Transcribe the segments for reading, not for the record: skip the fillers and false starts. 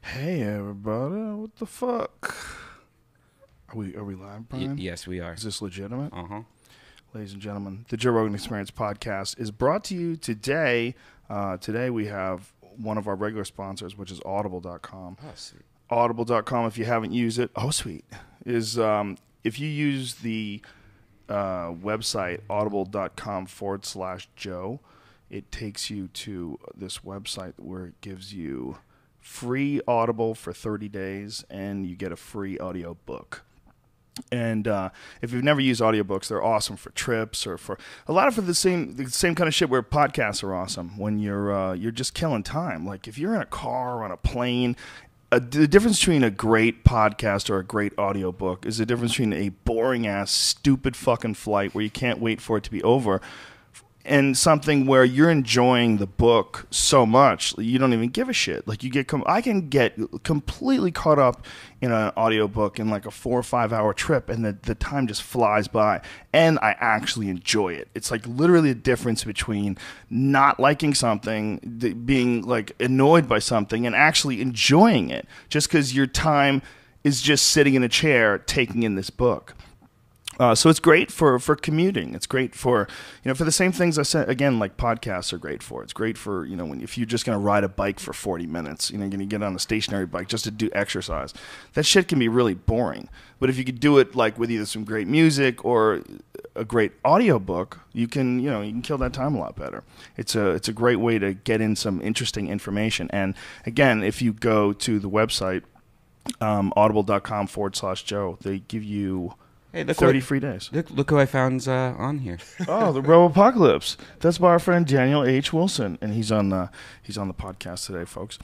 Hey everybody, what the fuck? Are we live, Brian? Yes, we are. Is this legitimate? Uh-huh. Ladies and gentlemen, the Joe Rogan Experience podcast is brought to you today. Today we have one of our regular sponsors, which is audible.com. Oh, sweet. Audible.com, if you haven't used it, is if you use the website audible.com/Joe, it takes you to this website where it gives you free Audible for 30 days, and you get a free audio book. And if you've never used audiobooks, they're awesome for trips or for the same kind of shit where podcasts are awesome when you're just killing time. Like if you're in a car or on a plane, the difference between a great podcast or a great audiobook is the difference between a boring ass stupid fucking flight where you can't wait for it to be over and something where you're enjoying the book so much you don't even give a shit. Like I can get completely caught up in an audiobook in like a 4 or 5 hour trip, and the time just flies by, and I actually enjoy it. It's like literally a difference between not liking something, being like annoyed by something, and actually enjoying it just because your time is just sitting in a chair taking in this book. So it's great for commuting. It's great for, for the same things I said, again, like podcasts are great for. It's great for, if you're just going to ride a bike for 40 minutes, you're going to get on a stationary bike just to do exercise. That shit can be really boring. But if you could do it like with either some great music or a great audiobook, you can kill that time a lot better. It's a great way to get in some interesting information. And again, if you go to the website, audible.com/Joe, they give you 30 free days. Look who I found on here. Oh, the Robopocalypse. That's by our friend Daniel H. Wilson, and he's on the podcast today, folks.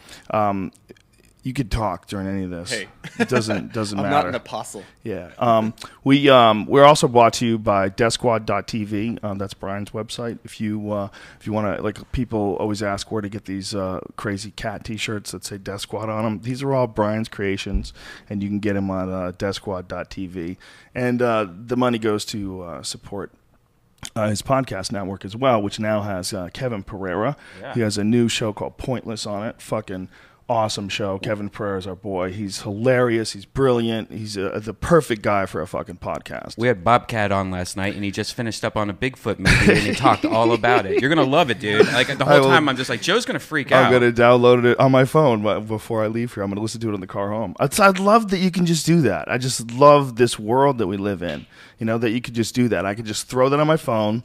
You could talk during any of this. Hey, it doesn't I'm matter. not an apostle. Yeah. We're also brought to you by DeathSquad.tv. That's Brian's website. If you want to, like, people always ask where to get these crazy cat T-shirts that say Death Squad on them. These are all Brian's creations, and you can get them on DeathSquad.tv. And the money goes to support his podcast network as well, which now has Kevin Pereira. Yeah. He has a new show called Pointless on it. Fucking awesome show. Kevin Pereira is our boy. He's hilarious. He's brilliant. He's the perfect guy for a fucking podcast. We had Bobcat on last night, and he just finished up on a Bigfoot movie, and he talked all about it. You're going to love it, dude. Like, the whole time, I'm just like, Joe's going to freak out. I'm going to download it on my phone before I leave here. I'm going to listen to it in the car home. I love that you can just do that. I just love this world that we live in, that you could just do that. I could just throw that on my phone,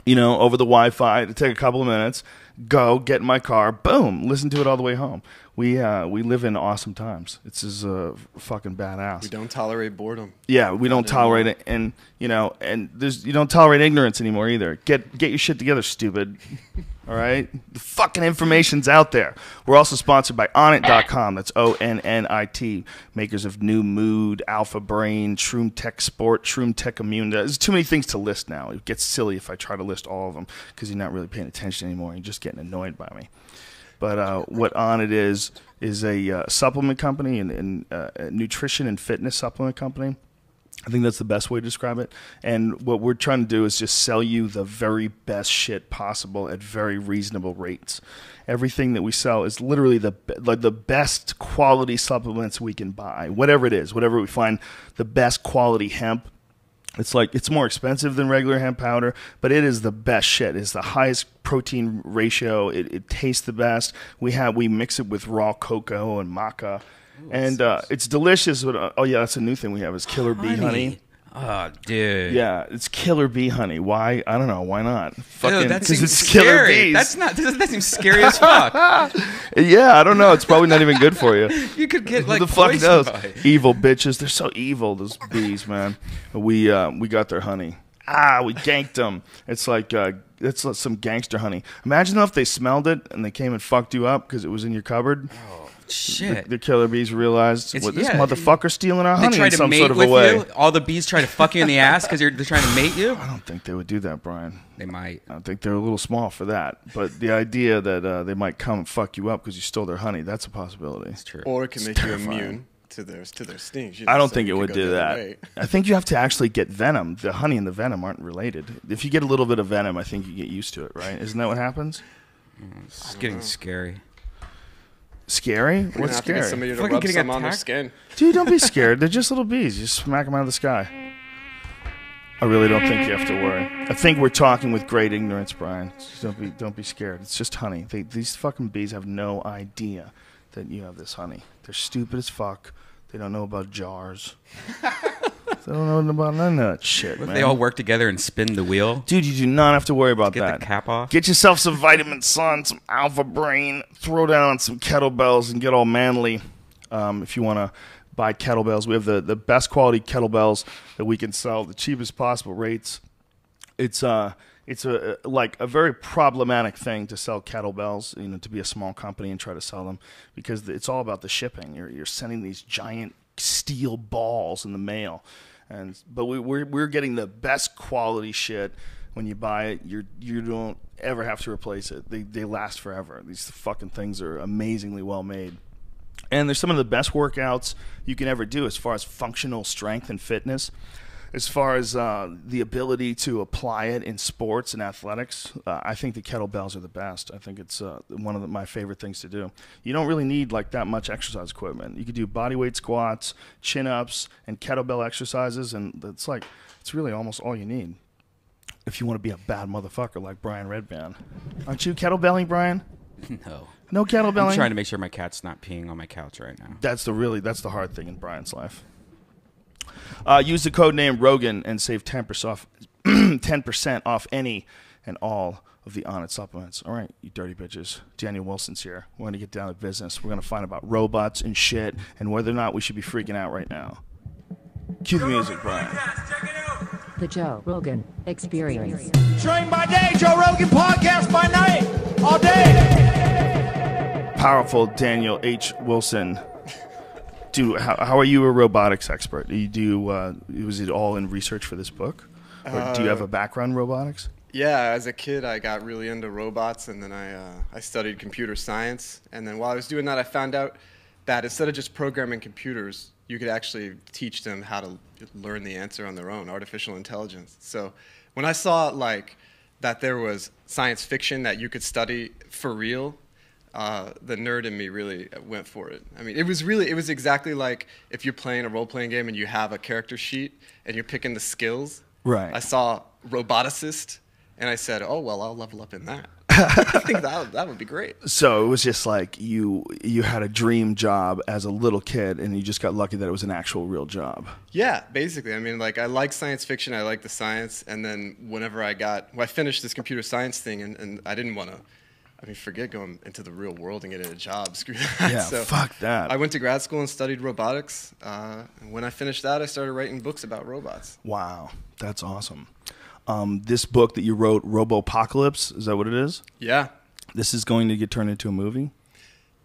over the Wi-Fi. It'd take a couple of minutes, get in my car, boom, listen to it all the way home. We live in awesome times. It's just fucking badass. We don't tolerate boredom. Yeah, we don't tolerate it, and you don't tolerate ignorance anymore either. Get your shit together, stupid. All right, the fucking information's out there. We're also sponsored by Onnit.com. That's ONNIT, makers of New Mood, Alpha Brain, Shroom Tech Sport, Shroom Tech Immune. There's too many things to list now. It gets silly if I try to list all of them because you're not really paying attention anymore. You're just getting annoyed by me. But what Onnit is a supplement company and a nutrition and fitness supplement company. I think that's the best way to describe it. And what we're trying to do is just sell you the very best shit possible at very reasonable rates. Everything that we sell is literally the best quality supplements we can buy. Whatever it is, whatever we find the best quality hemp. It's more expensive than regular hemp powder, but it is the best shit. It's the highest protein ratio. It tastes the best. We mix it with raw cocoa and maca. Ooh, and it's delicious. But, that's a new thing we have is killer bee honey. Oh, dude. Yeah, it's killer bee honey. Why? I don't know. Why not? Fucking, that seems it's killer bees. That seems scary as fuck. Yeah, I don't know. It's probably not even good for you. You could get like who the fuck knows? Evil bitches. They're so evil. Those bees, man. We got their honey. We ganked them. It's like it's some gangster honey. Imagine if they smelled it and they came and fucked you up because it was in your cupboard. Oh. Shit. The killer bees realized this motherfucker's stealing our honey in some sort of a way. All the bees try to fuck you in the ass because they're trying to mate you? I don't think they would do that, Brian. They might. I think they're a little small for that. But the idea that they might come and fuck you up because you stole their honey, that's a possibility. It's true. Or it can make you immune to their stings. I don't think it would do that. I think you have to actually get venom. The honey and the venom aren't related. If you get a little bit of venom, I think you get used to it, right? Isn't that what happens? It's getting scary. Scary? We're gonna What's have to get scary? somebody to Fucking rub getting some on their attacked? skin. Dude, don't be scared. They're just little bees. You just smack them out of the sky. I really don't think you have to worry. I think we're talking with great ignorance, Brian. Just don't be scared. It's just honey. These fucking bees have no idea that you have this honey. They're stupid as fuck. They don't know about jars. They don't know about none of that shit, man. They all work together and spin the wheel. Dude, you do not have to worry about Get that. the cap off. Get yourself some vitamin sun, some alpha brain, throw down some kettlebells and get all manly. If you want to buy kettlebells, we have the best quality kettlebells that we can sell at the cheapest possible rates. It's a very problematic thing to sell kettlebells, to be a small company and try to sell them, because it's all about the shipping. You're sending these giant steel balls in the mail, but we're getting the best quality shit. When you buy it, you don't ever have to replace it. They last forever. These fucking things are amazingly well made. And there's some of the best workouts you can ever do as far as functional strength and fitness, as far as the ability to apply it in sports and athletics. I think the kettlebells are the best. I think it's one of my favorite things to do. You don't really need like that much exercise equipment. You could do bodyweight squats, chin-ups, and kettlebell exercises, and it's really almost all you need if you want to be a bad motherfucker like Brian Redban. Aren't you kettlebelling, Brian? No. No kettlebelling? I'm trying to make sure my cat's not peeing on my couch right now. That's the hard thing in Brian's life. Use the code name Rogan and save 10% off any and all of the Onnit supplements. All right, you dirty bitches. Daniel Wilson's here. We're going to get down to business. We're going to find about robots and shit and whether or not we should be freaking out right now. Cue the music, Brian. The Joe Rogan Experience. Train by day, Joe Rogan podcast by night, all day. Powerful Daniel H. Wilson. Dude, how are you a robotics expert? Was it all in research for this book? Or do you have a background in robotics? Yeah, as a kid, I got really into robots, and then I studied computer science. And then while I was doing that, I found out that instead of just programming computers, you could actually teach them how to learn the answer on their own, artificial intelligence. So when I saw that there was science fiction that you could study for real, the nerd in me really went for it. I mean, it was exactly like if you're playing a role-playing game and you have a character sheet and you're picking the skills. Right. I saw roboticist, and I said, oh, well, I'll level up in that. I think that would be great. So it was just like you had a dream job as a little kid, and you just got lucky that it was an actual real job. Yeah, basically. I mean, I like science fiction. I like the science. And then whenever I finished this computer science thing, and I didn't want to, forget going into the real world and getting a job. Screw that. Yeah, so fuck that. I went to grad school and studied robotics. And when I finished that, I started writing books about robots. Wow, that's awesome. This book that you wrote, Robopocalypse, is that what it is? Yeah. This is going to get turned into a movie?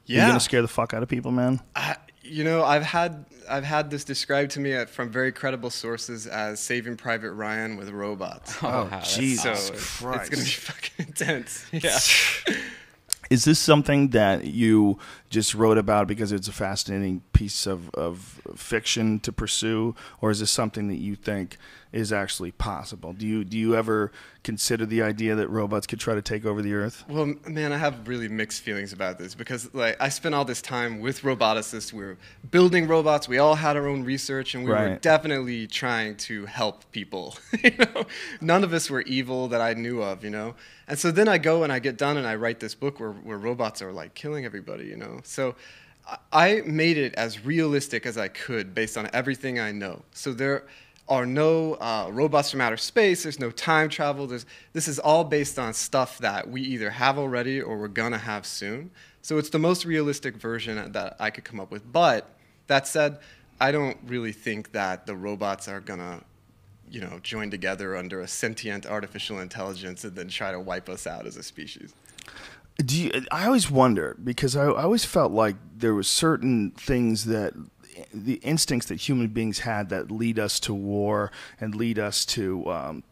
Yeah. You're going to scare the fuck out of people, man? I've had this described to me from very credible sources as Saving Private Ryan with robots. Oh, wow, Jesus so Christ. It's going to be fucking intense. Yeah. Is this something that you just wrote about because it's a fascinating piece of fiction to pursue, or is this something that you think is actually possible? Do you ever consider the idea that robots could try to take over the Earth? Well, man, I have really mixed feelings about this because I spent all this time with roboticists. We were building robots. We all had our own research, and we were definitely trying to help people. None of us were evil that I knew of, And so then I go and I get done and I write this book where robots are killing everybody, So I made it as realistic as I could based on everything I know. So there are no robots from outer space. There's no time travel. This is all based on stuff that we either have already or we're going to have soon. So it's the most realistic version that I could come up with. But that said, I don't really think that the robots are going to join together under a sentient artificial intelligence and then try to wipe us out as a species. I always wonder, because I always felt like there were certain things that the instincts that human beings had that lead us to war and lead us to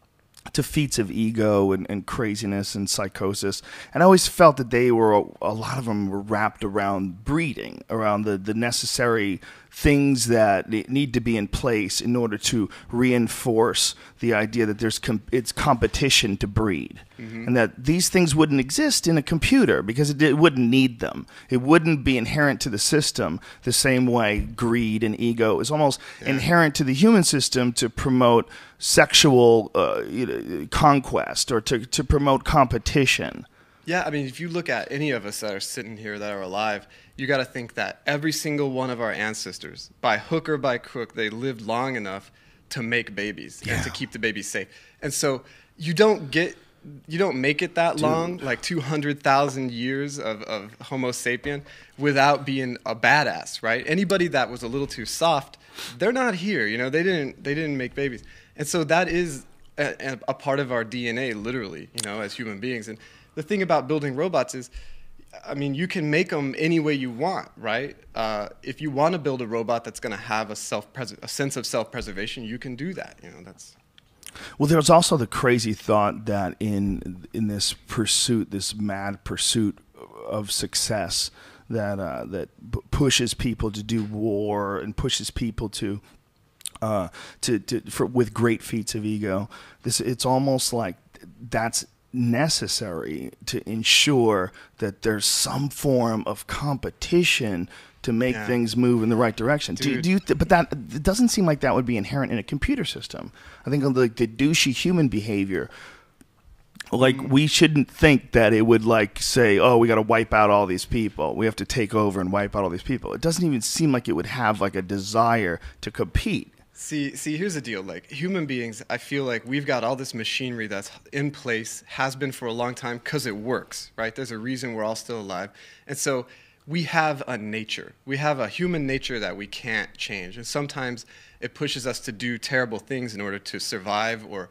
feats of ego and craziness and psychosis. And I always felt that a lot of them were wrapped around breeding, around the necessary things that need to be in place in order to reinforce the idea that it's competition to breed, and that these things wouldn't exist in a computer because it wouldn't need them. It wouldn't be inherent to the system the same way greed and ego is almost inherent to the human system to promote sexual conquest or to promote competition. Yeah, I mean, if you look at any of us that are sitting here that are alive, you got to think that every single one of our ancestors, by hook or by crook, they lived long enough to make babies and to keep the babies safe. And so you don't make it that long, like 200,000 years of Homo sapien, without being a badass, right? Anybody that was a little too soft, they're not here. You know, they didn't make babies, and so that is a part of our DNA, literally, you know, as human beings. And the thing about building robots is, I mean, you can make them any way you want, right? If you want to build a robot that's going to have a sense of self-preservation, you can do that. You know, that's. Well, there's also the crazy thought that in this pursuit, this mad pursuit of success, that pushes people to do war and pushes people with great feats of ego. It's almost like that's necessary to ensure that there's some form of competition to make things move in the right direction. But that it doesn't seem like that would be inherent in a computer system. I think like the douchey human behavior, like we shouldn't think that it would like say, oh, we got to wipe out all these people. We have to take over and wipe out all these people. It doesn't even seem like it would have like a desire to compete. See, here's the deal. Like human beings, I feel like we've got all this machinery that's in place, has been for a long time because it works, right? There's a reason we're all still alive. And so we have a nature. We have a human nature that we can't change. And sometimes it pushes us to do terrible things in order to survive or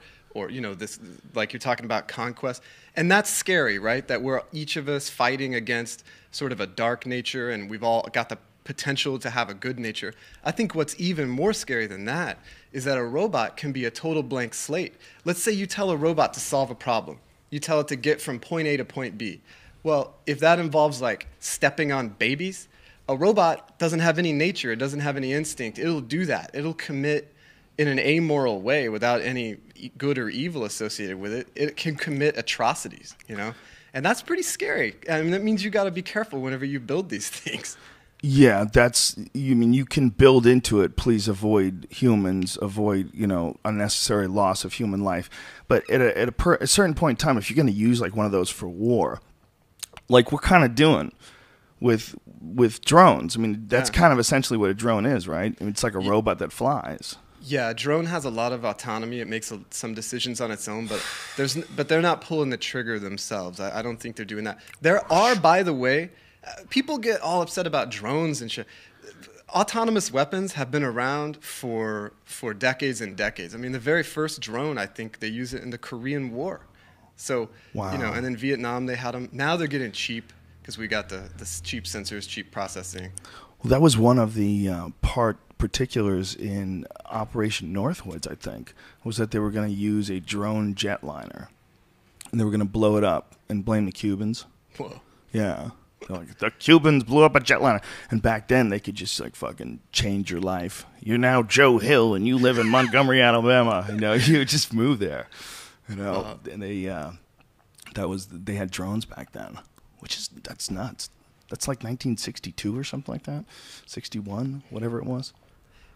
you know, this, like you're talking about, conquest. And that's scary, right? That we're each of us fighting against sort of a dark nature, and we've all got the potential to have a good nature. I think what's even more scary than that is that a robot can be a total blank slate. Let's say you tell a robot to solve a problem. You tell it to get from point A to point B. Well, if that involves like stepping on babies, a robot doesn't have any nature. It doesn't have any instinct. It'll do that. It'll commit in an amoral way without any good or evil associated with it. It can commit atrocities, you know? And that's pretty scary. I mean, that means you got to be careful whenever you build these things. Yeah, you can build into it, please avoid humans, avoid, you know, unnecessary loss of human life. But at a certain point in time, if you're going to use like one of those for war, like we're kind of doing with drones. I mean, that's kind of essentially what a drone is, right? I mean, it's like a robot that flies. Yeah, a drone has a lot of autonomy. It makes some decisions on its own, but they're not pulling the trigger themselves. I don't think they're doing that. There are, by the way, people get all upset about drones and shit. Autonomous weapons have been around for decades and decades. I mean, the very first drone, I think they used it in the Korean War. So, you know, and then Vietnam, they had them. Now they're getting cheap because we got the cheap sensors, cheap processing. Well, that was one of the particulars in Operation Northwoods, I think, was that they were going to use a drone jetliner, and they were going to blow it up and blame the Cubans. Whoa. Yeah. Like, the Cubans blew up a jetliner. And back then, they could just, like, fucking change your life. You're now Joe Hill, and you live in Montgomery, Alabama. You know, you just move there. You know, and they had drones back then, that's nuts. That's like 1962 or something like that, 61, whatever it was.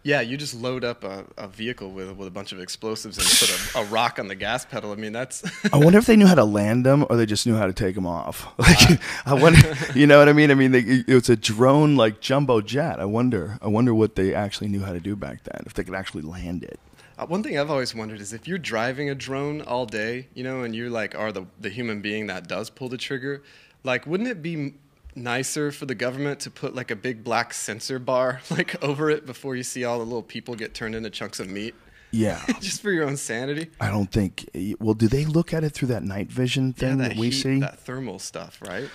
Yeah, you just load up a vehicle with a bunch of explosives and put a rock on the gas pedal. I mean, that's. I wonder if they knew how to land them or they just knew how to take them off. Like, I wonder, you know what I mean? I mean, it's a drone like jumbo jet. I wonder what they actually knew how to do back then, if they could actually land it. One thing I've always wondered is if you're driving a drone all day, you know, and you're like, are the human being that does pull the trigger, like, wouldn't it be nicer for the government to put like a big black sensor bar like over it before you see all the little people get turned into chunks of meat? Yeah. Just for your own sanity? I don't think. Well, do they look at it through that night vision thing that we see? That thermal stuff, right?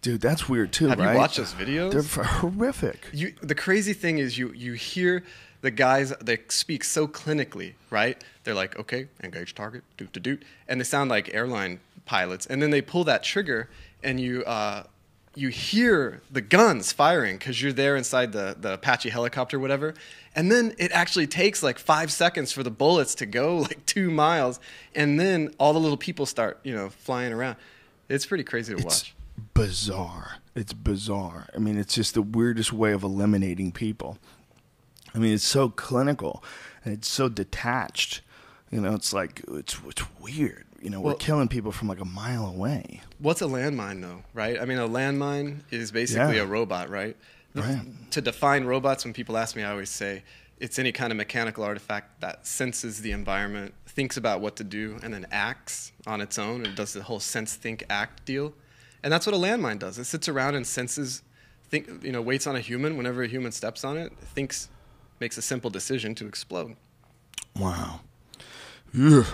Dude, that's weird too, Have right? you watched those videos? They're horrific. The crazy thing is you hear the guys, they speak so clinically, right? They're like, okay, engage target, doot. And they sound like airline pilots. And then they pull that trigger and you you hear the guns firing because you're there inside the Apache helicopter or whatever. And then it actually takes like 5 seconds for the bullets to go like 2 miles. And then all the little people start, flying around. It's pretty crazy to watch. Bizarre. It's bizarre. I mean, it's just the weirdest way of eliminating people. I mean, it's so clinical and it's so detached. It's like, it's weird. We're killing people from like a mile away. What's a landmine, though, right? I mean, a landmine is basically a robot, right? Right. To define robots, when people ask me, I always say it's any kind of mechanical artifact that senses the environment, thinks about what to do, and then acts on its own and does the whole sense, think, act deal. And that's what a landmine does. It sits around and senses, waits on a human. Whenever a human steps on it, thinks, makes a simple decision to explode. Wow. Ugh.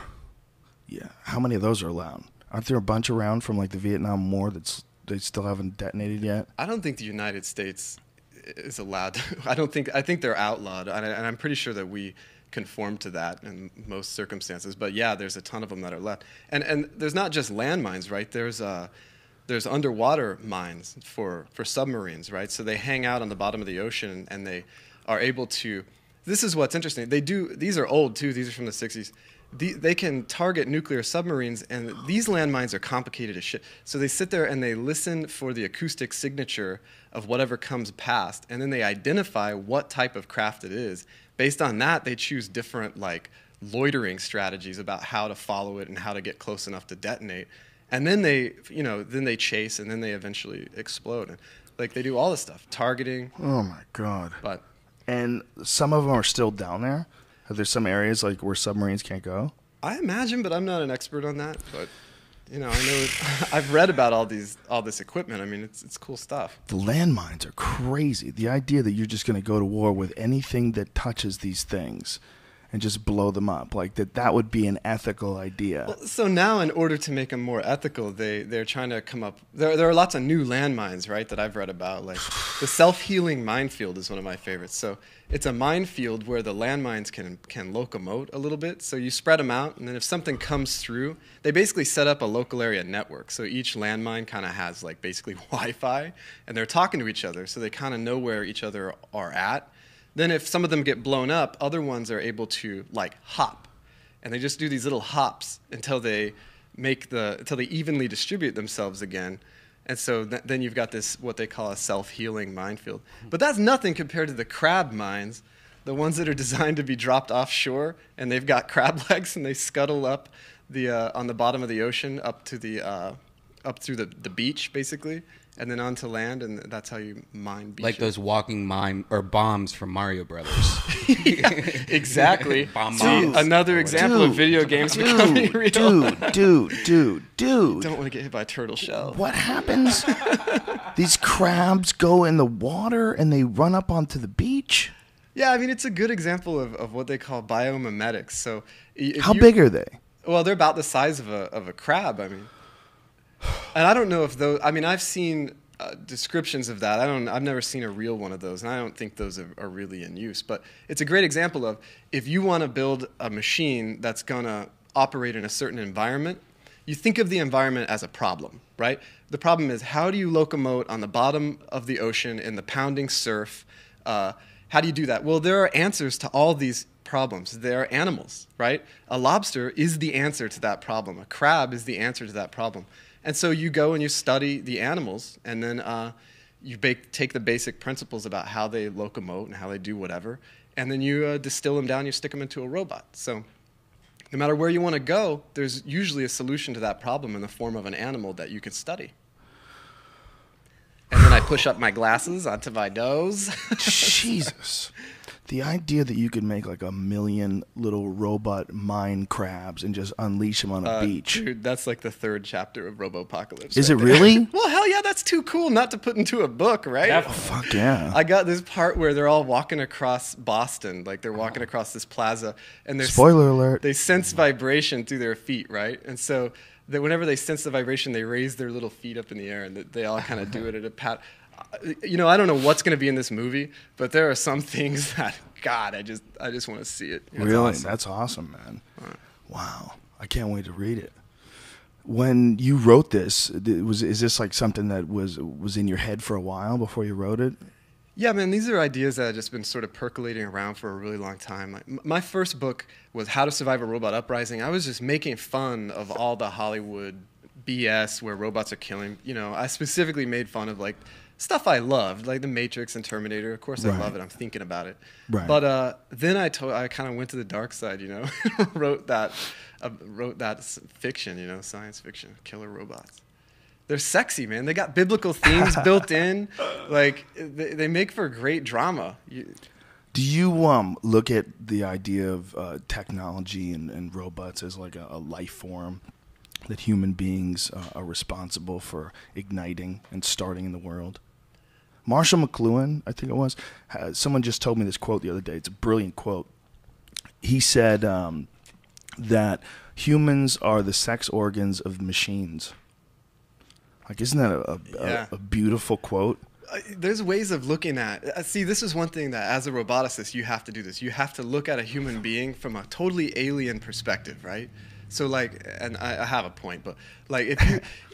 Yeah. How many of those are allowed? Aren't there a bunch around from like the Vietnam War they still haven't detonated yet? I don't think the United States is allowed to. I think they're outlawed, and I'm pretty sure that we conform to that in most circumstances. But yeah, there's a ton of them that are left. And there's not just landmines, right? There's underwater mines for submarines, right? So they hang out on the bottom of the ocean and they are able to. This is what's interesting. These are old too. These are from the 60s. They can target nuclear submarines, and these landmines are complicated as shit. So they sit there and they listen for the acoustic signature of whatever comes past, and then they identify what type of craft it is. Based on that, they choose different like loitering strategies about how to follow it and how to get close enough to detonate. And then they chase, and then they eventually explode. And, like, they do all this stuff, targeting. Oh my God! And some of them are still down there. Are there some areas like where submarines can't go? I imagine, but I'm not an expert on that. But I know I've read about all this equipment. I mean, it's cool stuff. The landmines are crazy. The idea that you're just going to go to war with anything that touches these things and just blow them up, like that would be an ethical idea. Well, so now, in order to make them more ethical, they're trying to come up. There are lots of new landmines, right, that I've read about. Like the self-healing minefield is one of my favorites. So it's a minefield where the landmines can locomote a little bit. So you spread them out, and then if something comes through, they basically set up a local area network. So each landmine kind of has like basically Wi-Fi, and they're talking to each other, so they kind of know where each other are at. Then if some of them get blown up, other ones are able to like hop, and they just do these little hops until they evenly distribute themselves again. And so then you've got this, what they call a self-healing minefield. But that's nothing compared to the crab mines, the ones that are designed to be dropped offshore, and they've got crab legs, and they scuttle up on the bottom of the ocean up through the beach, basically, and then onto land, and that's how you mine beaches. Like those walking mine or bombs from Mario Brothers. Yeah, exactly. Bomb See, bombs. another example of video games becoming real. Dude. Don't want to get hit by a turtle shell. What happens? These crabs go in the water and they run up onto the beach? Yeah, I mean, it's a good example of what they call biomimetics. So, how big are they? Well, they're about the size of a crab, I mean. And I don't know if those. I mean, I've seen descriptions of that. I've never seen a real one of those, and I don't think those are really in use. But it's a great example of if you want to build a machine that's gonna operate in a certain environment, you think of the environment as a problem, right? The problem is, how do you locomote on the bottom of the ocean in the pounding surf? How do you do that? Well, there are answers to all these problems. There are animals, right? A lobster is the answer to that problem. A crab is the answer to that problem. And so you go and you study the animals, and then you take the basic principles about how they locomote and how they do whatever, and then you distill them down, you stick them into a robot. So no matter where you want to go, there's usually a solution to that problem in the form of an animal that you can study. And then I push up my glasses onto my nose. Jesus. The idea that you could make like 1 million little robot mine crabs and just unleash them on a beach. Dude, that's like the 3rd chapter of Robopocalypse. Is it really? Well, hell yeah, that's too cool not to put into a book, right? Oh, fuck yeah. I got this part where they're all walking across Boston, like they're walking across this plaza, and spoiler alert. They sense vibration through their feet, right? And so whenever they sense the vibration, they raise their little feet up in the air, and they all kind of do it at a pat. I don't know what's going to be in this movie, but there are some things that, God, I just want to see it. Really? Awesome. That's awesome, man. Wow. I can't wait to read it. When you wrote this, is this like something that was in your head for a while before you wrote it? Yeah, man, these are ideas that have just been sort of percolating around for a really long time. Like, my first book was How to Survive a Robot Uprising. I was just making fun of all the Hollywood BS where robots are killing. You know, I specifically made fun of like stuff I loved, like The Matrix and Terminator. Of course, I love it. I'm thinking about it. Right. But then I kind of went to the dark side. You know, wrote that fiction. You know, science fiction, killer robots. They're sexy, man. They got biblical themes built in. Like, they make for great drama. Do you look at the idea of technology and robots as like a life form that human beings are responsible for igniting and starting in the world? Marshall McLuhan, I think it was, someone just told me this quote the other day. It's a brilliant quote. He said that humans are the sex organs of machines. Like, isn't that a beautiful quote? There's ways of looking at. See, this is one thing that as a roboticist you have to do this. You have to look at a human being from a totally alien perspective, right? So like, and I have a point, but like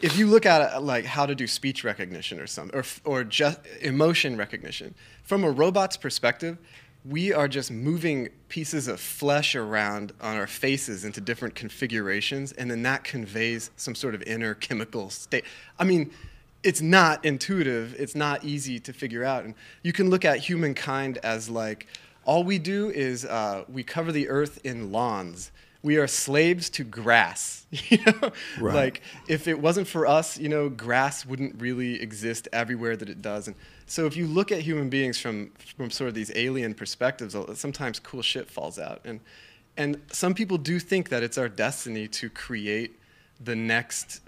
if you look at it, like how to do speech recognition or something, or just emotion recognition from a robot's perspective, we are just moving pieces of flesh around on our faces into different configurations, and then that conveys some sort of inner chemical state. I mean, it's not intuitive. It's not easy to figure out. And you can look at humankind as like, all we do is we cover the earth in lawns. We are slaves to grass. You know? Right. Like, if it wasn't for us, you know, grass wouldn't really exist everywhere that it does. And so if you look at human beings from sort of these alien perspectives, sometimes cool shit falls out. And some people do think that it's our destiny to create the next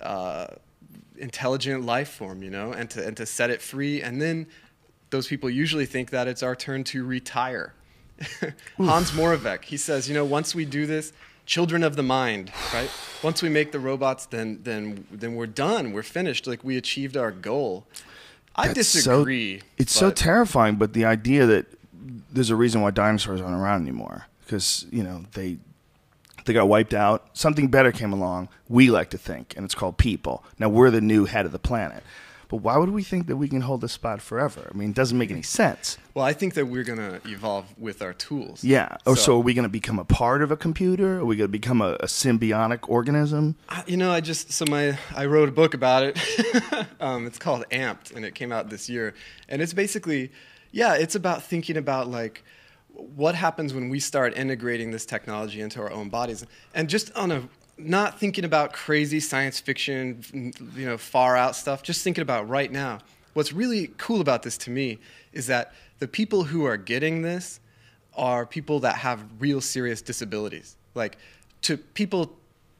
intelligent life form, you know, and to set it free. And then those people usually think that it's our turn to retire. Hans Moravec, he says, you know, once we do this, children of the mind, right? Once we make the robots, then we're done. We're finished. Like, we achieved our goal. I disagree. It's so terrifying, but the idea that there's a reason why dinosaurs aren't around anymore, because, you know, they got wiped out. Something better came along, we like to think, and it's called people. Now we're the new head of the planet. But why would we think that we can hold this spot forever? I mean, it doesn't make any sense. Well, I think that we're going to evolve with our tools. Yeah. So are we going to become a part of a computer? Are we going to become a symbiotic organism? You know, I wrote a book about it. It's called Amped, and it came out this year. And it's basically, it's about thinking about, like, what happens when we start integrating this technology into our own bodies. And just not thinking about crazy science fiction, you know, far out stuff, just thinking about right now. What's really cool about this to me is that the people who are getting this are people that have real serious disabilities. Like, to people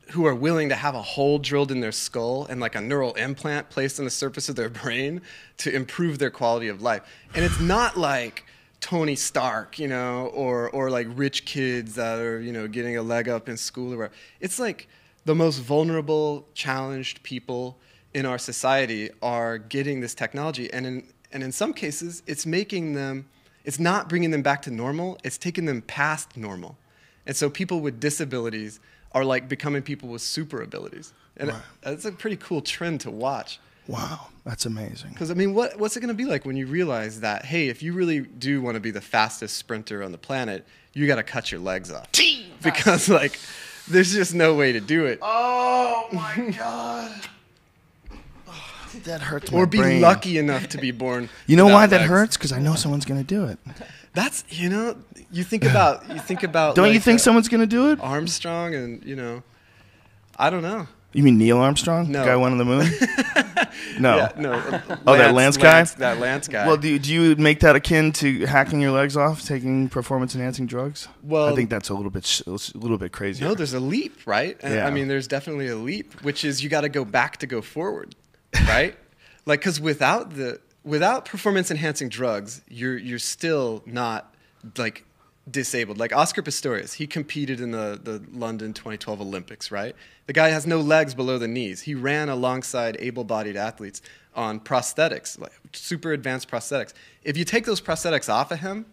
who are willing to have a hole drilled in their skull and like a neural implant placed on the surface of their brain to improve their quality of life. And it's not like Tony Stark, you know, or like rich kids that are, you know, getting a leg up in school or whatever. It's like the most vulnerable, challenged people in our society are getting this technology, and in some cases, it's not bringing them back to normal. It's taking them past normal, and so people with disabilities are like becoming people with super abilities, and it's a pretty cool trend to watch. Wow, that's amazing. Because, I mean, what's it going to be like when you realize that, hey, if you really do want to be the fastest sprinter on the planet, you got to cut your legs off. Because, like, there's just no way to do it. Oh, my God. That hurts my brain. Or be brain. lucky enough to be born. You know why that hurts? Because I know someone's going to do it. That's, you know, you think about. Don't like, you think someone's going to do it? Armstrong and, you know, I don't know. You mean Neil Armstrong? No. The guy who went on the moon? No. Yeah, no. That Lance guy? That Lance guy. Well, do you make that akin to hacking your legs off, taking performance-enhancing drugs? Well, I think that's a little bit crazy. No, there's a leap, right? And, I mean, there's definitely a leap, which is you got to go back to go forward, right? Like, because without performance-enhancing drugs, you're still not, like, disabled. Like Oscar Pistorius, he competed in the London 2012 Olympics, right? The guy has no legs below the knees. He ran alongside able-bodied athletes on prosthetics, like super advanced prosthetics. If you take those prosthetics off of him,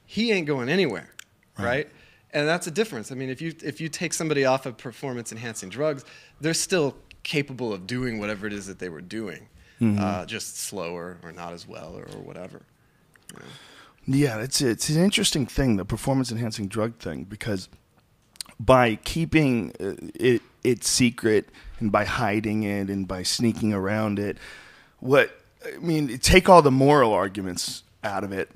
he ain't going anywhere, right? And that's a difference. I mean, if you take somebody off of performance-enhancing drugs, they're still capable of doing whatever it is that they were doing, just slower or not as well or whatever. You know? Yeah, it's an interesting thing, the performance-enhancing drug thing, because by keeping it secret and by hiding it and by sneaking around it, take all the moral arguments out of it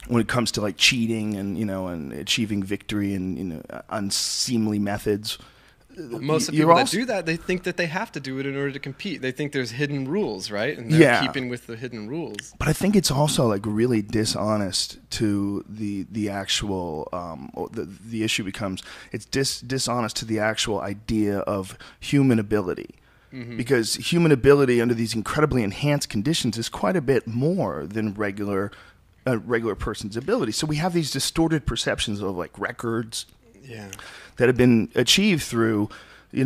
when it comes to like cheating and and achieving victory and unseemly methods. Most of the people that do that, they think that they have to do it in order to compete. They think there's hidden rules, right? And they're keeping with the hidden rules. But I think it's also like really dishonest to the actual. The issue becomes it's dishonest to the actual idea of human ability. Because human ability under these incredibly enhanced conditions is quite a bit more than regular person's ability. So we have these distorted perceptions of like records that have been achieved through we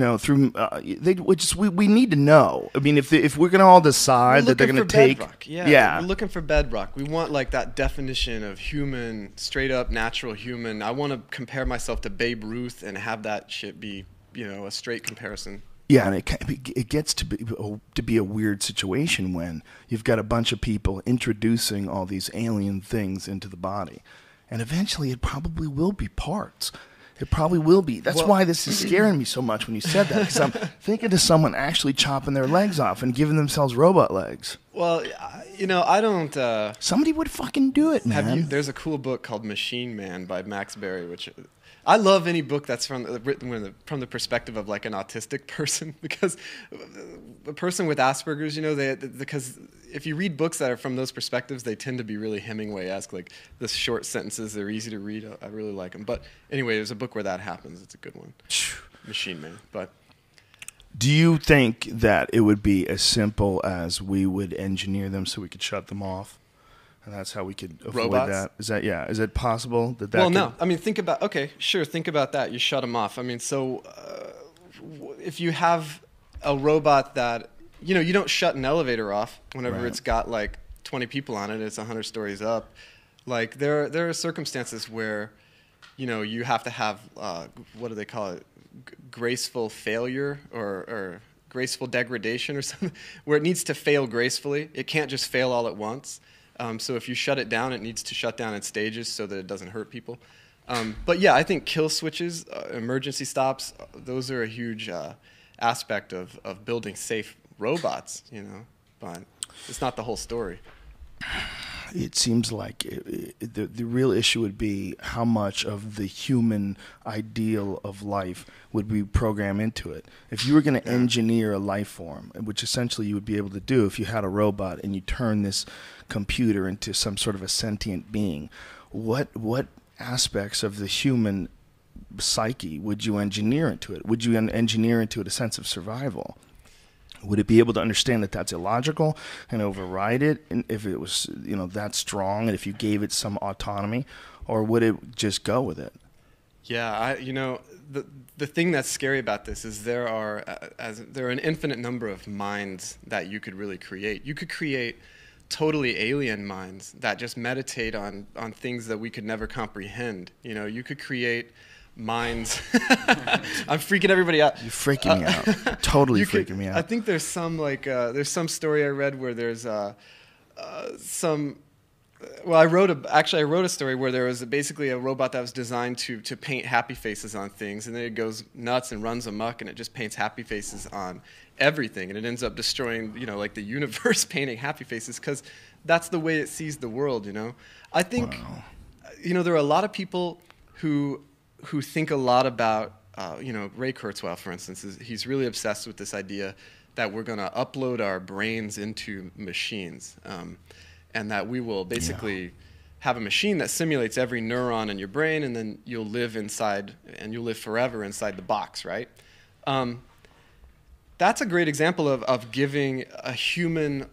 need to know. I mean, if we're gonna all decide that they're gonna take bedrock. We're looking for bedrock. We want like that definition of human, straight up natural human. I want to compare myself to Babe Ruth and have that shit be a straight comparison. Yeah, and it gets to be a weird situation when you've got a bunch of people introducing all these alien things into the body, and eventually it probably will be parts. It probably will be. That's why this is scaring me so much when you said that, because I'm thinking of someone actually chopping their legs off and giving themselves robot legs. Well, I don't... Somebody would fucking do it, man. There's a cool book called Machine Man by Max Berry, which... I love any book that's written from the perspective of like an autistic person, because a person with Asperger's, because if you read books that are from those perspectives, they tend to be really Hemingway-esque, like the short sentences. They're easy to read. I really like them. But anyway, there's a book where that happens. It's a good one. Machine Man. But do you think that it would be as simple as we would engineer them so we could shut them off? And that's how we could avoid that. Is it possible that? Well, no. I mean, think about that. You shut them off. I mean, so if you have a robot that you don't shut an elevator off whenever it's got like 20 people on it. It's 100 stories up. Like there are circumstances where you have to have what do they call it? Graceful failure or graceful degradation or something, where it needs to fail gracefully. It can't just fail all at once. So if you shut it down, it needs to shut down in stages so that it doesn't hurt people. But yeah, I think kill switches, emergency stops, those are a huge aspect of building safe robots, but it's not the whole story. It seems like the real issue would be how much of the human ideal of life would we program into it. If you were going to engineer a life form, which essentially you would be able to do if you had a robot and you turn this computer into some sort of a sentient being, what aspects of the human psyche would you engineer into it? Would you engineer into it a sense of survival? Would it be able to understand that that's illogical and override it, and if it was that strong, and if you gave it some autonomy, or would it just go with it? Yeah, the thing that's scary about this is there are an infinite number of minds that you could really create. You could create totally alien minds that just meditate on things that we could never comprehend. You could create minds. I'm freaking everybody out. You're freaking me out. Totally freaking me out. I think there's some there's some story I read where there's some. Well, I wrote a story where there was basically a robot that was designed to paint happy faces on things, and then it goes nuts and runs amok, and it just paints happy faces on everything, and it ends up destroying like the universe, painting happy faces, because that's the way it sees the world. I think there are a lot of people who think a lot about, Ray Kurzweil, for instance, he's really obsessed with this idea that we're going to upload our brains into machines, and that we will basically have a machine that simulates every neuron in your brain, and then you'll live inside, and you'll live forever inside the box, right? That's a great example of giving a human,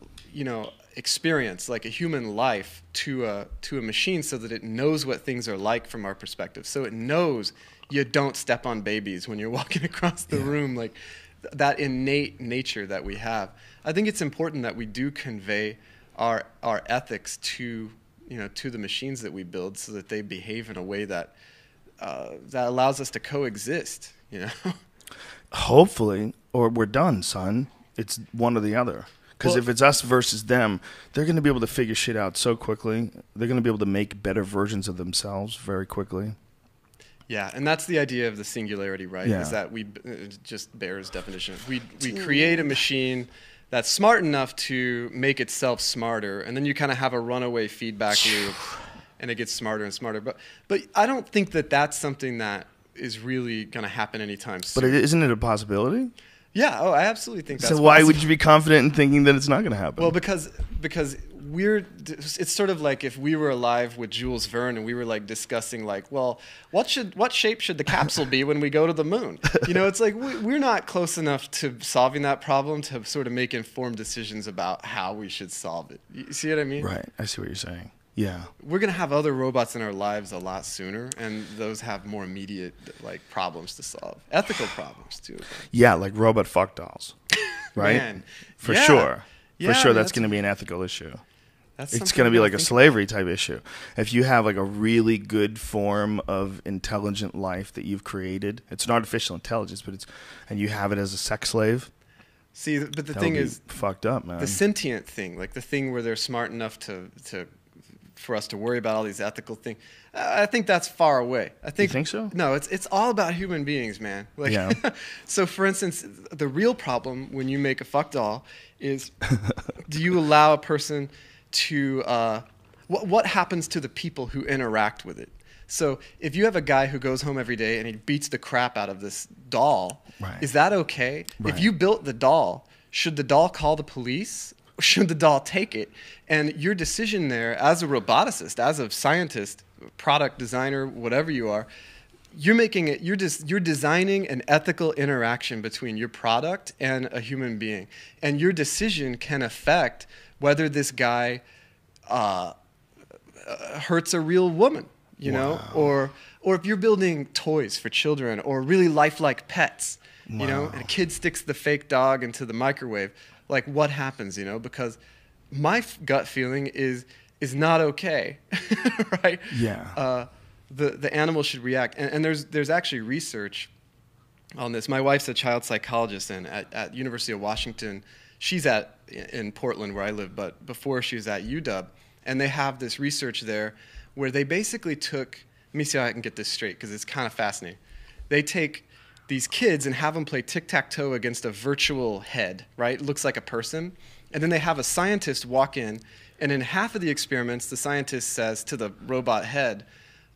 experience, like a human life, to a machine, so that it knows what things are like from our perspective. So it knows you don't step on babies when you're walking across the room, like that innate nature that we have. I think it's important that we do convey our ethics to the machines that we build, so that they behave in a way that allows us to coexist. Hopefully, or we're done, son. It's one or the other. Because Well- if it's us versus them, they're going to be able to figure shit out so quickly. They're going to be able to make better versions of themselves very quickly. Yeah, and that's the idea of the singularity, right? Yeah. Is that we just Bear's definition. We create a machine that's smart enough to make itself smarter, and then you kind of have a runaway feedback loop, and it gets smarter and smarter. But I don't think that that's something that is really going to happen anytime soon. But isn't it a possibility? Yeah, I absolutely think that's So why possible. would you be confident in thinking that it's not going to happen? Well, because it's sort of like if we were alive with Jules Verne and we were like discussing like, well, what shape should the capsule be when we go to the moon? You know, it's like we're not close enough to solving that problem to sort of make informed decisions about how we should solve it. You see what I mean? Right. I see what you're saying. Yeah. We're going to have other robots in our lives a lot sooner, and those have more immediate like problems to solve. Ethical problems too. Yeah, like robot fuck dolls. Right? Man, For yeah. sure. Yeah, For sure, man, that's going to be an ethical issue. That's It's something going to be we like gotta a think slavery type issue. If you have like a really good form of intelligent life that you've created, it's an artificial intelligence, but and you have it as a sex slave. See, but the That thing would be is, fucked up, man. the sentient thing, like the thing where they're smart enough to for us to worry about all these ethical things. I think that's far away. I think. You think so? No, it's all about human beings, man. Like, Yeah. So, for instance, the real problem when you make a fuck doll is, do you allow a person to what happens to the people who interact with it? So, if you have a guy who goes home every day and he beats the crap out of this doll, Right. is that okay? Right. If you built the doll, should the doll call the police? Should the doll take it? And your decision there, as a roboticist, as a scientist, product designer, whatever you are, you're making it. You're designing an ethical interaction between your product and a human being, and your decision can affect whether this guy hurts a real woman, you know, or if you're building toys for children or really lifelike pets, you know, and a kid sticks the fake dog into the microwave. Like, what happens, you know? Because my gut feeling is not okay, right? Yeah. The animal should react, and there's actually research on this. My wife's a child psychologist, and at University of Washington, she's in Portland where I live, but before she was at UW, and they have this research there where they basically took. Let me see how I can get this straight because it's kind of fascinating. They take these kids and have them play tic-tac-toe against a virtual head, right? It looks like a person. And then they have a scientist walk in, and in half of the experiments, the scientist says to the robot head,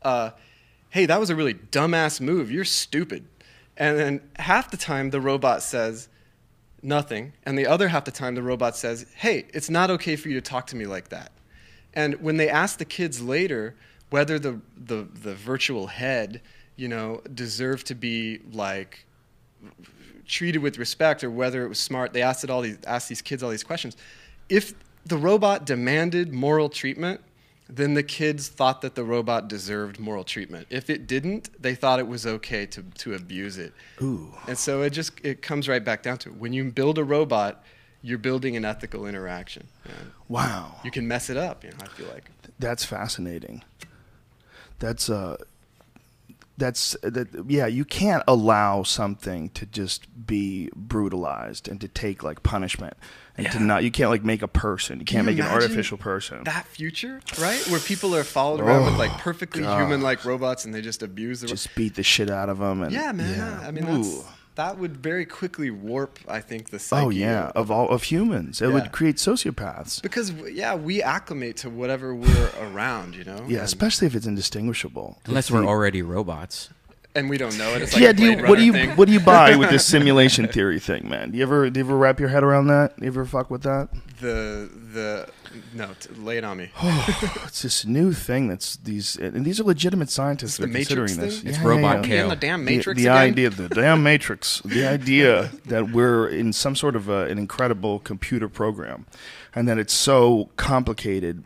hey, that was a really dumbass move. You're stupid. And then half the time, the robot says nothing. And the other half the time, the robot says, hey, it's not okay for you to talk to me like that. And when they ask the kids later whether the virtual head, you know, deserved to be like treated with respect or whether it was smart, they asked these kids all these questions. If the robot demanded moral treatment, then the kids thought that the robot deserved moral treatment. If it didn't, they thought it was okay to abuse it. Ooh. And so it comes right back down to it. When you build a robot, you're building an ethical interaction. And Wow. you can mess it up, you know, I feel like. That's fascinating. Yeah, you can't allow something to just be brutalized and to take like punishment and to not, you can't like make a person. You can't you make an imagine artificial person. That future, right? Where people are followed around with like perfectly human-like robots and they just abuse the Just beat the shit out of them. And, Yeah, man. I mean, Ooh. that would very quickly warp, I think, the psyche. Oh yeah, of humans. It Yeah. would create sociopaths. Because, yeah, we acclimate to whatever we're around, you know? Yeah, And- especially if it's indistinguishable. Unless we're already robots. And we don't know it. It's like Yeah, a Blade what do Runner you thing. what do you buy with this simulation theory thing, man? Do you ever wrap your head around that? You ever fuck with that? Lay it on me. It's this new thing that's these are legitimate scientists that the are considering Matrix this. thing? It's Yeah, robot yeah. kale. In the damn The- Matrix the again? idea, the damn Matrix, the idea that we're in some sort of an incredible computer program, and that it's so complicated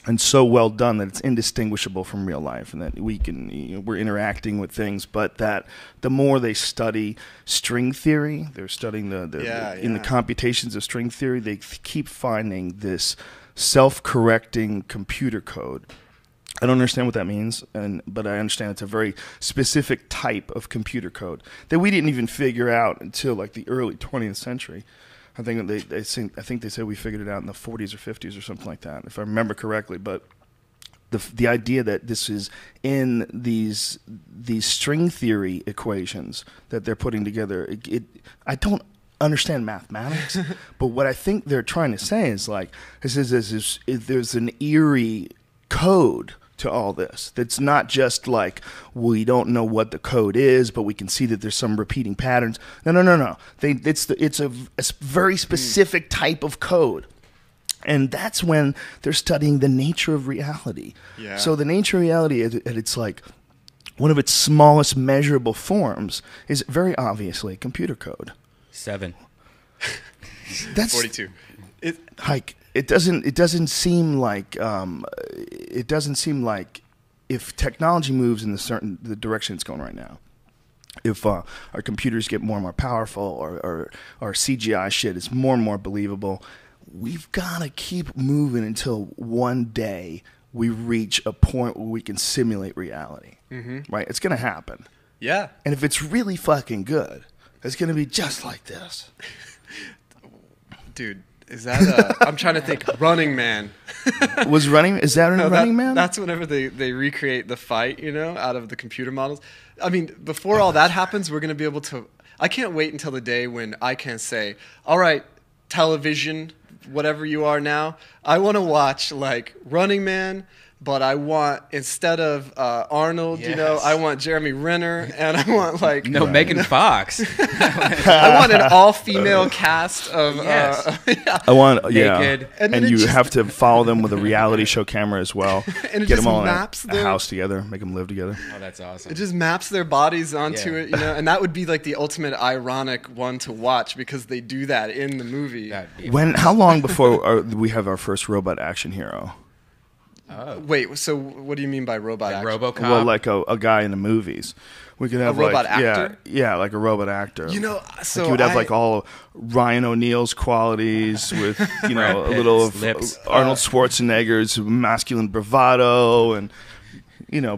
and so well done that it's indistinguishable from real life, and that we're interacting with things, but that the more they study string theory, they're studying in the computations of string theory, they keep finding this self-correcting computer code I don't understand what that means, but I understand it's a very specific type of computer code that we didn't even figure out until like the early 20th century. I think they said we figured it out in the 40s or 50s or something like that, if I remember correctly. But the idea that this is in these string theory equations that they're putting together, I don't understand mathematics, but what I think they're trying to say is like there's an eerie code to all this. That's not just like we don't know what the code is, but we can see that there's some repeating patterns. No. It's a very specific type of code. And that's when they're studying the nature of reality. Yeah. So the nature of reality, it's like one of its smallest measurable forms is very obviously computer code. 7. That's 42. It doesn't seem like if technology moves in the direction it's going right now, if our computers get more and more powerful, or our CGI shit is more and more believable, we've got to keep moving until one day we reach a point where we can simulate reality. Mm-hmm. Right? It's going to happen. Yeah. And if it's really fucking good, it's going to be just like this. Dude. Is that I'm trying to think. Running Man. Is that Running Man? That's whenever they recreate the fight, out of the computer models. I mean, before all that happens, we're going to be able to. I can't wait until the day when I can say, all right, television, whatever you are now, I want to watch like Running Man, but I want, instead of Arnold, I want Jeremy Renner, and I want like Megan Fox. I want an all-female cast of I want naked, and you have to follow them with a reality show camera as well. And it get just them all maps in a house together, make them live together. Oh, that's awesome. It just maps their bodies onto it, and that would be like the ultimate ironic one to watch because they do that in the movie. How long before we have our first robot action hero? Wait, so what do you mean by robot like action? RoboCop? Well, like a guy in the movies. We could have a robot actor? Yeah, like a robot actor. So like you would have like all Ryan O'Neal's qualities with, a little of lips. Arnold Schwarzenegger's masculine bravado and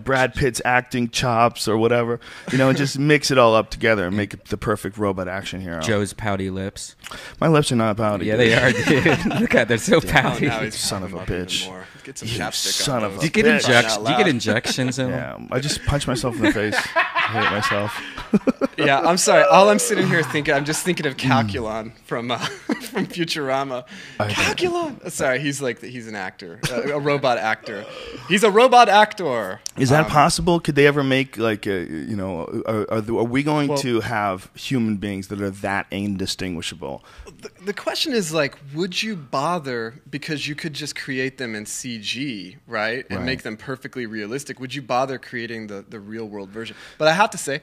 Brad Pitt's acting chops or whatever, and just mix it all up together and make it the perfect robot action hero. Joe's pouty lips. My lips are not pouty. Yeah, they are, dude. Look at, they're so pouty. Now he's son of a bitch. Get some chapstick son on of those. a Do you get injections in Yeah, I just punched myself in the face. I hate myself. Yeah, I'm sorry. All I'm sitting here thinking, I'm just thinking of Calculon from Futurama. Calculon. Sorry, he's an actor, a robot actor. He's a robot actor. Is that possible? Could they ever make like are we going to have human beings that are that indistinguishable? The question is like, would you bother, because you could just create them in CG, right, and make them perfectly realistic? Would you bother creating the real world version? But I have to say,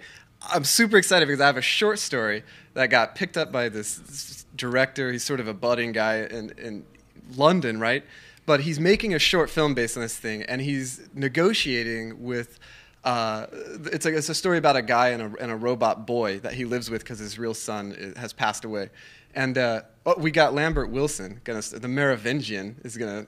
I'm super excited because I have a short story that got picked up by this director. He's sort of a budding guy in London, right? But he's making a short film based on this thing, and he's negotiating with. It's a story about a guy and a robot boy that he lives with because his real son has passed away, and we got Lambert Wilson, the Merovingian, is gonna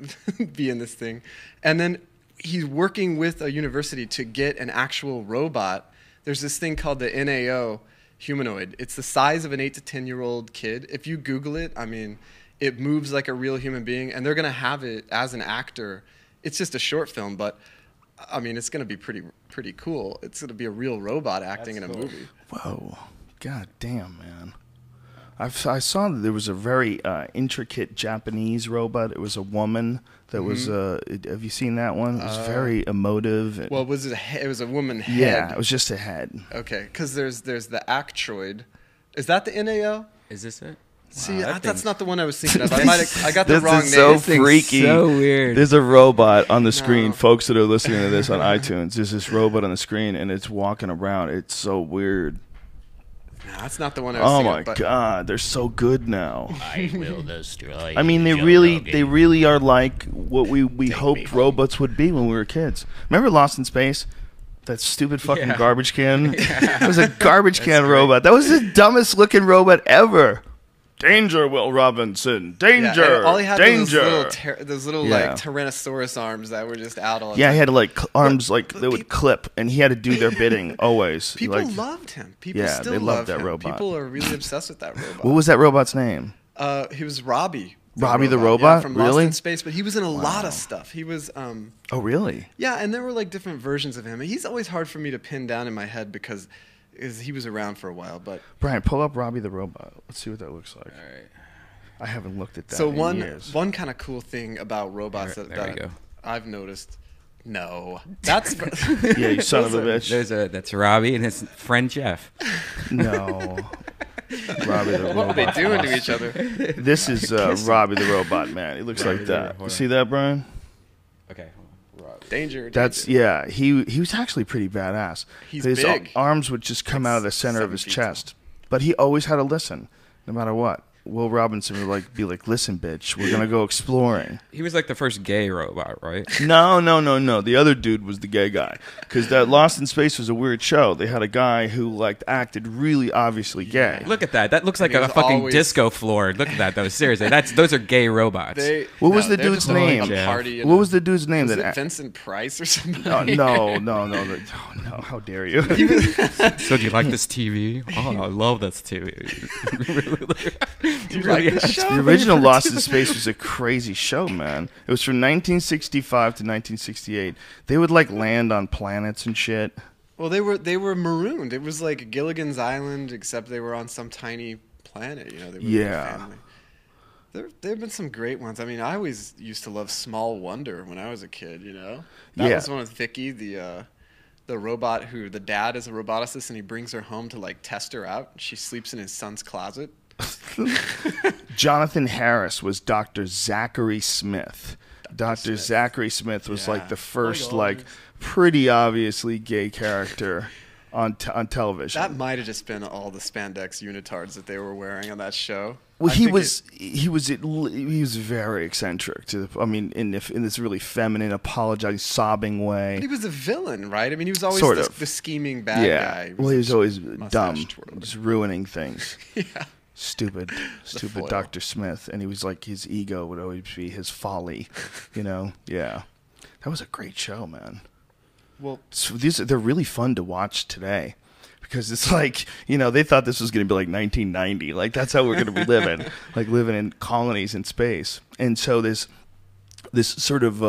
be in this thing, and then he's working with a university to get an actual robot. There's this thing called the NAO humanoid. It's the size of an 8 to 10-year-old kid. If you Google it, I mean, it moves like a real human being, and they're going to have it as an actor. It's just a short film, but I mean, it's going to be pretty cool. It's going to be a real robot acting in a movie. Whoa. God damn, man. I saw that there was a very intricate Japanese robot. It was a woman that was. Have you seen that one? It was very emotive. Well, was it? It was a woman head. Yeah, it was just a head. Okay, because there's the Actroid. Is that the NAO? Is this it? See, that's not the one I was thinking of. I got the wrong name. This is so freaky. So weird. There's a robot on the screen. Folks that are listening to this on iTunes, there's this robot on the screen, and it's walking around. It's so weird. No, that's not the one I was thinking of. Oh my God, they're so good now. I will destroy I mean, they really are like what we hoped robots would be when we were kids. Remember Lost in Space? That stupid fucking garbage can? It was a garbage can robot. That was the dumbest looking robot ever. danger, Will Robinson, Yeah, danger, and all he had danger. was those little Yeah. like Tyrannosaurus arms that were just out all the Yeah, time. he had like arms like but they would clip, and he had to do their bidding always. People like, loved him. People Yeah, still they loved love that him. robot. People are really obsessed with that robot. what was that robot's name? He was Robbie. Robbie the Yeah, robot? from Really? Lost in Space, but he was in a lot of stuff. He was Oh, really? yeah, and there were like different versions of him. He's always hard for me to pin down in my head because he was around for a while, but Brian, pull up Robbie the robot. Let's see what that looks like. All right. I haven't looked at that so in years. one kind of cool thing about robots There we that go. I've noticed. No, that's Yeah, you son of a bitch. That's Robbie and his friend Jeff. No. Robbie the what are robot. they doing to each other? This is Robbie the robot, man. It looks Robbie like the that. robot. You see that, Brian? Okay. Hold on. Robbie. Danger. That's danger. yeah. He was actually pretty badass. He's His big. arms would just come out of the center of 7 his feet tall. chest, but he always had to listen, no matter what. Will Robinson would be like, listen, bitch, we're gonna go exploring. He was like the first gay robot, right? No. The other dude was the gay guy, because that Lost in Space was a weird show. They had a guy who acted really obviously gay. Look at that. That looks like he a was fucking always- disco floor. Look at that, though. Seriously, those are gay robots. What was the they're dude's just like name? a party and What was the dude's name? was that it Vincent Price or something? No. No, how dare you? So do you like this TV? Oh, I love this TV. You like this show? The original Lost in Space was a crazy show, man. It was from 1965 to 1968. They would land on planets and shit. Well, they were marooned. It was like Gilligan's Island, except they were on some tiny planet. They were with Yeah. their family. There have been some great ones. I mean, I always used to love Small Wonder when I was a kid. That Yeah. was one with Vicky, the robot who the dad is a roboticist, and he brings her home to test her out. She sleeps in his son's closet. Jonathan Harris was Dr. Zachary Smith. Dr. Zachary Smith was Yeah. the first pretty obviously gay character on television. That might have just been all the spandex unitards that they were wearing on that show. Well, I he think was very eccentric. In this really feminine, apologizing, sobbing way. But he was a villain, right? I mean, he was always Sort of. the scheming bad guy. Well, he was always mustache dumb, twirler. just ruining things. Yeah. Stupid foil. Dr. Smith, and he was his ego would always be his folly. Yeah, that was a great show, man. Well, So they're really fun to watch today. Because it's they thought this was going to be 1990. That's how we're going to be living. Living in colonies in space. And so this sort of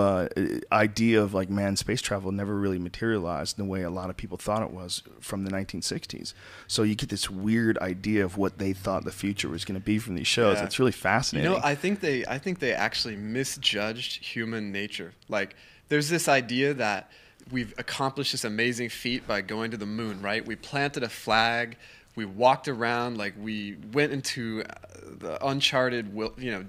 idea of manned space travel never really materialized in the way a lot of people thought it was from the 1960s. So you get this weird idea of what they thought the future was going to be from these shows. Yeah. It's really fascinating. I think they actually misjudged human nature. There's this idea that we've accomplished this amazing feat by going to the moon, right? We planted a flag. We walked around, we went into the uncharted,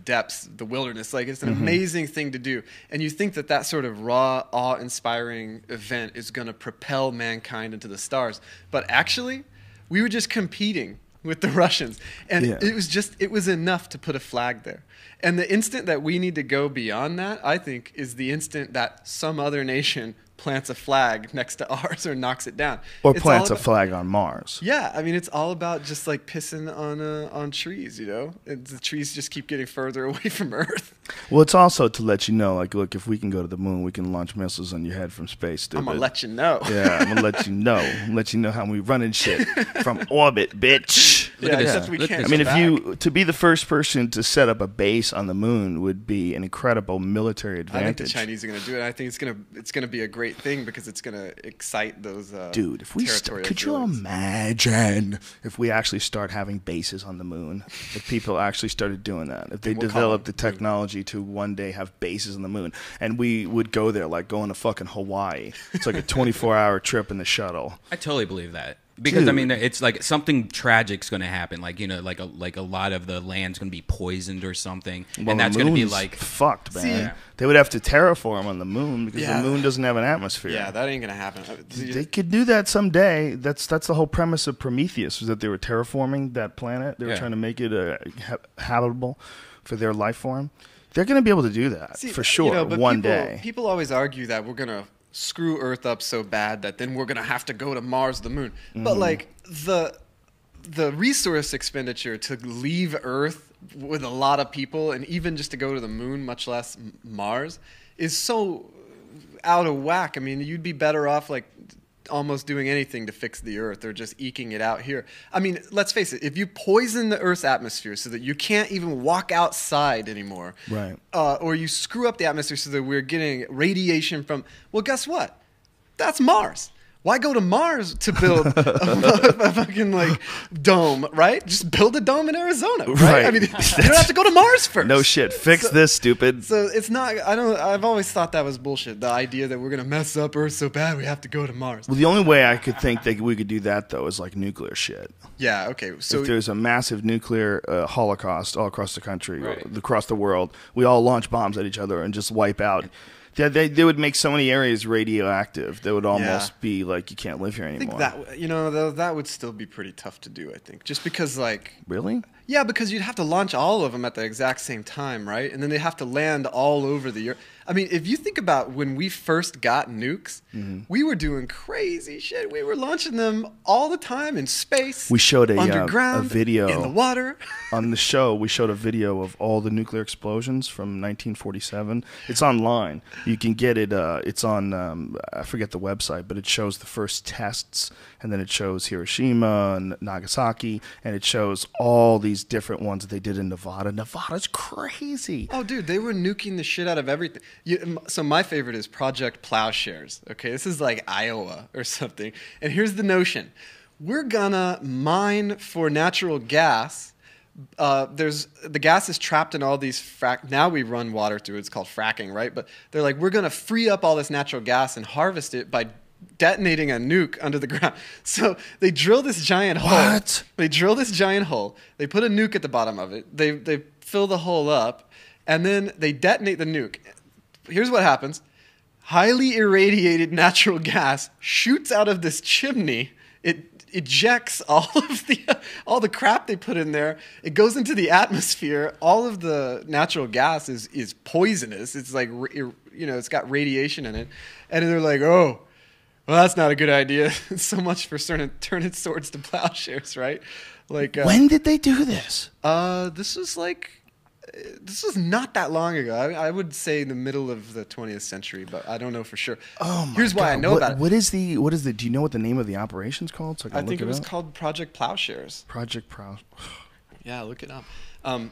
depths, the wilderness. It's an amazing thing to do. And you think that sort of raw, awe-inspiring event is going to propel mankind into the stars. But actually, we were just competing with the Russians. And Yeah. it was enough to put a flag there. And the instant that we need to go beyond that, I think, is the instant that some other nation plants a flag next to ours or knocks it down. or It's plants all a flag on Mars. Yeah, I mean, it's all about just pissing on trees, The trees just keep getting further away from Earth. Well, it's also to let you know, look, if we can go to the moon, we can launch missiles on your head from space. Stupid. I'm gonna let you know. Yeah, I'm gonna let you know. Let you know how we running shit from orbit, bitch. Look at this. except we Look at can't. I mean, back. to be the first person to set up a base on the moon would be an incredible military I think advantage. the Chinese are gonna do it. I think it's gonna be a great thing because it's gonna excite those. Dude, if we territorial could you feelings. imagine if we actually start having bases on the moon? If people actually started doing that, if they We'll call developed the them technology to one day have bases on the moon, and we would go there going to fucking Hawaii. It's like a 24-hour trip in the shuttle. I totally believe that. Because Dude. I mean, it's something tragic's going to happen. A lot of the land's going to be poisoned or something, Well, and that's the going to be moon's fucked, man. They would have to terraform on the moon because Yeah. the moon doesn't have an atmosphere. Yeah, that ain't gonna happen. They could do that someday. That's the whole premise of Prometheus, was that they were terraforming that planet. They were Yeah. trying to make it habitable for their life form. They're going to be able to do that See, for sure but one people, day. People always argue that we're gonna screw Earth up so bad that then we're gonna have to go to Mars, the moon. Mm-hmm. But the resource expenditure to leave Earth with a lot of people, and even just to go to the moon, much less Mars, is so out of whack. I mean, you'd be better off like almost doing anything to fix the Earth or just eking it out here. I mean, let's face it, if you poison the Earth's atmosphere so that you can't even walk outside anymore, right, or you screw up the atmosphere so that we're getting radiation from, well, guess what? That's Mars. Why go to Mars to build a fucking like dome, right? Just build a dome in Arizona, right? I mean, you don't have to go to Mars first. No shit. Fix this, stupid. So it's not. I've always thought that was bullshit. The idea that we're gonna mess up Earth so bad we have to go to Mars. Well, the only way I could think that we could do that though is like nuclear shit. Yeah. Okay. So if there's a massive nuclear holocaust all across the country, Right. across the world, we all launch bombs at each other and just wipe out. They would make so many areas radioactive. They would almost be like you can't live here anymore. I think that would still be pretty tough to do. I think just because like really. Yeah, because you'd have to launch all of them at the exact same time, right? And then they have to land all over the Earth. I mean, if you think about when we first got nukes, we were doing crazy shit. We were launching them all the time in space. We showed underground, a video in the water. On the show, we showed a video of all the nuclear explosions from 1947. It's online. You can get it. It's on, I forget the website, but it shows the first tests, and then it shows Hiroshima and Nagasaki, and it shows all these different ones that they did in Nevada. Nevada's crazy. Oh, dude, they were nuking the shit out of everything. So my favorite is Project Plowshares. Okay, this is like Iowa or something. And here's the notion. We're gonna mine for natural gas. The gas is trapped in all these now we run water through it. It's called fracking, right? But they're like, we're gonna free up all this natural gas and harvest it by detonating a nuke under the ground. So they drill this giant hole. What? They drill this giant hole. They put a nuke at the bottom of it. They fill the hole up, and then they detonate the nuke. Here's what happens. Highly irradiated natural gas shoots out of this chimney. It ejects all the crap they put in there. It goes into the atmosphere. All of the natural gas is poisonous. It's like, it's got radiation in it. And they're like, oh, well, that's not a good idea. So much for turning swords to plowshares, right? Like, when did they do this? This was not that long ago. I would say the middle of the 20th century, but I don't know for sure. Oh my Here's why God. I know about it. What is the? Do you know what the name of the operation's called? So I think it was called Project Plowshares. Project Plow. Yeah, look it up.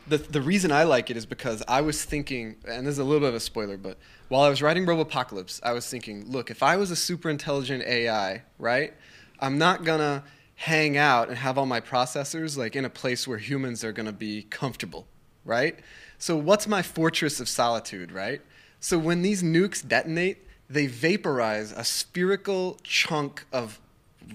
The reason I like it is because I was thinking, and this is a little bit of a spoiler, but while I was writing Robopocalypse, I was thinking, look, if I was a super intelligent AI, right, I'm not gonna hang out and have all my processors like in a place where humans are gonna be comfortable, right? So what's my fortress of solitude, right? So when these nukes detonate, they vaporize a spherical chunk of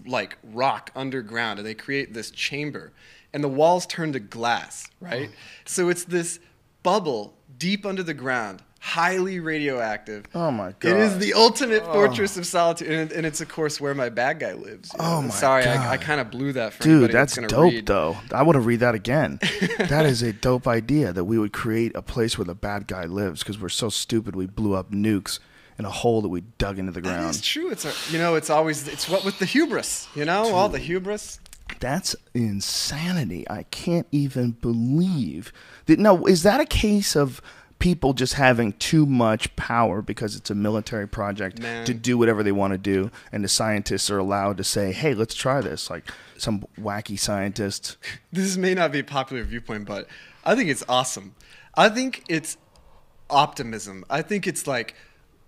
like rock underground, and they create this chamber, and the walls turn to glass, right? So it's this bubble deep under the ground, highly radioactive. Oh my God. It is the ultimate fortress of solitude, and it's of course where my bad guy lives. Oh my Sorry, God. I kind of blew that for Dude, anybody that's that's gonna dope read. though. I want to read that again. That is a dope idea that we would create a place where the bad guy lives because we're so stupid we blew up nukes in a hole that we dug into the ground. It's true. It's what with the hubris, all the hubris. That's insanity. I can't even believe that. Now, is that a case of people just having too much power because it's a military project to do whatever they want to do, and the scientists are allowed to say, hey, let's try this, like some wacky scientist? This may not be a popular viewpoint, but I think it's awesome. I think it's optimism. I think it's like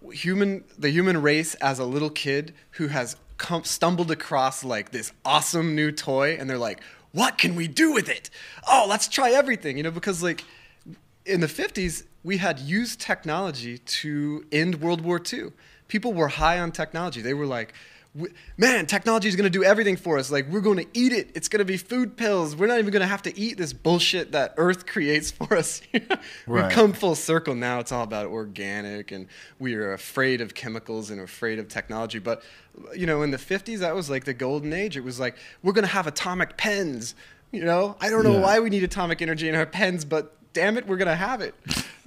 the human race as a little kid who has stumbled across like this awesome new toy, and they're like, what can we do with it? Oh, let's try everything, because like in the 50s, we had used technology to end World War II. People were high on technology. They were like, man, technology is going to do everything for us. Like, we're going to eat it. It's going to be food pills. We're not even going to have to eat this bullshit that Earth creates for us. We've come full circle now. It's all about organic, and we are afraid of chemicals and afraid of technology. But, in the 50s, that was like the golden age. It was like, we're going to have atomic pens. I don't know why we need atomic energy in our pens, but damn it, we're going to have it.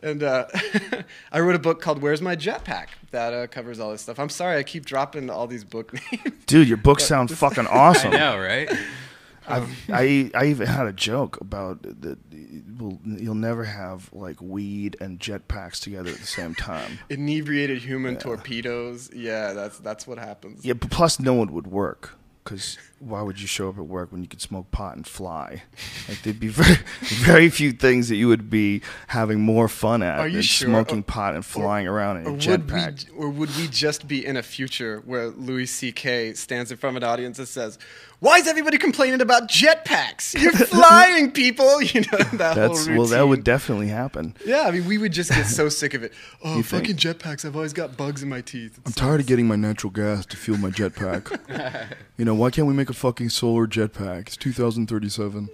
And I wrote a book called Where's My Jetpack that covers all this stuff. I'm sorry I keep dropping all these book names. Dude, your books sound fucking awesome. I know, right? I even had a joke about that. You'll never have like weed and jetpacks together at the same time. Inebriated human torpedoes. Yeah, that's what happens. Yeah, but plus no one would work. Because why would you show up at work when you could smoke pot and fly? Like there'd be very few things that you would be having more fun at than smoking pot and flying around in a jetpack. Or would we just be in a future where Louis C.K. stands in front of an audience and says, "Why is everybody complaining about jetpacks? You're flying, people!" You know, that whole routine. Well, that would definitely happen. Yeah, I mean, we would just get so sick of it. Oh, fucking jetpacks! I've always got bugs in my teeth. I'm tired of getting my natural gas to fuel my jetpack. You know, why can't we make a fucking solar jetpack? It's 2037.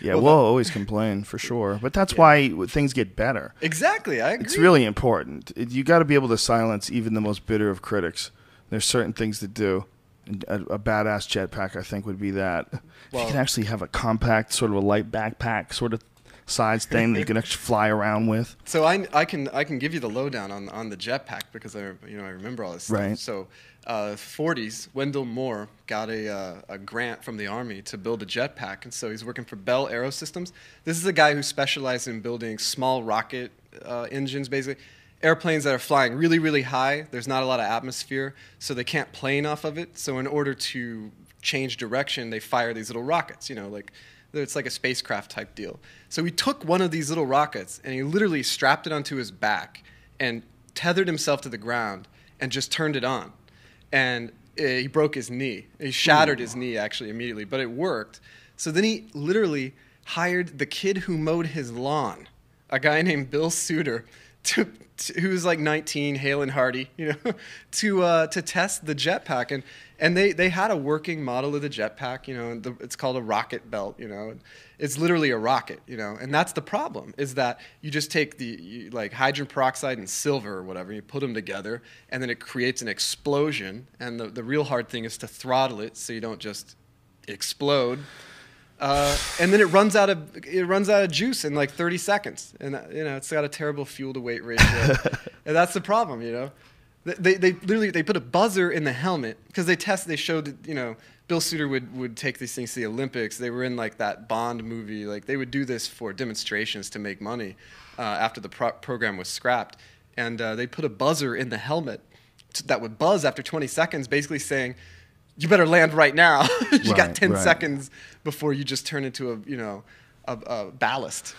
Yeah, we'll always complain for sure, but that's why things get better. Exactly, I agree. It's really important. You got to be able to silence even the most bitter of critics. There's certain things to do. A badass jetpack, I think, would be that. Well, if you can actually have a compact, sort of a light backpack sort of size thing that you can actually fly around with. So I can give you the lowdown on the jetpack because I remember all this stuff. Right. So 40s, Wendell Moore got a grant from the Army to build a jetpack, and so he's working for Bell Aerosystems. This is a guy who specialized in building small rocket engines, basically. Airplanes that are flying really, really high. There's not a lot of atmosphere, so they can't plane off of it. So in order to change direction, they fire these little rockets, it's like a spacecraft type deal. So he took one of these little rockets and he literally strapped it onto his back and tethered himself to the ground and just turned it on. And he broke his knee. He shattered his knee actually immediately, but it worked. So then he literally hired the kid who mowed his lawn, a guy named Bill Suter, who was like 19, hale and hearty, to test the jetpack, and they had a working model of the jetpack, and it's called a rocket belt, it's literally a rocket, and that's the problem is that you just take like hydrogen peroxide and silver or whatever, you put them together, and then it creates an explosion, and the real hard thing is to throttle it so you don't just explode. And then it runs out of juice in like 30 seconds, and it's got a terrible fuel to weight ratio, and that's the problem. They literally put a buzzer in the helmet because they showed that Bill Suter would take these things to the Olympics. They were in like that Bond movie, like they would do this for demonstrations to make money after the program was scrapped, and they put a buzzer in the helmet that would buzz after 20 seconds, basically saying, "You better land right now." You got 10 seconds before you just turn into a ballast.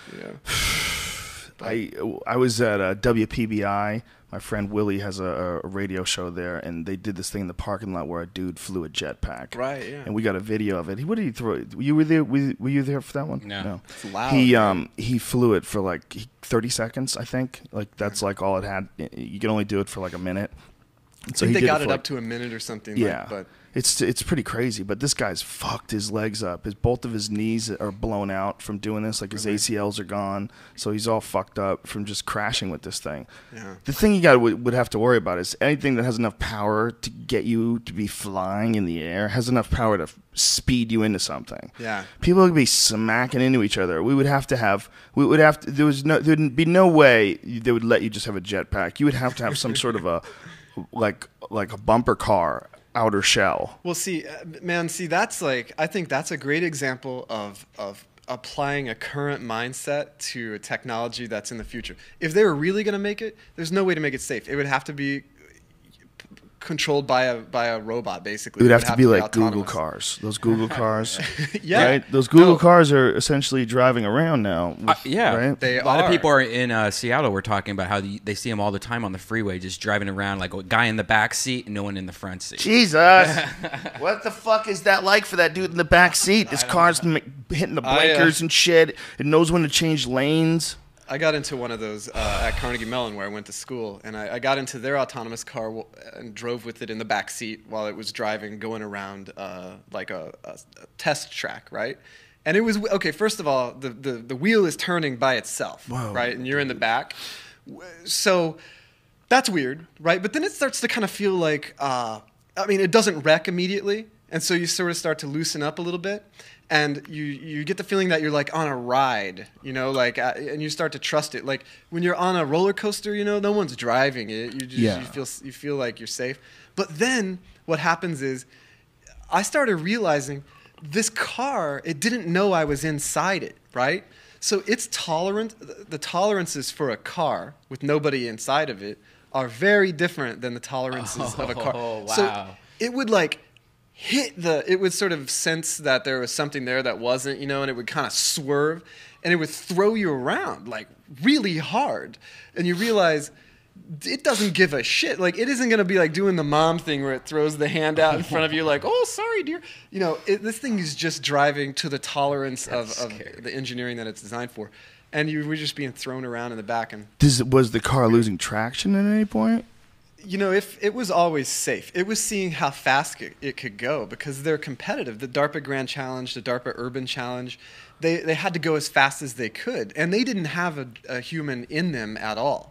I was at WPBI. My friend Willie has a radio show there, and they did this thing in the parking lot where a dude flew a jetpack. Right. Yeah. And we got a video of it. What did he throw? You were there? Were you there for that one? No. It's loud. He flew it for like 30 seconds, I think. Like that's like all it had. You can only do it for like a minute. So they got it up to a minute or something. Yeah, but it's pretty crazy. But this guy's fucked his legs up. Both of his knees are blown out from doing this. Like his ACLs are gone, so he's all fucked up from just crashing with this thing. Yeah. The thing you would have to worry about is anything that has enough power to get you to be flying in the air has enough power to speed you into something. Yeah. People would be smacking into each other. There'd be no way they would let you just have a jetpack. You would have to have some sort of a like a bumper car outer shell. Well, that's like, I think that's a great example of applying a current mindset to a technology that's in the future. If they were really going to make it, there's no way to make it safe. It would have to be controlled by a robot, basically. It would have to be like Google cars. Those Google cars. Yeah. Right? Those Google cars are essentially driving around now. Yeah. Right? A lot of people are in Seattle. We're talking about how they see them all the time on the freeway, just driving around like a guy in the back seat and no one in the front seat. Jesus. What the fuck is that like for that dude in the back seat? This car's hitting the blinkers and shit. It knows when to change lanes. I got into one of those at Carnegie Mellon where I went to school, and I got into their autonomous car and drove with it in the back seat while it was driving, going around like a test track, right? And it was, okay, first of all, the wheel is turning by itself, right? And you're in the back. So that's weird, right? But then it starts to kind of feel like, it doesn't wreck immediately, and so you sort of start to loosen up a little bit. And you get the feeling that you're like on a ride, and you start to trust it. Like when you're on a roller coaster, no one's driving it. You feel like you're safe. But then what happens is I started realizing this car, it didn't know I was inside it, right? So its the tolerances for a car with nobody inside of it are very different than the tolerances of a car. Oh, wow. So it would like it would sort of sense that there was something there that wasn't, you know, and it would kind of swerve and it would throw you around like really hard. And you realize it doesn't give a shit. Like, it isn't going to be like doing the mom thing where it throws the hand out in front of you like, oh, sorry, dear. You know, this thing is just driving to the tolerance of the engineering that it's designed for. And you were just being thrown around in the back. And Was the car losing traction at any point? You know, if it was always safe. It was seeing how fast it could go because they're competitive. The DARPA Grand Challenge, the DARPA Urban Challenge, they had to go as fast as they could. And they didn't have a human in them at all.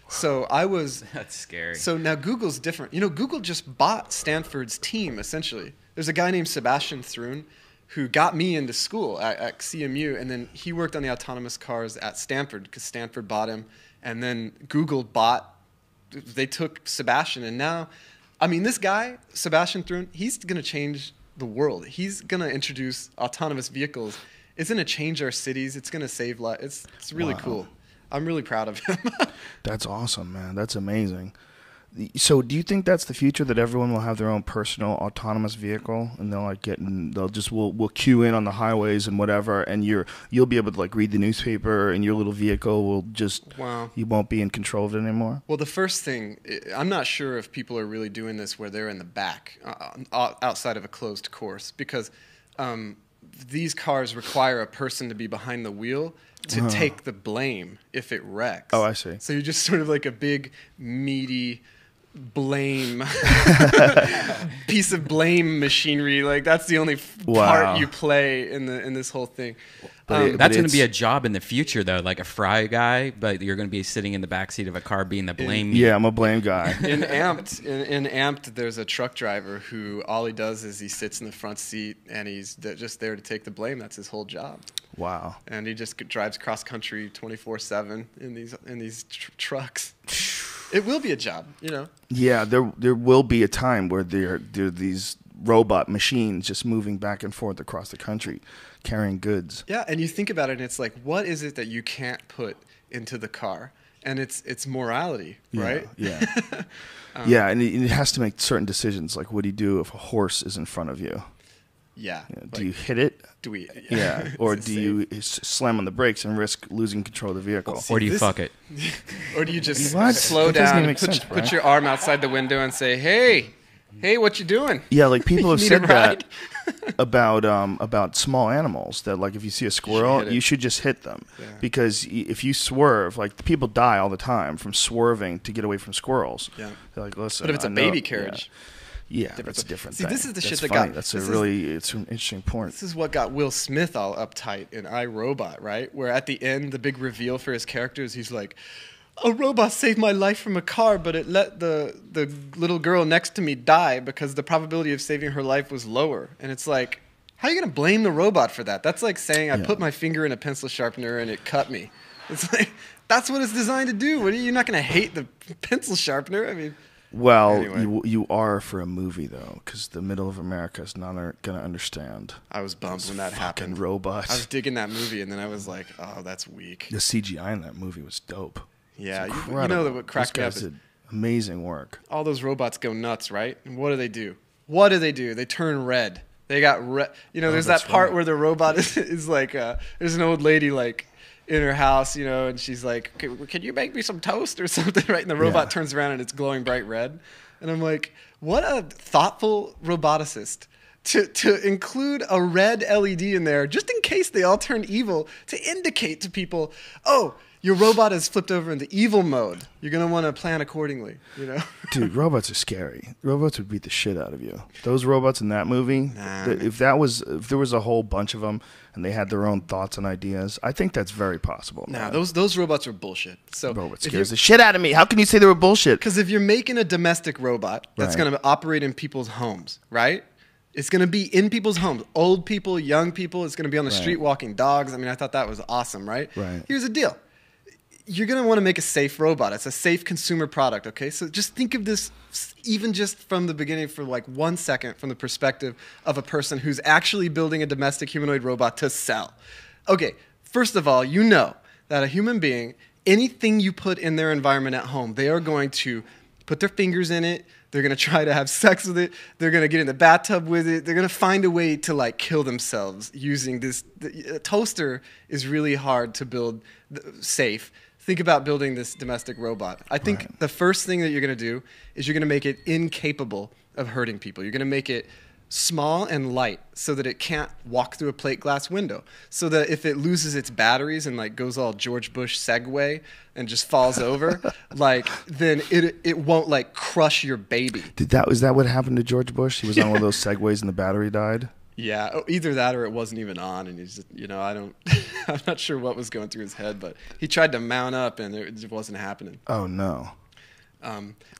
So I was... That's scary. So now Google's different. You know, Google just bought Stanford's team, essentially. There's a guy named Sebastian Thrun who got me into school at CMU, and then he worked on the autonomous cars at Stanford because Stanford bought him. And then Google they took Sebastian, and now, I mean, this guy, Sebastian Thrun, he's going to change the world. He's going to introduce autonomous vehicles. It's going to change our cities. It's going to save lives. It's really cool. I'm really proud of him. That's awesome, man. That's amazing. So, do you think that's the future, that everyone will have their own personal autonomous vehicle, and we'll queue in on the highways and whatever, and you'll be able to like read the newspaper, and your little vehicle will just you won't be in control of it anymore? Well, the first thing, I'm not sure if people are really doing this where they're in the back outside of a closed course, because these cars require a person to be behind the wheel to take the blame if it wrecks. Oh, I see. So you're just sort of like a big, meaty blame piece of blame machinery. Like, that's the only part you play in this whole thing. That's going to be a job in the future, though, like a fry guy, but you're going to be sitting in the backseat of a car being the blame. Yeah, I'm a blame guy. In Amped, there's a truck driver who all he does is he sits in the front seat and he's just there to take the blame. That's his whole job. Wow. And he just drives cross country 24/7 in these trucks. It will be a job, you know. Yeah, there will be a time where there are these robot machines just moving back and forth across the country, carrying goods. Yeah, and you think about it, and it's like, what is it that you can't put into the car? And it's morality, right? Yeah. Yeah, and it has to make certain decisions. Like, what do you do if a horse is in front of you? Yeah. Do you hit it? Do we? Yeah. Or do you slam on the brakes and risk losing control of the vehicle? Or do you fuck it? Or do you just What? slow That doesn't down even and make sense, put your arm outside the window and say, hey, what you doing? Yeah, like people have Need said a that ride? about small animals, that like if you see a squirrel, you should just hit them. Yeah. Because if you swerve, like people die all the time from swerving to get away from squirrels. Yeah. They're like, listen, But if it's a baby carriage. Yeah, that's a different See, thing. this is the That's shit that funny. got... It's an interesting point. This is what got Will Smith all uptight in iRobot, right? Where at the end, the big reveal for his character is he's like, a robot saved my life from a car, but it let the little girl next to me die because the probability of saving her life was lower. And it's like, how are you going to blame the robot for that? That's like saying I put my finger in a pencil sharpener and it cut me. It's like, that's what it's designed to do. You're not going to hate the pencil sharpener. I mean... Well, anyway. you are for a movie, though, because the middle of America is not going to understand. I was bummed when that happened. Robots. I was digging that movie, and then I was like, oh, that's weak. The CGI in that movie was dope. Yeah, you Incredible. know what cracked me up Those guys is did amazing work. all those robots go nuts, right? And what do? What do? They turn red. They got red. You know, there's that that's part right. where the robot is like, there's an old lady like in her house, you know, and she's like, can you make me some toast or something, right? And the robot turns around and it's glowing bright red. And I'm like, what a thoughtful roboticist to include a red LED in there just in case they all turn evil, to indicate to people, oh, your robot has flipped over into evil mode. You're going to want to plan accordingly, you know? Dude, robots are scary. Robots would beat the shit out of you. Those robots in that movie, Nah, if there was a whole bunch of them and they had their own thoughts and ideas, I think that's very possible. Nah, man. those robots are bullshit. So Robot scares the shit out of me. How can you say they were bullshit? because if you're making a domestic robot that's Right. going to operate in people's homes, right? It's going to be in people's homes. Old people, young people. It's going to be on the street walking dogs. I mean, I thought that was awesome, right? Right. Here's the deal. you're going to want to make a safe robot. It's a safe consumer product, okay? So just think of this, even just from the beginning, for like 1 second, from the perspective of a person who's actually building a domestic humanoid robot to sell. Okay, first of all, you know that a human being, anything you put in their environment at home, they are going to put their fingers in it. They're going to try to have sex with it. They're going to get in the bathtub with it. They're going to find a way to like kill themselves using this. A toaster is really hard to build safe. Think about building this domestic robot. I think the first thing that you're going to do is you're going to make it incapable of hurting people. You're going to make it small and light so that it can't walk through a plate glass window. So that if it loses its batteries and like goes all George Bush Segway and just falls over, like then it won't like crush your baby. Was that what happened to George Bush? He was on one of those Segways and the battery died? Yeah, either that or it wasn't even on, and he's just, I'm not sure what was going through his head, but he tried to mount up and it just wasn't happening. Oh no.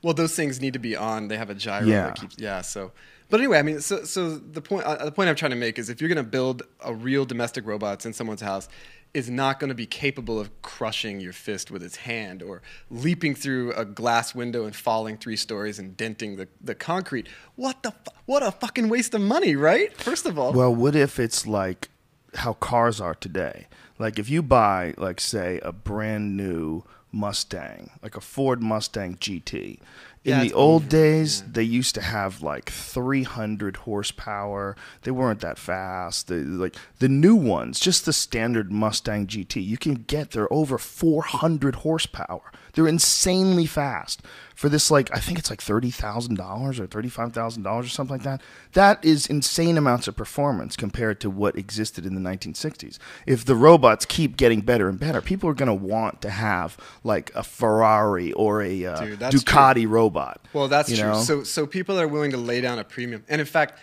Well, those things need to be on. They have a gyro that keeps. Yeah. So, but anyway, I mean, so the point I'm trying to make is if you're going to build a real domestic robot that's in someone's house, is not going to be capable of crushing your fist with its hand or leaping through a glass window and falling 3 stories and denting the concrete. What a fucking waste of money, right? First of all. Well, what if it's like how cars are today? Like if you buy, like say, a brand new Mustang, like a Ford Mustang GT. In the old days, they used to have like 300 horsepower. They weren't that fast. The new ones, just the standard Mustang GT, you can get, they're over 400 horsepower. They're insanely fast. For this, like, I think it's like $30,000 or $35,000 or something like that. That is insane amounts of performance compared to what existed in the 1960s. If the robots keep getting better and better, people are going to want to have like a Ferrari or a Ducati robot. Well, that's true. So people are willing to lay down a premium. And in fact,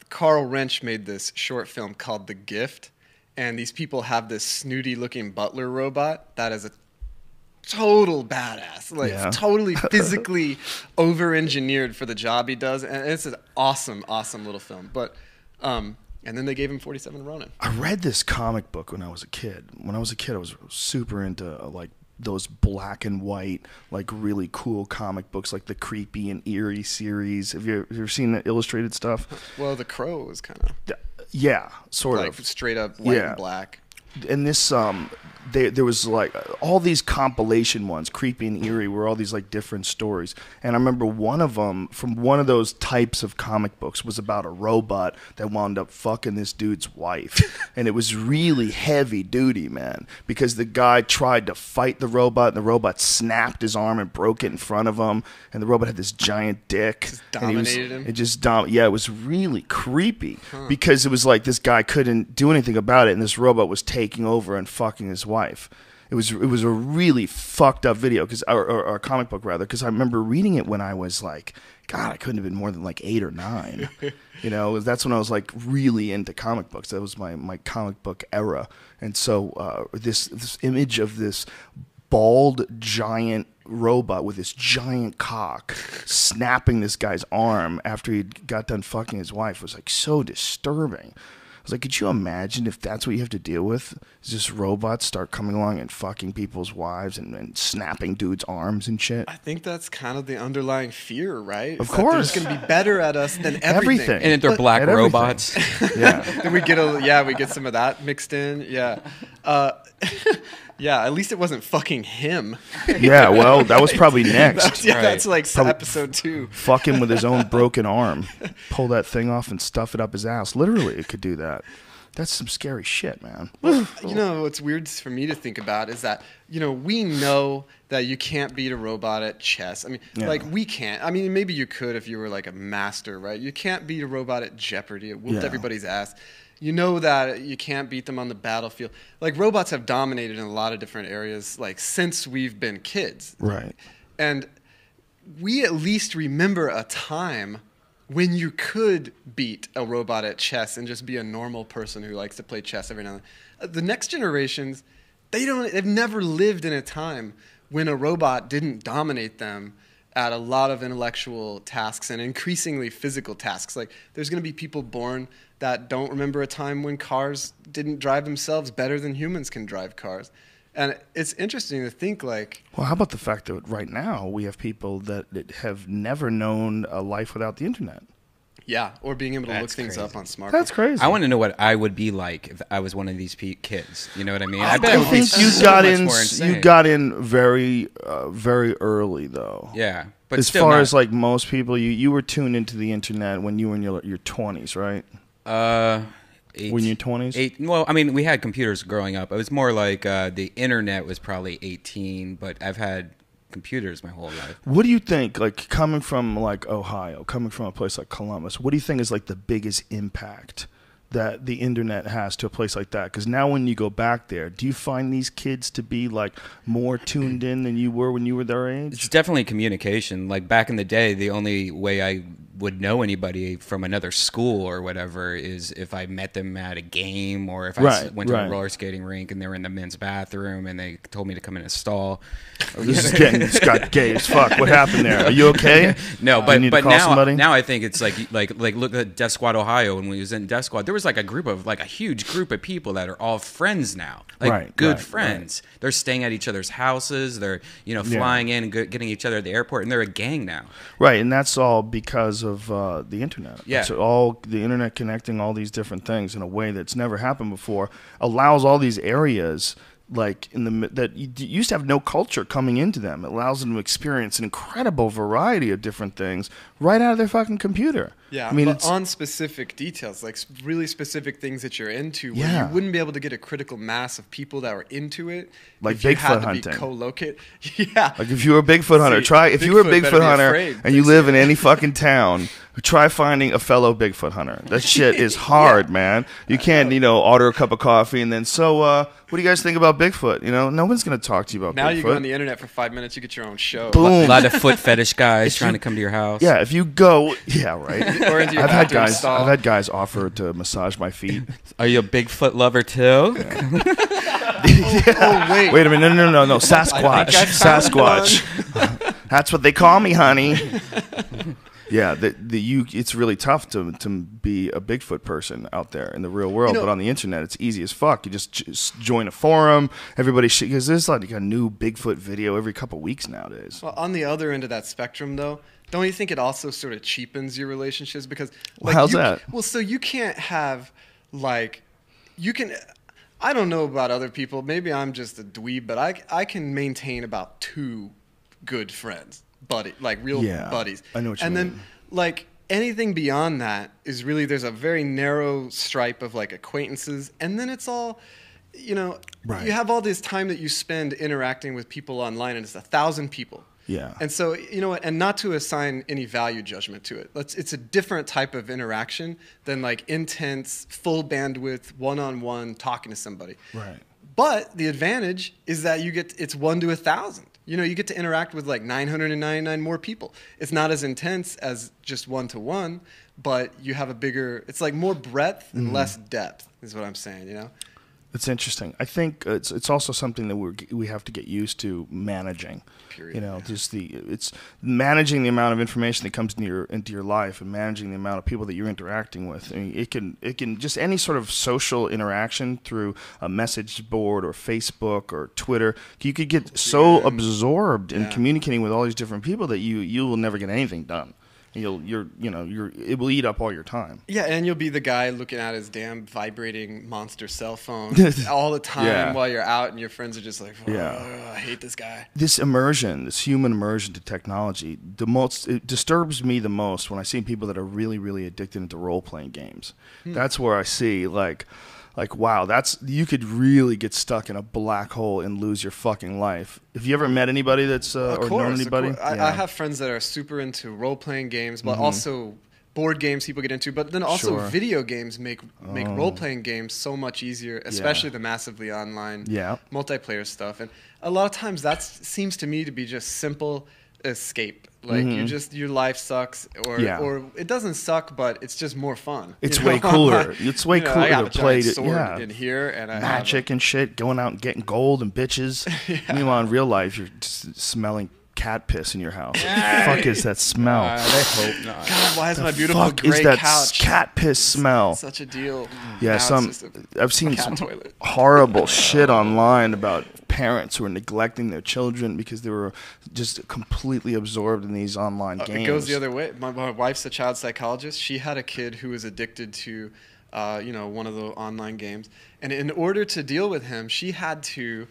Carl Wrench made this short film called The Gift. And these people have this snooty-looking butler robot that is a total badass, totally physically over-engineered for the job he does, and it's an awesome little film. But and then they gave him 47 Ronin. I read this comic book when I was a kid. When I was a kid, I was super into like those black and white, like really cool comic books, like the Creepy and Eerie series. Have you ever seen the illustrated stuff? Well, The Crow was kind of sort like of straight up white and black. And this there was like all these compilation ones, Creepy and Eerie, were all these like different stories. And I remember one of them from one of those types of comic books was about a robot that wound up fucking this dude's wife. And it was really heavy duty, man, because the guy tried to fight the robot and the robot snapped his arm and broke it in front of him. And the robot had this giant dick. Just dominated him. It just it was really creepy because it was like this guy couldn't do anything about it, and this robot was taking over and fucking his wife. It was a really fucked up video, or a comic book rather, because I remember reading it when I was like, God, I couldn't have been more than like 8 or 9. That's when I was like really into comic books. That was my comic book era. And so this image of this bald giant robot with this giant cock snapping this guy's arm after he got done fucking his wife was like so disturbing. I was like, could you imagine if that's what you have to deal with? Is just robots start coming along and fucking people's wives and snapping dudes' arms and shit? I think that's kind of the underlying fear, right? Of course. They're just going to be better at us than everything. And they're black robots. Yeah. Then we get some of that mixed in. Yeah. Yeah, at least it wasn't fucking him. Yeah, well, that was probably next. That's like probably episode 2. Fuck him with his own broken arm. Pull that thing off and stuff it up his ass. Literally, it could do that. That's some scary shit, man. Well, what's weird for me to think about is that, we know that you can't beat a robot at chess. I mean, we can't. I mean, maybe you could if you were like a master, right? You can't beat a robot at Jeopardy. It whooped everybody's ass. You know that you can't beat them on the battlefield. Like, robots have dominated in a lot of different areas, like, since we've been kids. Right. And we at least remember a time when you could beat a robot at chess and just be a normal person who likes to play chess every now and then. The next generations, they've never lived in a time when a robot didn't dominate them at a lot of intellectual tasks and increasingly physical tasks. Like, there's going to be people born that don't remember a time when cars didn't drive themselves better than humans can drive cars. And it's interesting to think like, well, how about the fact that right now we have people that have never known a life without the internet? yeah, or being able to look That's things crazy. up on smartphones. That's crazy. I want to know what I would be like if I was one of these kids. You know what I mean? I bet it would be think you so got much in. more insane. You got in very, very early, though. Yeah, but As still far not- as like most people, you were tuned into the internet when you were in your 20s, right? When you're 20s? Well, I mean, we had computers growing up. It was more like the internet was probably 18, but I've had computers my whole life. What do you think, like coming from like Ohio, coming from a place like Columbus, what do you think is like the biggest impact that the internet has to a place like that? Because now when you go back there, do you find these kids to be like more tuned in than you were when you were their age? It's definitely communication. Like back in the day, the only way I would know anybody from another school or whatever is if I met them at a game or if I went to a roller skating rink and they were in the men's bathroom and they told me to come in a stall. This got gay as fuck. What happened there? Are you okay? No, Do you need to but call somebody? now I think it's like look at Death Squad Ohio. When we was in Death Squad, there was like a huge group of people that are all friends now, like good friends. Right. They're staying at each other's houses. They're flying in and getting each other at the airport, and they're a gang now. Right, and that's all because of the internet. Yeah. So all the internet connecting all these different things in a way that's never happened before allows all these areas like that used to have no culture coming into them. It allows them to experience an incredible variety of different things right out of their fucking computer. Yeah, I mean, but on specific details, like really specific things that you're into, where Yeah. you wouldn't be able to get a critical mass of people that were into it. Like if you Bigfoot had to hunting. Be co-located. Yeah. like if you were a Bigfoot hunter, See, if you were a Bigfoot better Bigfoot be hunter afraid. and you live in any fucking town, try finding a fellow Bigfoot hunter. That shit is hard, man. You can't, order a cup of coffee and then, what do you guys think about Bigfoot? No one's going to talk to you about Now Bigfoot. you go on the internet for 5 minutes, you get your own show. Boom. A lot of foot fetish guys trying to come to your house. Yeah, if you go, yeah, right. Or into your I've had bathroom stall. I've had guys offer to massage my feet. Are you a Bigfoot lover too? Oh, wait. Wait a minute, no, Sasquatch, I found Sasquatch. That's what they call me, honey. Yeah, it's really tough to be a Bigfoot person out there in the real world, but on the internet, it's easy as fuck. You just join a forum. Everybody, because there's like a new Bigfoot video every couple weeks nowadays. Well, on the other end of that spectrum, though, don't you think it also sort of cheapens your relationships? Because How's that? Well, so you can't have I don't know about other people. Maybe I'm just a dweeb, but I can maintain about 2 good friends, real buddies. I know what you and mean. then anything beyond that is really there's a very narrow stripe of acquaintances, and then it's all. Right. You have all this time that you spend interacting with people online, and it's 1,000 people. Yeah. And so, and not to assign any value judgment to it. It's a different type of interaction than intense, full bandwidth, one-on-one talking to somebody. Right. But the advantage is that it's 1 to 1,000. You get to interact with 999 more people. It's not as intense as just one-to-one, but you have it's more breadth and less depth is what I'm saying, It's interesting. I think it's also something that we have to get used to managing. Period. It's managing the amount of information that comes into your life and managing the amount of people that you're interacting with. I mean, it can just any sort of social interaction through a message board or Facebook or Twitter. You could get so absorbed in communicating with all these different people that you will never get anything done. It will eat up all your time. Yeah, and you'll be the guy looking at his damn vibrating monster cell phone all the time while you're out, and your friends are just like, I hate this guy. This human immersion to technology, it disturbs me the most when I see people that are really, really addicted into role-playing games. That's where I see wow, you could really get stuck in a black hole and lose your fucking life. Have you ever met anybody that's or known anybody? I have friends that are super into role-playing games, but also board games people get into. But then also video games make role-playing games so much easier, especially the massively online multiplayer stuff. And a lot of times that seems to me to be just simple escape. Your life sucks, or it doesn't suck, but it's just more fun. It's way cooler. It's way cooler I have to play in here, and I magic and shit, going out and getting gold and bitches. Meanwhile, in real life, you're just smelling cat piss in your house. What the fuck is that smell? I hope not. God, why is my beautiful fuck gray is that couch cat piss smell? such a deal? Yeah, Now it's just I've seen cat some toilet. horrible shit online about parents who are neglecting their children because they were just completely absorbed in these online games. It goes the other way. My wife's a child psychologist. She had a kid who was addicted to, one of the online games. And in order to deal with him, she had to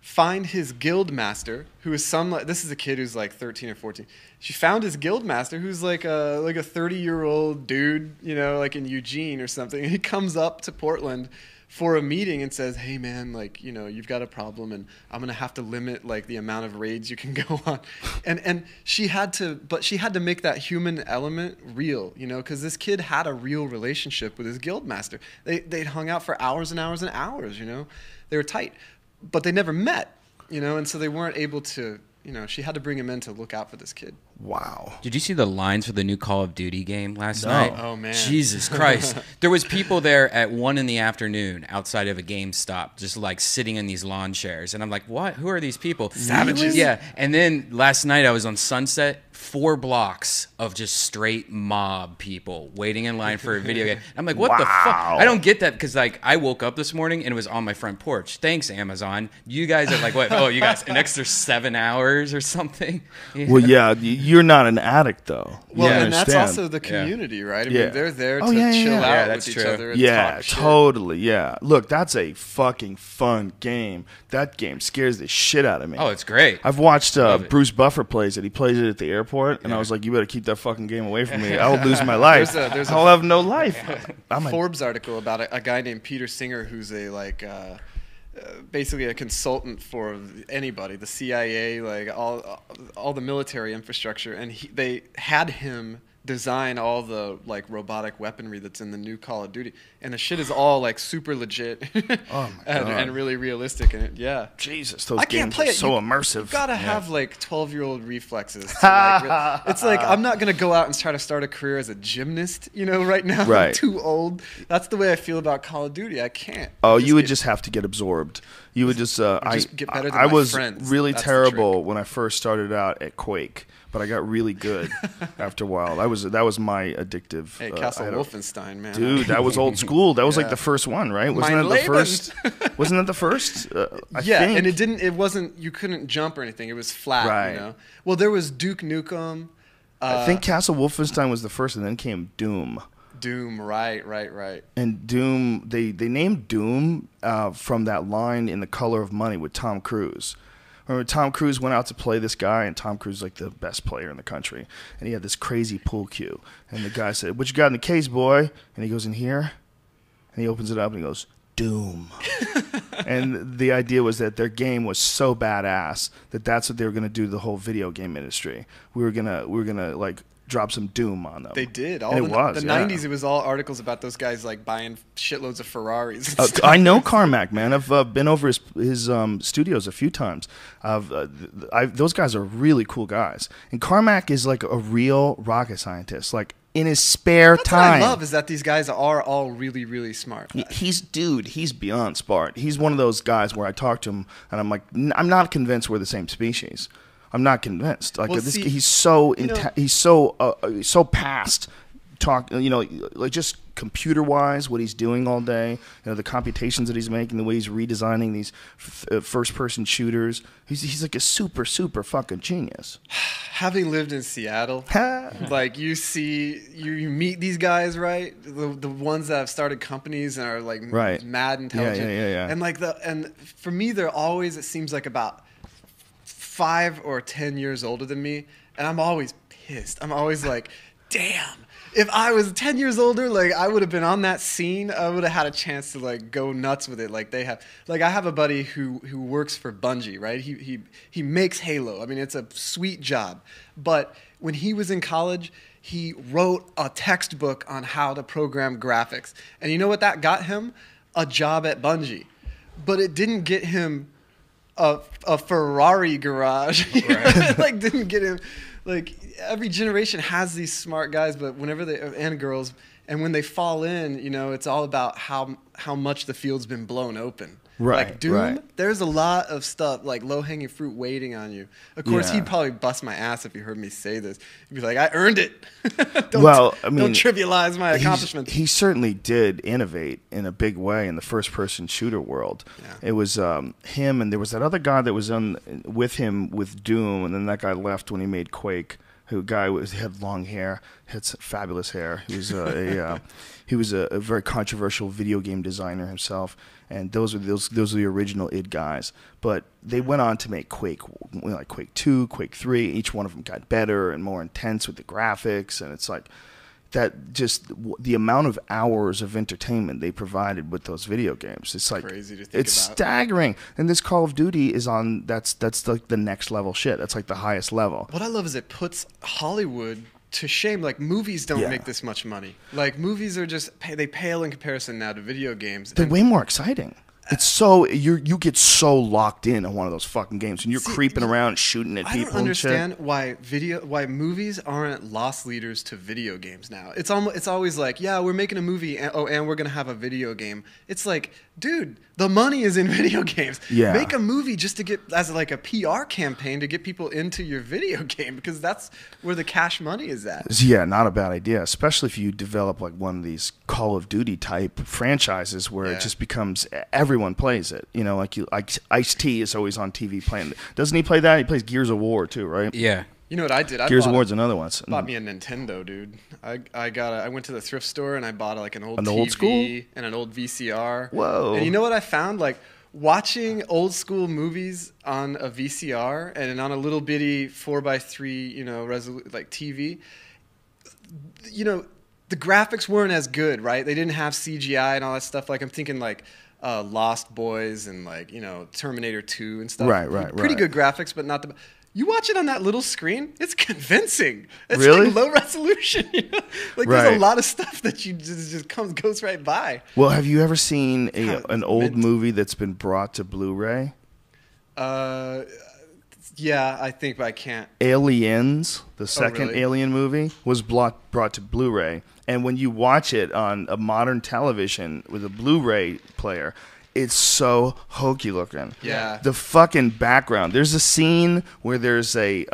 find his guild master, who is this is a kid who's like 13 or 14. She found his guild master, who's like a 30-year-old dude, like in Eugene or something. And he comes up to Portland for a meeting and says, hey man, like, you've got a problem and I'm going to have to limit like the amount of raids you can go on. And she had to make that human element real, because this kid had a real relationship with his guild master. They'd hung out for hours and hours and hours, they were tight, but they never met, and so they weren't able to, she had to bring him in to look out for this kid. Wow. Did you see the lines for the new Call of Duty game last night? Oh, man. Jesus Christ. There was people there at 1 p.m. outside of a GameStop just like sitting in these lawn chairs. And I'm like, what? Who are these people? Savages. Yeah. And then last night I was on Sunset, 4 blocks of just straight mob people waiting in line for a video game. I'm like, what the fuck? I don't get that because like I woke up this morning and it was on my front porch. Thanks, Amazon. You guys are like, what? Oh, you guys, an extra 7 hours or something? Yeah. Well, yeah, you're not an addict, though. Well, You and that's understand. also the community, right? I Yeah. mean, they're there to yeah, chill yeah. out Yeah, with that's each true. other and Yeah, talk shit. totally. Yeah. Look, that's a fucking fun game. That game scares the shit out of me. Oh, it's great. I've watched Love it. Bruce Buffer plays it. He plays it at the airport, and I was like, "You better keep that fucking game away from me. I'll lose my life. I'll have no life." I'm a, Forbes article about a guy named Peter Singer, who's basically a consultant for anybody, the CIA, like all the military infrastructure, and they had him design all the like robotic weaponry that's in the new Call of Duty, and the shit is all like super legit and really realistic. And Jesus, those I can't games play are it. so You immersive. gotta have like 12-year-old reflexes. To, like, it's like I'm not gonna go out and try to start a career as a gymnast, right now. Right. I'm too old. That's the way I feel about Call of Duty. I can't. Oh, you would just have to get absorbed. You would just. get better than I my was friends. really That's the terrible trick. when I first started out at Quake, but I got really good after a while. That was my addictive. Hey, I Castle had a- Wolfenstein, man. Dude, that was old school. That was like Yeah. the first one, right? Mein Wasn't that the Leben. first? Wasn't that the first? I Yeah, think. and it wasn't. You couldn't jump or anything. It was flat. Right. Well, there was Duke Nukem. I think Castle Wolfenstein was the first, and then came Doom. Doom. Right. And Doom, they named Doom from that line in The Color of Money with Tom Cruise. Remember, Tom Cruise went out to play this guy, and Tom Cruise is like the best player in the country. And he had this crazy pool cue. And the guy said, "What you got in the case, boy?" And he goes, "In here." And he opens it up, and he goes, "Doom." And the idea was that their game was so badass that that's what they were going to do to the whole video game industry. We were gonna like drop some Doom on them. They did. And The 90s, it was all articles about those guys like buying shitloads of Ferraris. And stuff. I know Carmack, man. I've been over his studios a few times. Those guys are really cool guys. And Carmack is like a real rocket scientist. Like in his spare That's time. what I love is that these guys are all really, really smart. He's beyond smart. He's one of those guys where I talk to him and I'm like, I'm not convinced we're the same species. I'm not convinced. Like Well, see, he's so he's so past talk. Like just computer wise, what he's doing all day. The computations that he's making, the way he's redesigning these first person shooters. He's like a super fucking genius. Having lived in Seattle, like you meet these guys, right? The ones that have started companies and are like mad intelligent. Yeah. And for me, they're always, it seems like about 5 or 10 years older than me, and I'm always pissed. I'm always like, damn, if I was 10 years older, like I would have been on that scene. I would have had a chance to like go nuts with it like they have. Like I have a buddy who works for Bungie, right? He makes Halo. I mean, it's a sweet job. But when he was in college, he wrote a textbook on how to program graphics. And you know what that got him? A job at Bungie. But it didn't get him a Ferrari garage. Right. Like didn't get him. Like every generation has these smart guys, but whenever they and girls, and when they fall in, it's all about how how much the field's been blown open. Right, Like Doom, right. there's a lot of stuff, like low-hanging fruit waiting on you. Of course, Yeah. he'd probably bust my ass if he heard me say this. He'd be like, I earned it. Well, I mean, don't trivialize my He's- accomplishments. He certainly did innovate in a big way in the first-person shooter world. Yeah. It was him, and there was that other guy that was on with him with Doom, and then that guy left when he made Quake. He had long hair, had fabulous hair. He was he was a very controversial video game designer himself, and those are the original id guys. But they went on to make Quake, like Quake 2, Quake 3. Each one of them got better and more intense with the graphics, and it's like that. Just the amount of hours of entertainment they provided with those video games. It's like Crazy to think it's about. staggering. And this Call of Duty is on. That's like the next level shit. That's like the highest level. What I love is it puts Hollywood to shame. Like, movies don't Yeah. make this much money. Like, movies are just they pale in comparison now to video games. They're And way more exciting. It's so you get so locked in on one of those fucking games, and you're See, creeping around shooting at I people don't understand and why movies aren't lost leaders to video games now. It's always like, yeah, we're making a movie, and we're gonna have a video game. It's like, dude, the money is in video games. Yeah. Make a movie just to get as like a PR campaign to get people into your video game, because that's where the cash money is at. shit. Yeah, not a bad idea, especially if you develop like one of these Call of Duty type franchises where Yeah. it just becomes everyone plays it. You know, like Ice-T is always on TV playing. Doesn't he play that? He plays Gears of War too, right? Yeah. You know what I did? Gears of War's another one. Bought me a Nintendo, dude. I went to the thrift store and I bought like an old An TV old school? and an old VCR. Whoa. And you know what I found? Like, watching old school movies on a VCR and on a little bitty 4x3, like TV. You know, the graphics weren't as good, right? They didn't have CGI and all that stuff. Like, I'm thinking like Lost Boys and like, Terminator 2 and stuff. Right. Pretty good graphics, but not the. You watch it on that little screen, it's convincing. It's Really? like low resolution. Like, there's Right. a lot of stuff that you just goes right by. Well, have you ever seen an old mint. movie that's been brought to Blu-ray? Yeah, I think, but I can't. Aliens, the second really? Alien movie, was brought to Blu-ray. And when you watch it on a modern television with a Blu-ray player, it's so hokey looking. Yeah. The fucking background. There's a scene where there's a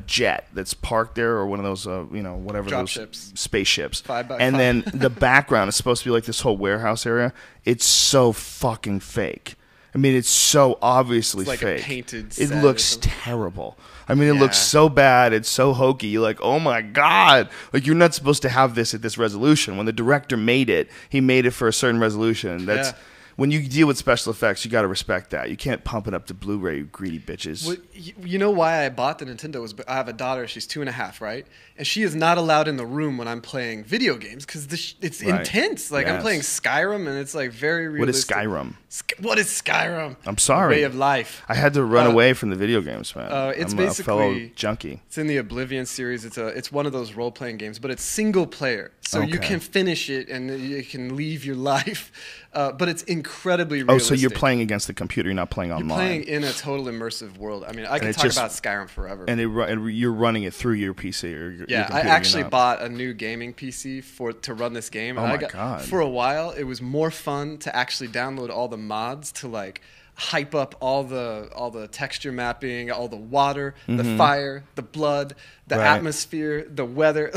jet that's parked there, or one of those, whatever Drop those ships. spaceships. 5x5. And then the background is supposed to be like this whole warehouse area. It's so fucking fake. I mean, it's so obviously It's like fake. a painted It set or looks something. terrible. I mean, it looks Yeah. so bad. It's so hokey. You're like, oh my God. Like, you're not supposed to have this at this resolution. When the director made it, he made it for a certain resolution. That's Yeah. when you deal with special effects, you got to respect that. You can't pump it up to Blu-ray, you greedy bitches. Well, you know why I bought the Nintendo was I have a daughter. She's 2.5, right? And she is not allowed in the room when I'm playing video games because it's Right. intense. Like, I'm Yes. playing Skyrim, and it's like very What is realistic. Skyrim? What is Skyrim? I'm sorry. Way of life. I had to run Uh, away from the video games, man. it's I'm a fellow basically- junkie. It's in the Oblivion series. It's one of those role playing games, but it's single player, so you Okay. can finish it and you can leave your life. But it's incredibly Oh, realistic. so you're playing against the computer. You're not playing You're online. playing in a total immersive world. I mean, I can it's talk just- about Skyrim forever. and you're running it through your PC or your Yeah, computer. I you're actually not- bought a new gaming PC to run this game. Oh and my God. For a while, it was more fun to actually download all the mods to like hype up all the texture mapping, all the water, the fire, the blood, the Mm-hmm. Right. atmosphere, the weather.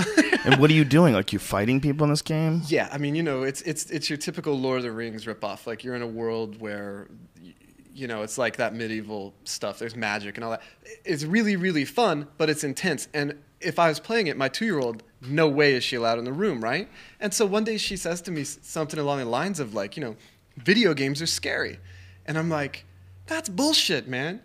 And what are you doing? Like, you fighting people in this game? Yeah, I mean, it's your typical Lord of the Rings ripoff. Like, you're in a world where, it's like that medieval stuff. There's magic and all that. It's really, really fun, but it's intense. And if I was playing it, my 2-year-old, no way is she allowed in the room, right? And so one day she says to me something along the lines of like, video games are scary. And I'm like, that's bullshit, man.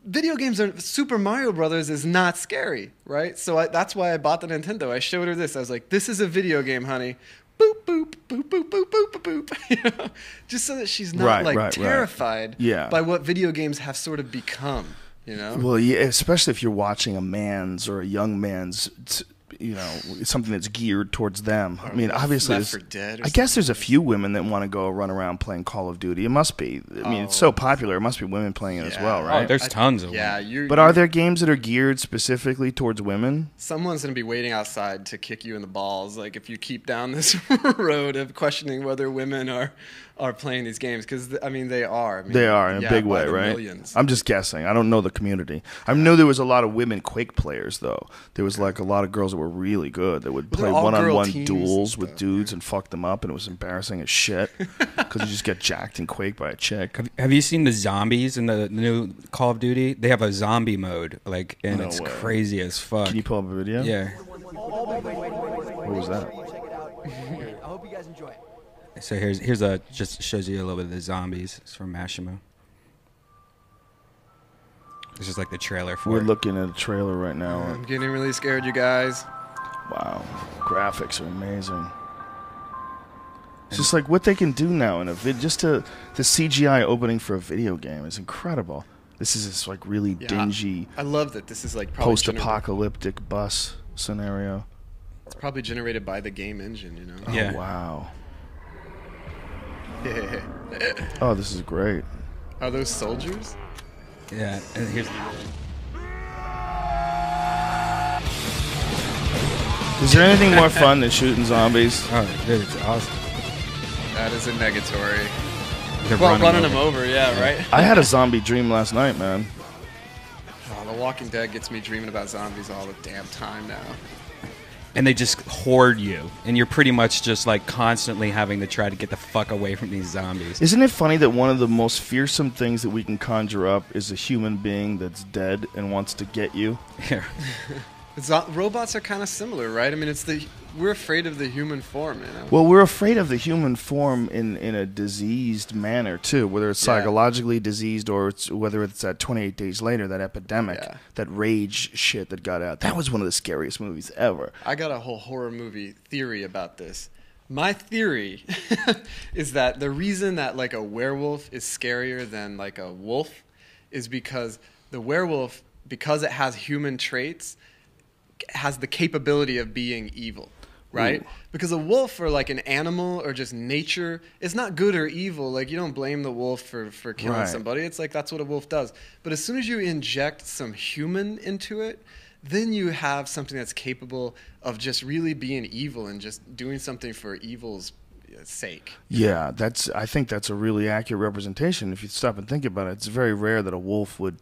Video games are Super Mario Brothers is not scary, right? So that's why I bought the Nintendo. I showed her this. I was like, this is a video game, honey. Boop boop boop boop boop boop boop boop. Just so that she's not Right. terrified Yeah. by what video games have sort of become. Well, yeah, especially if you're watching a man's or a young man's something that's geared towards them. Or I mean, obviously, Left 4 Dead or I guess there's a few women that want to go run around playing Call of Duty. It must be. I mean, it's so popular. It must be women playing it as well, Yeah. right? Oh, there's tons of Yeah, them. But are there games that are geared specifically towards women? Someone's going to be waiting outside to kick you in the balls, like if you keep down this road of questioning whether women are playing these games, because I mean they are. I mean, They are in a big by way, the right? Millions. I'm just guessing. I don't know the community. I know there was a lot of women Quake players, though. There was like a lot of girls that were really good that would Well, play they're all girl one-on-one teams duels and with stuff, dudes and fuck them up, and it was embarrassing as shit because you just get jacked in Quake by a chick. Have you seen the zombies in the new Call of Duty? They have a zombie mode, like, and No it's way. crazy as fuck. Can you pull up a video? Yeah. What was that? I hope you guys enjoy it. So here's a just shows you a little bit of the zombies. It's from Mashimo. This is like the trailer for We're it. looking at a trailer right now. I'm getting really scared, you guys. Wow, graphics are amazing. It's just like what they can do now in a just the CGI opening for a video game is incredible. This is this like really dingy I love that this is like probably post-apocalyptic bus scenario. It's probably generated by the game engine, you know. Yeah. Oh, wow. Oh, this is great. Are those soldiers? Yeah. And here's Is there anything more fun than shooting zombies? dude, it's awesome. That is a negatory. They're Well, running over. them over, yeah, right? I had a zombie dream last night, man. Oh, The Walking Dead gets me dreaming about zombies all the damn time now. And they just hoard you, and you're pretty much just like constantly having to try to get the fuck away from these zombies. Isn't it funny that one of the most fearsome things that we can conjure up is a human being that's dead and wants to get you? Yeah. Robots are kind of similar, right? I mean, we're afraid of the human form, you know? Well, we're afraid of the human form in a diseased manner, too, whether it's Yeah. psychologically diseased or whether it's that 28 Days Later, that epidemic, Yeah. that rage shit that got out. That was one of the scariest movies ever. I got a whole horror movie theory about this. My theory is that the reason that like a werewolf is scarier than like a wolf is because the werewolf, because it has human traits, has the capability of being evil, right? Ooh. Because a wolf or like an animal or just nature is not good or evil. Like you don't blame the wolf for killing Right. somebody. It's like that's what a wolf does. But as soon as you inject some human into it, then you have something that's capable of just really being evil and just doing something for evil's sake. Yeah, I think that's a really accurate representation. If you stop and think about it, it's very rare that a wolf would.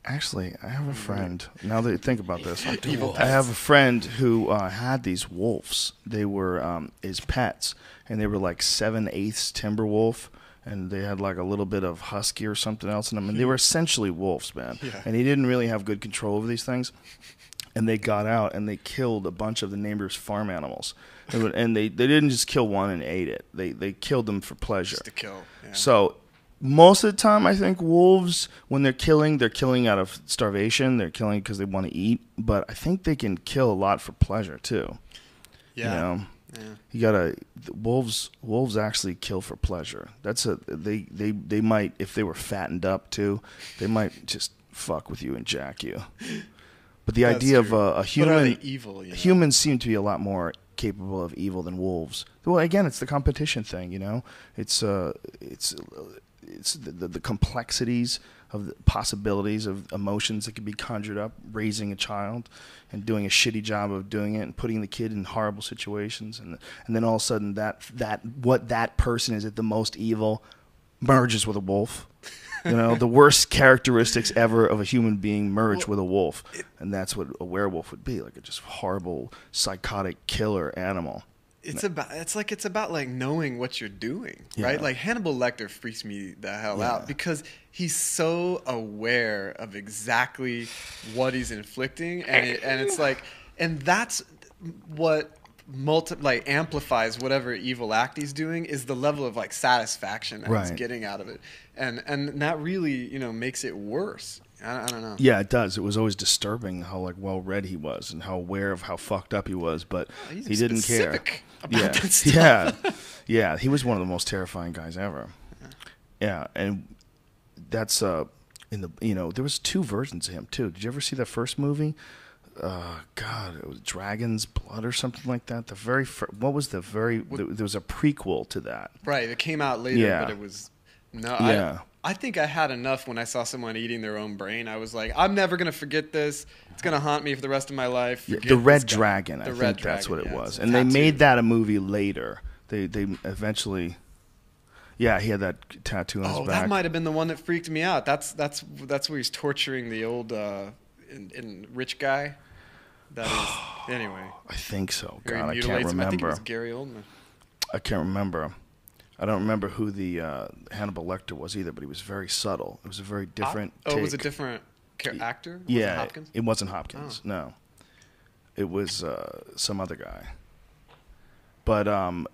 Actually, I have a friend. Now that you think about this, I have a friend who had these wolves. They were his pets, and they were like 7/8 timber wolf, and they had like a little bit of husky or something else in them, and they were essentially wolves, man. Yeah. And he didn't really have good control over these things. And they got out and they killed a bunch of the neighbors' farm animals. And they didn't just kill one and ate it. They killed them for pleasure. Just to kill. Yeah. So most of the time, I think wolves, when they're killing out of starvation. They're killing because they want to eat. But I think they can kill a lot for pleasure too. Yeah. You know? Yeah. You gotta wolves actually kill for pleasure. They might, if they were fattened up too, they might just fuck with you and jack you. But the That's idea true. of a human, But are they evil? You know? humans seem to be a lot more capable of evil than wolves. Well, again, it's the competition thing, you know. It's the complexities of the possibilities of emotions that can be conjured up, raising a child and doing a shitty job of doing it and putting the kid in horrible situations, and then all of a sudden that what that person is at the most evil merges with a wolf. You know, the worst characteristics ever of a human being merge with a wolf, and that's what a werewolf would be, like a just horrible, psychotic killer animal. It's about like knowing what you're doing, right? Yeah. Like Hannibal Lecter freaks me the hell out because he's so aware of exactly what he's inflicting, and it's like, and that's what amplifies whatever evil act he's doing is the level of like satisfaction that he's Right. getting out of it, and that really makes it worse. I don't know. Yeah, it does. It was always disturbing how like well read he was and how aware of how fucked up he was, but He's he didn't care. specific about that stuff. Yeah, he was one of the most terrifying guys ever. Yeah, and that's in the there was two versions of him too. Did you ever see that first movie? God, it was Dragon's Blood or something like that. The very what was the very? There was a prequel to that. Right, it came out later, but it was Yeah. I think I had enough when I saw someone eating their own brain. I was like, I'm never gonna forget this. It's gonna haunt me for the rest of my life. The Red Dragon. I think that's what it was. And they made that a movie later. They eventually. Yeah, he had that tattoo on his back. Oh, that might have been the one that freaked me out. That's where he's torturing the old rich guy. That is anyway. I think so. Where he God, I can't mutilates him. I think it remember. was Gary Oldman. I can't remember. I don't remember who the Hannibal Lecter was either, but he was very subtle. It was a very different. It was a different actor. Yeah, was it Hopkins? It wasn't Hopkins. No, it was some other guy. But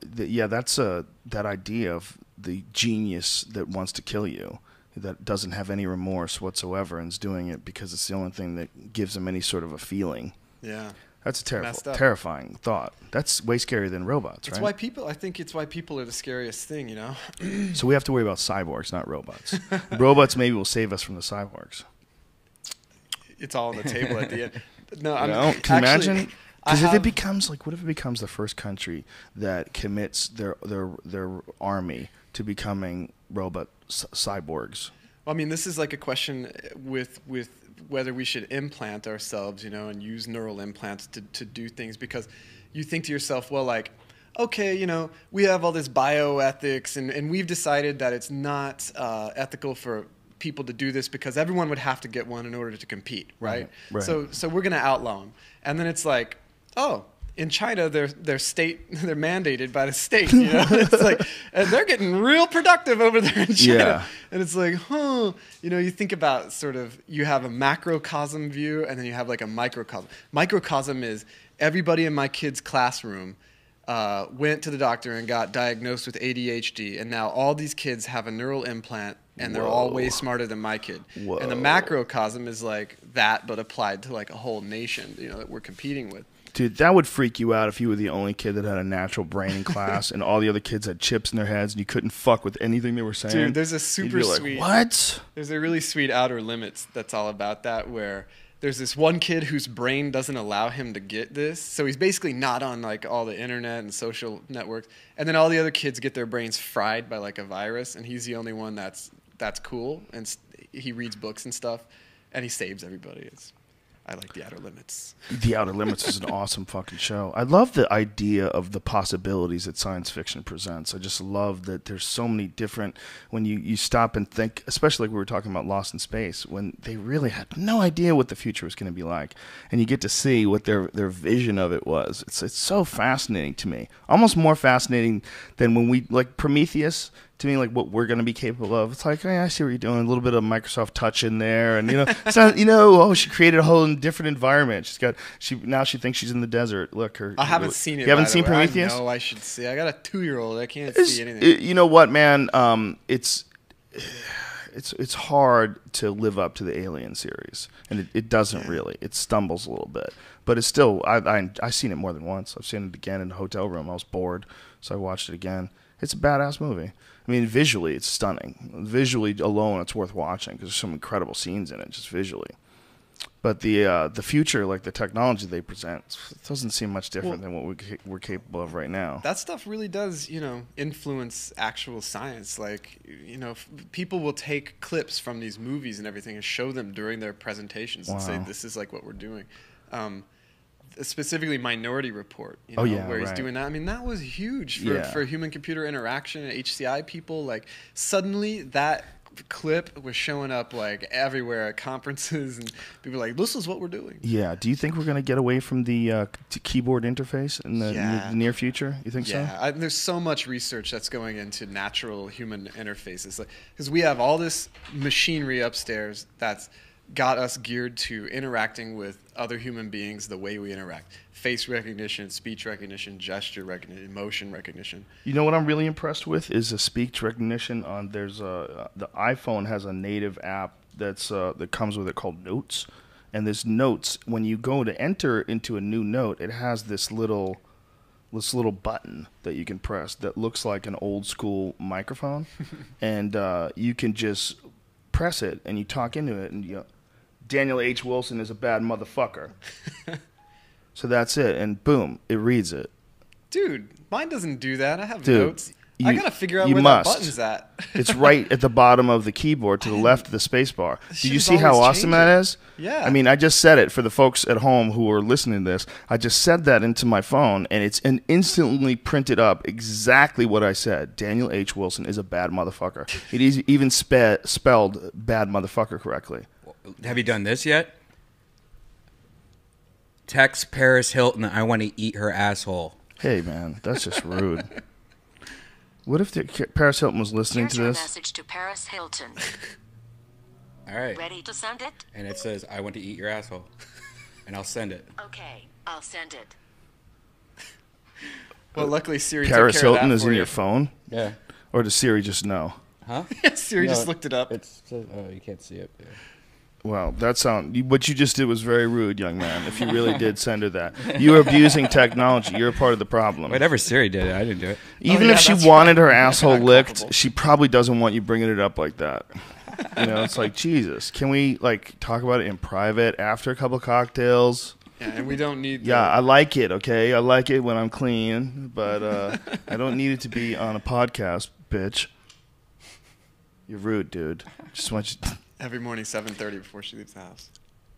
that's that idea of the genius that wants to kill you, that doesn't have any remorse whatsoever, and is doing it because it's the only thing that gives him any sort of a feeling. Yeah. That's a terrifying thought. That's way scarier than robots, right? I think it's why people are the scariest thing, you know? So we have to worry about cyborgs, not robots. Robots maybe will save us from the cyborgs. It's all on the table at the end. No, can you imagine? Because if it becomes what if it becomes the first country that commits their army to becoming robot cyborgs? Well, I mean, this is like a question with whether we should implant ourselves, you know, and use neural implants to do things, because you think to yourself, well, like, okay, you know, we have all this bioethics and we've decided that it's not ethical for people to do this because everyone would have to get one in order to compete, right? Right. So we're going to outlaw them. And then it's like, oh, in China, they're mandated by the state, you know. It's like, and they're getting real productive over there in China. Yeah. And it's like, you know, you think about sort of, you have a macrocosm view, and then you have like a microcosm. Microcosm is everybody in my kid's classroom went to the doctor and got diagnosed with ADHD, and now all these kids have a neural implant, and they're all way smarter than my kid. Whoa. And the macrocosm is like that, but applied to like a whole nation, you know, that we're competing with. Dude, that would freak you out if you were the only kid that had a natural brain in class and all the other kids had chips in their heads and you couldn't fuck with anything they were saying. Dude, there's a super sweet... What? There's a really sweet Outer Limits that's all about that, where there's this one kid whose brain doesn't allow him to get this. So he's basically not on like all the internet and social networks. And then all the other kids get their brains fried by like a virus, and he's the only one that's cool, and he reads books and stuff, and he saves everybody. I like The Outer Limits. The Outer Limits is an awesome fucking show. I love the idea of the possibilities that science fiction presents. I just love that there's so many different, when you stop and think, especially like we were talking about Lost in Space, when they really had no idea what the future was going to be like, and you get to see what their vision of it was. It's so fascinating to me. Almost more fascinating than when we, like Prometheus, to me, like what we're going to be capable of. It's like, I see what you're doing. A little bit of Microsoft Touch in there, and it's not, she created a whole different environment. Now she thinks she's in the desert. Look, I haven't seen it. You haven't seen Prometheus? I know I should see. I got a 2-year-old. I can't see anything. You know what, man? It's hard to live up to the Alien series, and it doesn't really. It stumbles a little bit, but it's still. I've seen it more than once. I've seen it again in a hotel room. I was bored, so I watched it again. It's a badass movie. I mean, visually, it's stunning. Visually alone, it's worth watching because there's some incredible scenes in it, just visually. But the future, like the technology they present, it doesn't seem much different than what we're capable of right now. That stuff really does, influence actual science. Like, people will take clips from these movies and everything and show them during their presentations and say, this is like what we're doing. Specifically Minority Report, where he's doing that. I mean, that was huge for human-computer interaction and HCI people. Like, suddenly that clip was showing up like everywhere at conferences, and people were like, this is what we're doing. Yeah. Do you think we're going to get away from the keyboard interface in the near future? You think so? Yeah. There's so much research that's going into natural human interfaces. Because we have all this machinery upstairs that's got us geared to interacting with other human beings the way we interact. Face recognition, speech recognition, gesture recognition, emotion recognition. You know what I'm really impressed with is the speech recognition. The iPhone has a native app that comes with it called Notes. And this Notes, when you go to enter into a new note, it has this little button that you can press that looks like an old school microphone. And you can just press it and you talk into it and Daniel H. Wilson is a bad motherfucker. So that's it, and boom, it reads it. Dude, mine doesn't do that. I have notes. I gotta figure out you where must. that button's at. It's right at the bottom of the keyboard to the left of the space bar. Did shit you is see how always awesome that changing. is? Yeah. I mean, I just said it for the folks at home who are listening to this. I just said that into my phone, and it's instantly printed up exactly what I said. Daniel H. Wilson is a bad motherfucker. It is even spelled bad motherfucker correctly. Have you done this yet? Text Paris Hilton, I want to eat her asshole. Hey, man, that's just rude. What if Paris Hilton was listening Here's to your this? message to Paris Hilton. All right. Ready to send it? And it says, I want to eat your asshole. And I'll send it. Okay, I'll send it. Well, luckily Siri Paris took care Hilton of that is for in you. your phone? Yeah. Or does Siri just know? Huh? Siri just looked it up. It's oh, you can't see it. Yeah. Well, what you just did was very rude, young man, if you really did send her that. You're abusing technology. You're a part of the problem. Whatever Siri did, I didn't do it. Even if she wanted her asshole licked, she probably doesn't want you bringing it up like that. You know, it's like, Jesus, can we, like, talk about it in private after a couple cocktails? Yeah, and we don't need. Yeah, I like it, okay? I like it when I'm clean, but I don't need it to be on a podcast, bitch. You're rude, dude. Just want you... Every morning, 7:30 before she leaves the house.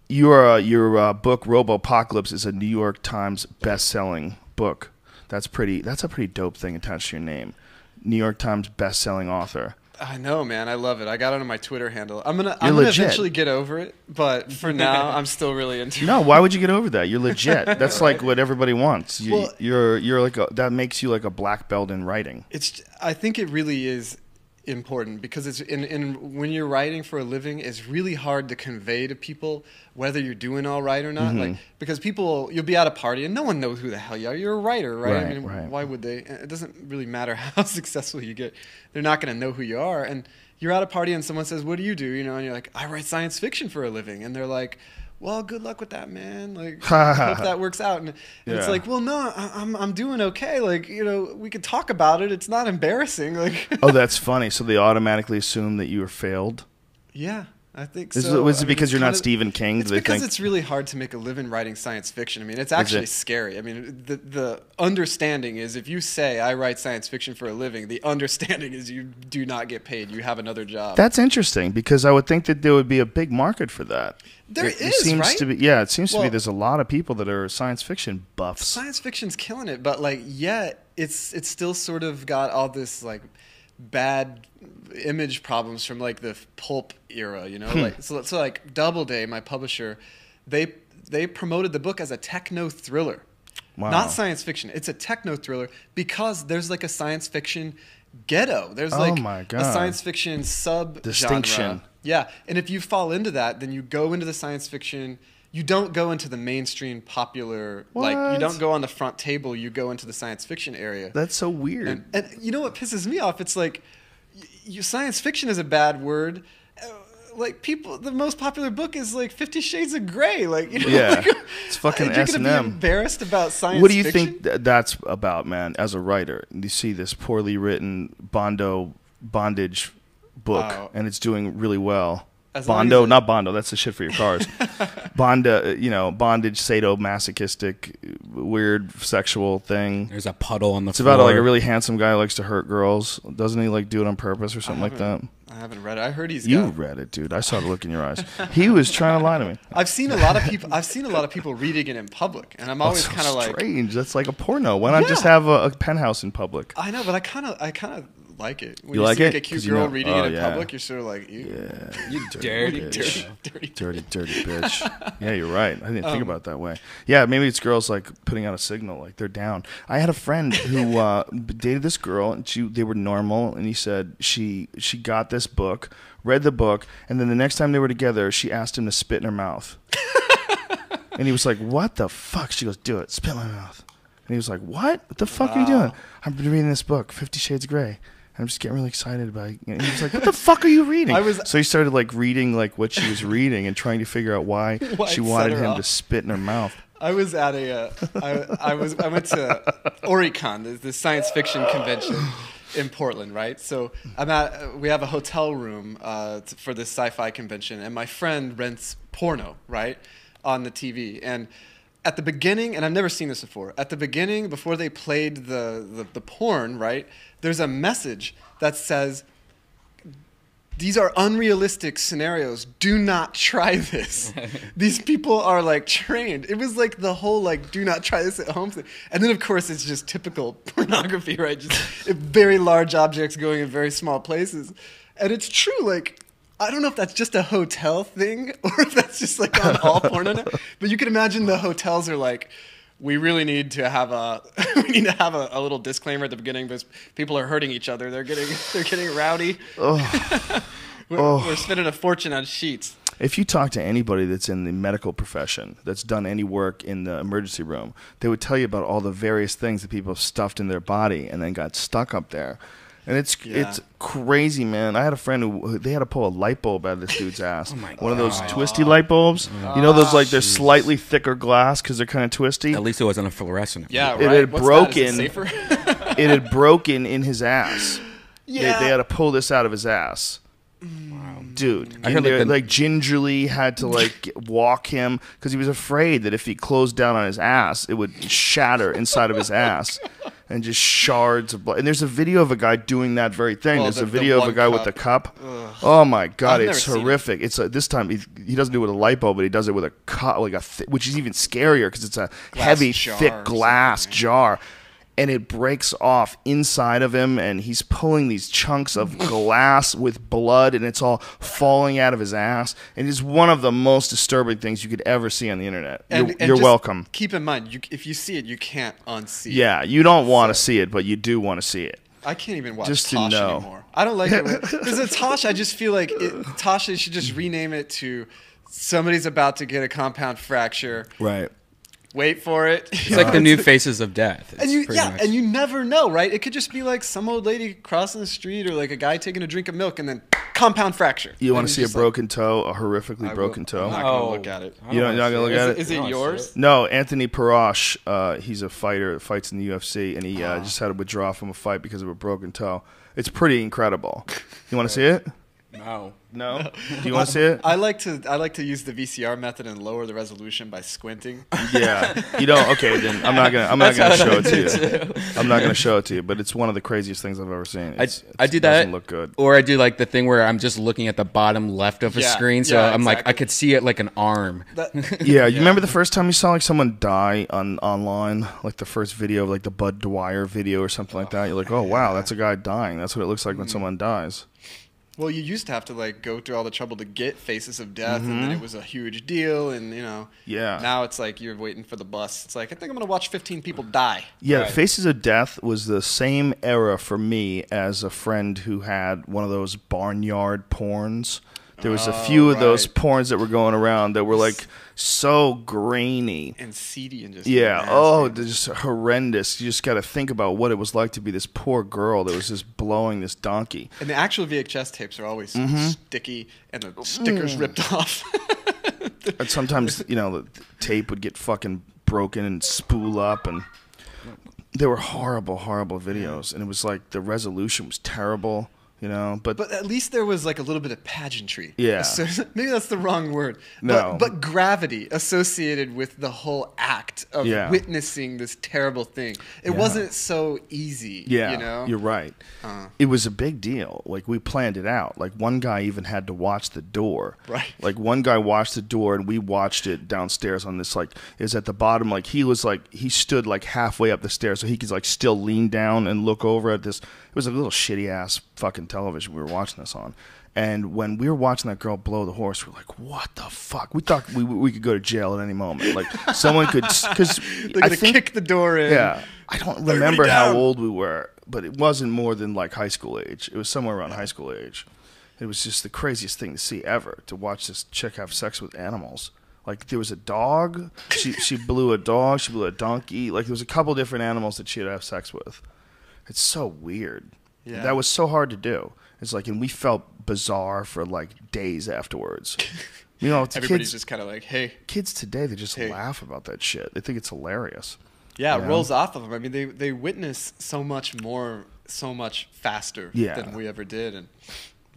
Your book Robopocalypse is a New York Times best-selling book. That's a pretty dope thing attached to your name. New York Times best-selling author. I know, man. I love it. I got it on my Twitter handle. I'm gonna legit. eventually get over it, but for now, I'm still really into it. No, why would you get over that? You're legit. That's like what everybody wants. Well- You're like that makes you like a black belt in writing. I think it really is important because it's when you're writing for a living, it's really hard to convey to people whether you're doing all right or not. Like, because you'll be at a party and no one knows who the hell you are. You're a writer, right? I mean, why would they? It doesn't really matter how successful you get. They're not going to know who you are. And you're at a party and someone says, "What do you do?" You know, and you're like, "I write science fiction for a living." And they're like, "Well, good luck with that, man. Like, hope that works out." And it's like, "Well, no, I'm doing okay. Like, you know, we could talk about it. It's not embarrassing." Like, Oh, that's funny. So they automatically assume that you were failed. yeah, I think Was so. it because it's you're not kinda- Stephen King? It's Do they because think? it's really hard to make a living writing science fiction. I mean, it's actually it? scary. I mean, the understanding is if you say I write science fiction for a living, the understanding is you do not get paid. You have another job. That's interesting because I would think that there would be a big market for that. It seems right? to be. Yeah, it seems to be. Well- There's a lot of people that are science fiction buffs. Science fiction's killing it, but like, yet it's still sort of got all this like bad image problems from like the pulp era, you know. Like so like Doubleday, my publisher, they promoted the book as a techno thriller, not science fiction. It's a techno thriller because there's like a science fiction ghetto. There's like my a God. science fiction sub Distinction. Yeah, and if you fall into that, then you go into the science fiction. You don't go into the mainstream popular, like you What? don't go on the front table. You go into the science fiction area. That's so weird. And you know what pisses me off? It's like, science fiction is a bad word. Like the most popular book is like 50 Shades of Grey. Like, you know, Yeah. like, It's fucking you're gonna be S&M. embarrassed about science. What do you fiction? think that's about, man? As a writer, you see this poorly written bondage book, Oh. and it's doing really well. As long Bondo, as not Bondo. That's the shit for your cars. Bondage, sadomasochistic, weird sexual thing. There's a puddle on the It's floor. about like a really handsome guy who likes to hurt girls. Doesn't he like do it on purpose or something like that? I haven't read it. I heard he's You got. read it, dude. I saw the look in your eyes. He was trying to lie to me. I've seen a lot of people. I've seen a lot of people reading it in public, and I'm always That's kind of so like, strange. That's like a porno. Why not Yeah. just have a penthouse in public? I know, but I kind of like it. When You like see it? like a cute 'Cause you girl know- reading oh, it in yeah. public, you're sort of like, ew. You dirty bitch. dirty. Dirty bitch. Yeah, you're right. I didn't think about it that way. Yeah, maybe it's girls like putting out a signal, like they're down. I had a friend who dated this girl, and they were normal, and he said she got this book, read the book, and then the next time they were together, she asked him to spit in her mouth. And he was like, "What the fuck?" She goes, "Do it, spit in my mouth." And he was like, "What? What the fuck are you doing?" "I've been reading this book, 50 Shades of Grey. I'm just getting really excited about it." And he was like, "What the fuck are you reading?" So he started like reading like what she was reading and trying to figure out why Why she it set wanted her him off. to spit in her mouth. I was at I went to Oricon, the science fiction convention, in Portland, right? So we have a hotel room for this sci-fi convention, and my friend rents porno, right, on the TV. And at the beginning, and I've never seen this before, at the beginning, before they played the porn, right, there's a message that says, these are unrealistic scenarios. Do not try this. These people are like trained. It was like the whole like do not try this at home thing. And then of course it's just typical pornography, right? Just very large objects going in very small places. And it's true, like I don't know if that's just a hotel thing or if that's just like on all porno now. But you can imagine the hotels are like, we really need to have a little disclaimer at the beginning because people are hurting each other. They're getting rowdy. We're spending a fortune on sheets. If you talk to anybody that's in the medical profession, that's done any work in the emergency room, they would tell you about all the various things that people have stuffed in their body and then got stuck up there. And it's crazy, man. I had a friend who they had to pull a light bulb out of this dude's ass. One of those twisty light bulbs. You know those like they're slightly thicker glass because they're kind of twisty. At least it wasn't a fluorescent. Yeah, right. It had broken. It had broken in his ass. Yeah. They had to pull this out of his ass. Wow. Dude, I heard like gingerly had to like walk him because he was afraid that if he closed down on his ass, it would shatter inside of his ass. And just shards of blood. And there's a video of a guy doing that very thing. There's a video of a guy with the cup. Ugh. Oh my God, it's horrific. It's this time he doesn't do it with a light bulb, but he does it with a cup, like which is even scarier because it's a heavy, thick glass jar. And it breaks off inside of him, and he's pulling these chunks of glass with blood, and it's all falling out of his ass. And it's one of the most disturbing things you could ever see on the internet. You're welcome. Keep in mind, if you see it, you can't unsee it. Yeah, you don't want to see it, but you do want to see it. I can't even watch Tosh anymore. I don't like it. Because it's Tosh, I just feel like Tosh should just rename it to somebody's about to get a compound fracture. Right. Wait for it. It's like the new Faces of Death. And you never know, right? It could just be like some old lady crossing the street or like a guy taking a drink of milk and then compound fracture. You want to see a broken toe, a horrifically broken toe? I'm not going to look at it. You're not going to look at it? Is it yours? No, Anthony Parash, he's a fighter that fights in the UFC, and he just had to withdraw from a fight because of a broken toe. It's pretty incredible. You want to see it? No. Do you want to see it? I like to use the VCR method and lower the resolution by squinting. Yeah. You don't. Okay, then I'm not gonna show it to you. I'm not gonna show it to you. But it's one of the craziest things I've ever seen. I do that. Doesn't look good. Or I do like the thing where I'm just looking at the bottom left of a screen, so I'm like I could see it like an arm. You remember the first time you saw like someone die online, like the first video of like the Bud Dwyer video or something like that? You're like, oh wow, that's a guy dying. That's what it looks like when someone dies. Well, you used to have to like go through all the trouble to get Faces of Death, and then it was a huge deal, and now it's like you're waiting for the bus. It's like I think I'm gonna watch 15 people die. Yeah, right. Faces of Death was the same era for me as a friend who had one of those barnyard porns. There was a few of those porns that were going around that were like so grainy and seedy and just they're just horrendous. You just got to think about what it was like to be this poor girl that was just blowing this donkey. And the actual VHS tapes are always sticky and the stickers ripped off. And sometimes the tape would get fucking broken and spool up, and they were horrible videos. And it was like the resolution was terrible. But at least there was like a little bit of pageantry. Yeah. Maybe that's the wrong word. No. But gravity associated with the whole act of witnessing this terrible thing. It wasn't so easy. Yeah. You're right. It was a big deal. Like we planned it out. Like one guy even had to watch the door. Right. Like one guy watched the door and we watched it downstairs on this is at the bottom. Like he stood like halfway up the stairs so he could like still lean down and look over at this. It was a little shitty ass fucking television we were watching this on. And when we were watching that girl blow the horse, we were like, what the fuck? We thought we could go to jail at any moment. Like someone could, because I think kick the door in. Yeah. I don't remember how old we were, but it wasn't more than like high school age. It was somewhere around high school age. It was just the craziest thing to see ever, to watch this chick have sex with animals. Like there was a dog. She blew a dog. She blew a donkey. Like there was a couple different animals that she would have sex with. It's so weird. Yeah. That was so hard to do. It's like, and we felt bizarre for like days afterwards. Everybody's just kind of like, hey. Kids today, they just laugh about that shit. They think it's hilarious. Yeah, it rolls off of them. I mean, they witness so much more so much faster than we ever did, and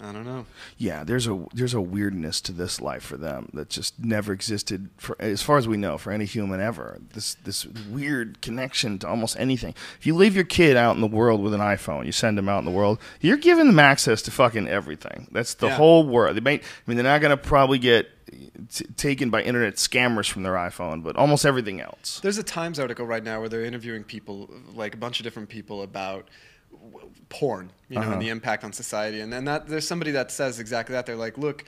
I don't know. Yeah, there's a weirdness to this life for them that just never existed, for as far as we know, for any human ever. This weird connection to almost anything. If you leave your kid out in the world with an iPhone, you send them out in the world, you're giving them access to fucking everything. That's the whole world. They're not going to probably get taken by internet scammers from their iPhone, but almost everything else. There's a Times article right now where they're interviewing people, like a bunch of different people, about porn, and the impact on society. And then there's somebody that says exactly that. They're like, look,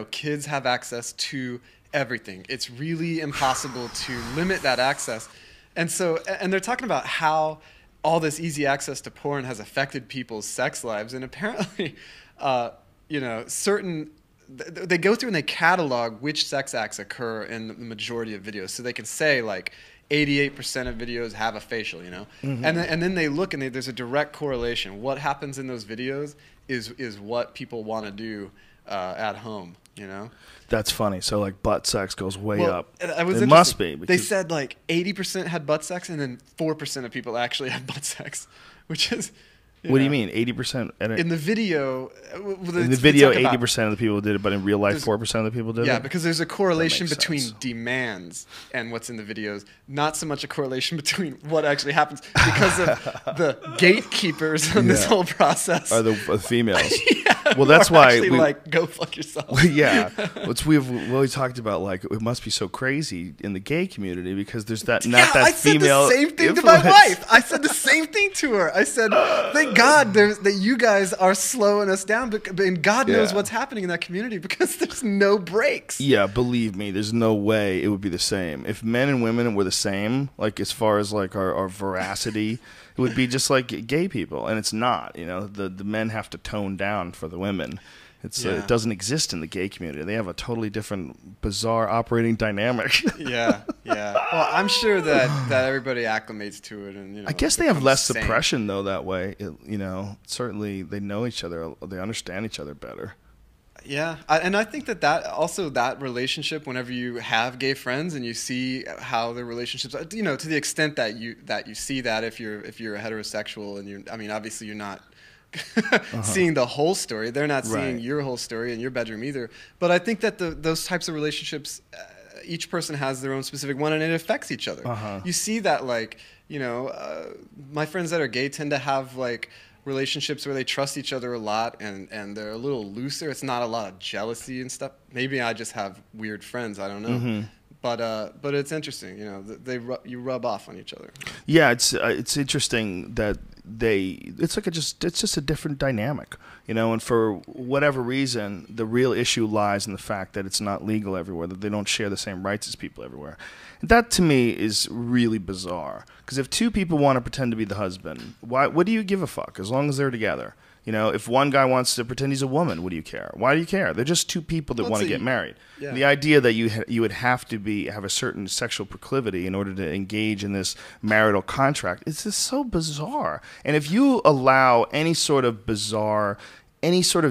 kids have access to everything. It's really impossible to limit that access. And they're talking about how all this easy access to porn has affected people's sex lives. And apparently, they go through and they catalog which sex acts occur in the majority of videos. So they can say, like, 88% of videos have a facial, and then they look and there's a direct correlation. What happens in those videos is what people want to do at home, That's funny. So like butt sex goes way up. It must be. They said like 80% had butt sex, and then 4% of people actually had butt sex, which is. What do you mean, 80%? In the video, 80% of the people did it, but in real life, 4% of the people did it? Yeah, because there's a correlation between demands and what's in the videos, not so much a correlation between what actually happens, because of the gatekeepers in this whole process. Are the females. Well, that's why actually go fuck yourself. Yeah. We've always talked about, like, it must be so crazy in the gay community because there's that female. I said the same thing to my wife. I said the same thing to her. I said, thank God that you guys are slowing us down, and God knows what's happening in that community because there's no breaks. Yeah, believe me, there's no way it would be the same. If men and women were the same, like as far as like our veracity, it would be just like gay people, and it's not. The men have to tone down for the women. It doesn't exist in the gay community. They have a totally different, bizarre operating dynamic. Yeah. Well, I'm sure that everybody acclimates to it, and I guess they have less suppression though that way. Certainly they know each other, they understand each other better. Yeah, and I think that relationship, whenever you have gay friends and you see how their relationships are, to the extent that you see that if you're a heterosexual, and obviously you're not. Seeing the whole story. They're not seeing your whole story in your bedroom either. But I think that those types of relationships, each person has their own specific one, and it affects each other. You see that, like, my friends that are gay tend to have like relationships where they trust each other a lot, and they're a little looser. It's not a lot of jealousy and stuff. Maybe I just have weird friends. I don't know. But it's interesting, you rub off on each other. Yeah, it's interesting that it's just a different dynamic, and for whatever reason, the real issue lies in the fact that it's not legal everywhere, that they don't share the same rights as people everywhere. And that to me is really bizarre, because if two people want to pretend to be the husband, what do you give a fuck as long as they're together? If one guy wants to pretend he's a woman, what do you care? Why do you care? They're just two people that want to get married. Yeah. The idea that you would have to have a certain sexual proclivity in order to engage in this marital contract is just so bizarre. And if you allow any sort of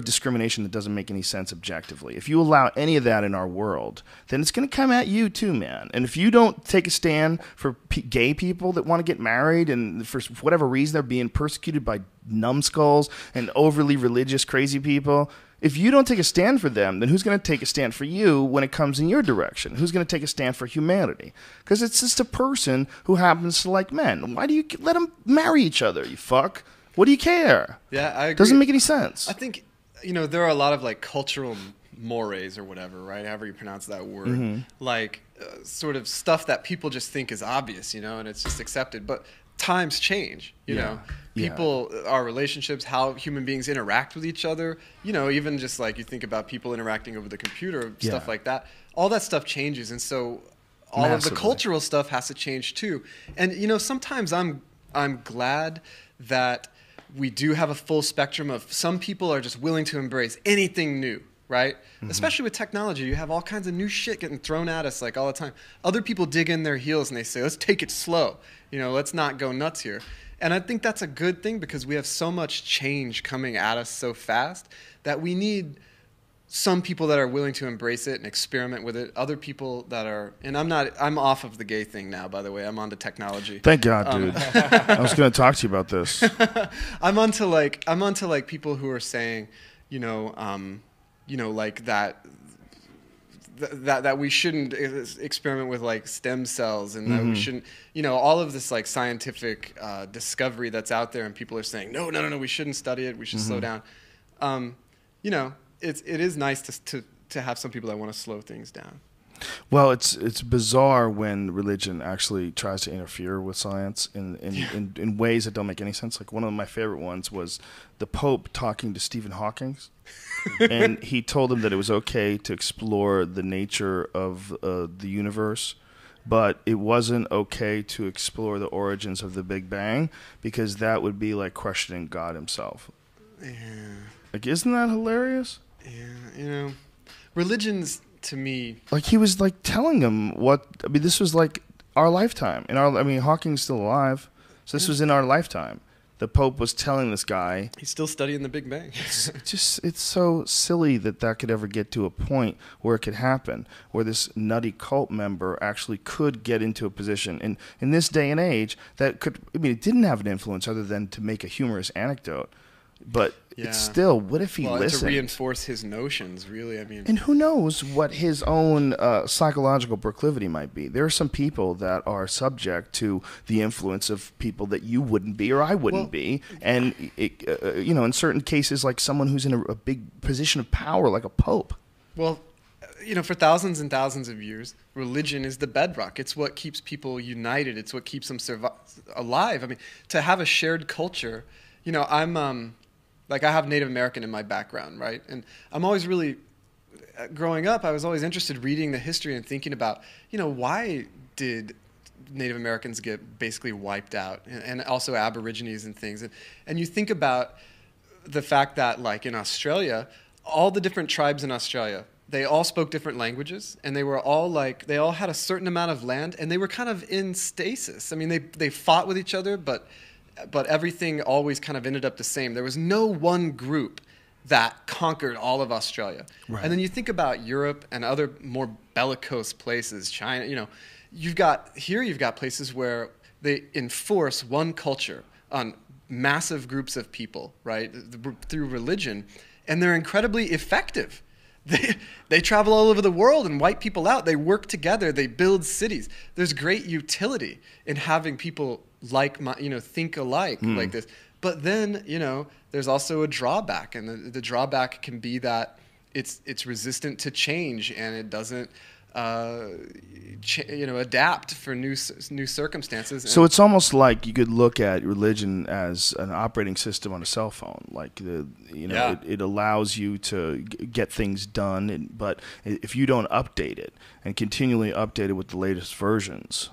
discrimination that doesn't make any sense objectively, if you allow any of that in our world, then it's going to come at you too, man. And if you don't take a stand for gay people that want to get married and for whatever reason they're being persecuted by numbskulls and overly religious crazy people, if you don't take a stand for them, then who's going to take a stand for you when it comes in your direction? Who's going to take a stand for humanity? Because it's just a person who happens to like men. Why do you let them marry each other, you fuck? What do you care? Yeah, I agree. Doesn't make any sense. I think, there are a lot of like cultural mores or whatever, right? However you pronounce that word. Like sort of stuff that people just think is obvious, and it's just accepted. But times change, you know. People, our relationships, how human beings interact with each other, even just like you think about people interacting over the computer, stuff like that. All that stuff changes. And so all of the cultural stuff has to change too. And, sometimes I'm glad that we do have a full spectrum of some people are just willing to embrace anything new, right? Especially with technology, you have all kinds of new shit getting thrown at us like all the time. Other people dig in their heels and they say, let's take it slow. Let's not go nuts here. And I think that's a good thing because we have so much change coming at us so fast that we need some people that are willing to embrace it and experiment with it. Other people that are, and I'm off of the gay thing now, by the way. I'm onto technology. Thank God, dude. I was going to talk to you about this. I'm onto like people who are saying, like that we shouldn't experiment with like stem cells, and that we shouldn't, all of this like scientific discovery that's out there, and people are saying no, we shouldn't study it, we should slow down. It is nice to have some people that want to slow things down. Well, it's bizarre when religion actually tries to interfere with science in ways that don't make any sense. Like one of my favorite ones was the Pope talking to Stephen Hawking, and he told him that it was okay to explore the nature of the universe, but it wasn't okay to explore the origins of the Big Bang because that would be like questioning God himself. Yeah. Like, isn't that hilarious? Yeah, religions to me, like he was like telling him what. I mean, this was like our lifetime. Hawking's still alive, so this was in our lifetime. The Pope was telling this guy. He's still studying the Big Bang. It's so silly that could ever get to a point where it could happen, where this nutty cult member actually could get into a position in this day and age that could. I mean, it didn't have an influence other than to make a humorous anecdote. But it's still, what if he listened? To reinforce his notions, really. I mean, and who knows what his own psychological proclivity might be. There are some people that are subject to the influence of people that you wouldn't be or I wouldn't be. And, in certain cases, like someone who's in a big position of power, like a pope. Well, for thousands and thousands of years, religion is the bedrock. It's what keeps people united. It's what keeps them alive. I mean, to have a shared culture, I'm... Like, I have Native American in my background, right? And I'm always really, growing up, I was always interested reading the history and thinking about, why did Native Americans get basically wiped out? And also Aborigines and things. And you think about the fact that, like, in Australia, all the different tribes in Australia, they all spoke different languages, and they were all they all had a certain amount of land, and they were kind of in stasis. I mean, they fought with each other, but everything always kind of ended up the same. There was no one group that conquered all of Australia. Right. And then you think about Europe and other more bellicose places, China, you've got places where they enforce one culture on massive groups of people, right, through religion, and they're incredibly effective. They travel all over the world and wipe people out. They work together. They build cities. There's great utility in having people think alike like this. But then, there's also a drawback, and the drawback can be that it's resistant to change, and it doesn't adapt for new circumstances. So it's almost like you could look at religion as an operating system on a cell phone. Like it allows you to get things done, but if you don't update it and continually update it with the latest versions.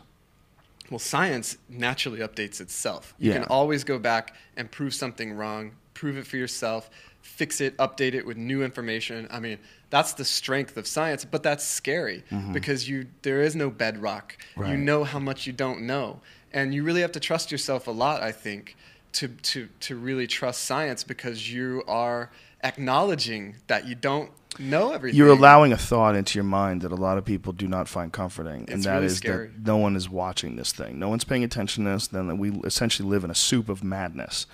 Well, science naturally updates itself. You can always go back and prove something wrong, prove it for yourself, fix it, update it with new information. I mean, that's the strength of science, but that's scary because there is no bedrock. Right. You know how much you don't know. And you really have to trust yourself a lot, I think, to really trust science, because you are acknowledging that you don't know everything. You're allowing a thought into your mind that a lot of people do not find comforting, and that really is scary. That no one is watching this thing. No one's paying attention to this. Then we essentially live in a soup of madness,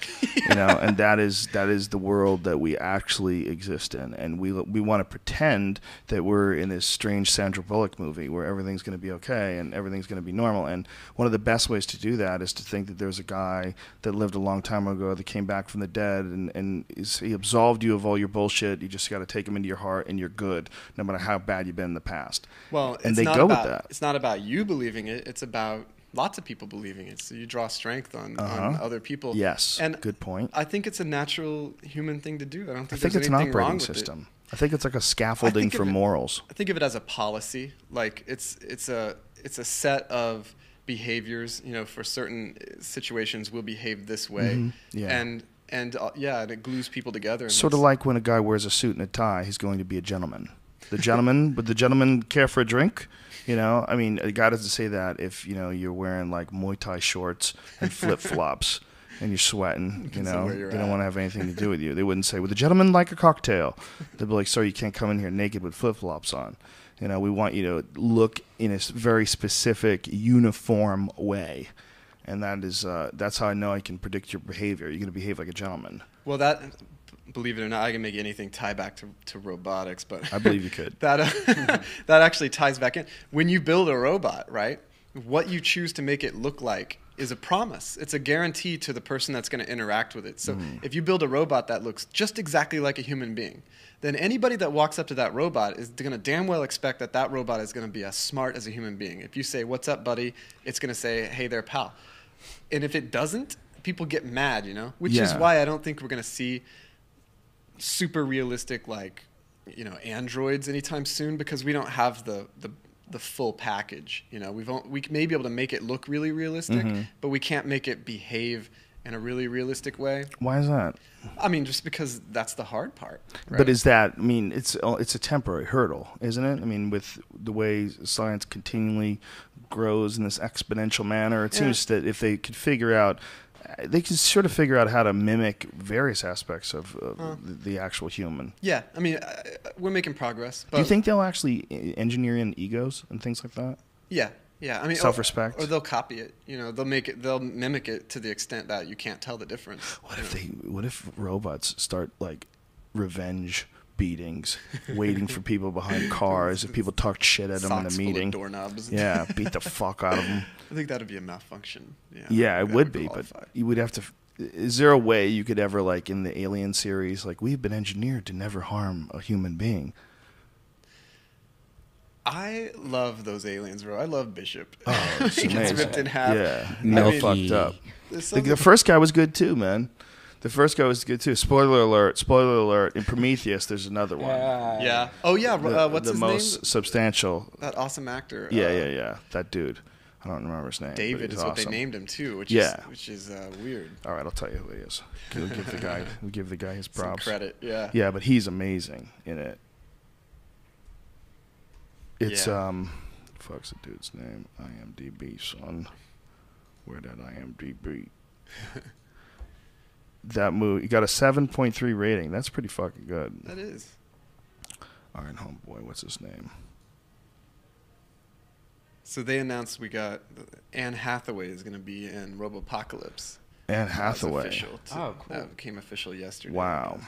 and that is the world that we actually exist in, and we want to pretend that we're in this strange Sandra Bullock movie where everything's going to be okay and everything's going to be normal. And one of the best ways to do that is to think that there's a guy that lived a long time ago that came back from the dead, and he absolved you of all your bullshit. You just got to take him into your heart, and you're good, no matter how bad you've been in the past. Well, and they go with that. It's not about you believing it. It's about lots of people believing it. So you draw strength on other people. Yes, and good point. I think it's a natural human thing to do. I think it's an operating system. I think it's like a scaffolding for morals. I think of it as a policy. Like it's a set of behaviors. For certain situations, we'll behave this way. Mm-hmm. Yeah. And it glues people together. Sort of like when a guy wears a suit and a tie, he's going to be a gentleman. Would the gentleman care for a drink? I mean, a guy doesn't say that if, you're wearing like Muay Thai shorts and flip-flops. and you're sweating. Depends on where They you're don't at. want to have anything to do with you. They wouldn't say, "Would the gentleman like a cocktail?" They'd be like, "Sir, you can't come in here naked with flip-flops on. We want you to look in a very specific, uniform way." And that's how I know I can predict your behavior. You're going to behave like a gentleman. Well, that, believe it or not, I can make anything tie back to robotics, but I believe you could. that actually ties back in. When you build a robot, right, what you choose to make it look like is a promise. It's a guarantee to the person that's going to interact with it. So if you build a robot that looks just exactly like a human being, then anybody that walks up to that robot is going to damn well expect that that robot is going to be as smart as a human being. If you say, "What's up, buddy?" it's going to say, "Hey there, pal." And if it doesn't, people get mad, which is why I don't think we're going to see super realistic, androids anytime soon, because we don't have the full package. We may be able to make it look really realistic, but we can't make it behave in a really realistic way. Why is that? I mean, just because that's the hard part. Right? But is that? I mean, it's a temporary hurdle, isn't it? I mean, with the way science continually grows in this exponential manner, it seems that if they could figure out, they can sort of figure out how to mimic various aspects of the actual human. Yeah, I mean, we're making progress. But Do you think they'll actually engineer in egos and things like that? Yeah. I mean, Self-respect? or they'll copy it. They'll mimic it to the extent that you can't tell the difference. What if robots start revenge beatings, waiting for people behind cars if people talk shit at them in Socks a full of meeting? doorknobs. Yeah, beat the fuck out of them. I think that'd be a malfunction. Yeah, it that would be, but qualify. you would have to. Is there a way you could ever, in the Alien series, we've been engineered to never harm a human being? I love those aliens, bro. I love Bishop. Oh, it's he gets amazing. ripped in half. Yeah, Milky. fucked up. There's The something- first guy was good too, man. The first guy was good too. Spoiler alert! Spoiler alert! In Prometheus, there's another one. Yeah. Oh yeah. What's the his most name? substantial? That awesome actor. Yeah. That dude. I don't remember his name. but David he's is what awesome. they named him too, which Yeah. is weird. All right, I'll tell you who he is. We'll give the guy his Some props. credit. Yeah. Yeah, but he's amazing in it. It's fuck's the dude's name? IMDb, son. Where that IMDb? That movie, you got a 7.3 rating. That's pretty fucking good. That is. All right, homeboy, what's his name? So they announced we got Anne Hathaway is going to be in Robopocalypse. Anne That's Hathaway. official. Oh, cool. That became official yesterday. Wow.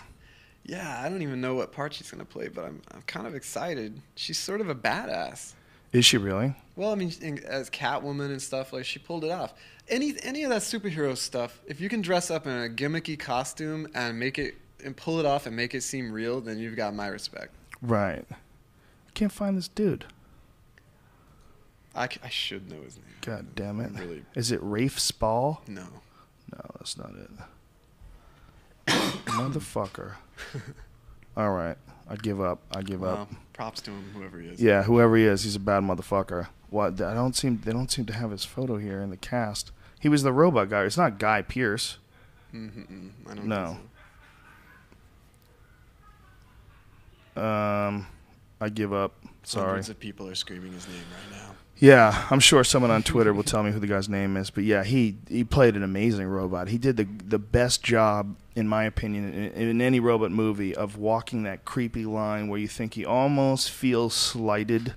Yeah, I don't even know what part she's going to play, but I'm kind of excited. She's sort of a badass. Is she really? Well, I mean, as Catwoman and stuff, she pulled it off. Any of that superhero stuff, if you can dress up in a gimmicky costume and pull it off and make it seem real, then you've got my respect. Right. I can't find this dude. I should know his name. God damn it. Really? Is it Rafe Spall? No. No, that's not it. Motherfucker. All right. I give up. Well, props to him, whoever he is. Yeah, whoever he is, he's a bad motherfucker. What? They don't seem to have his photo here in the cast. He was the robot guy. It's not Guy Pearce. I don't No. think I give up. so. Sorry. Hundreds of people are screaming his name right now. Yeah, I'm sure someone on Twitter will tell me who the guy's name is. But yeah, he played an amazing robot. He did the best job, in my opinion, in any robot movie of walking that creepy line where you think he almost feels slighted,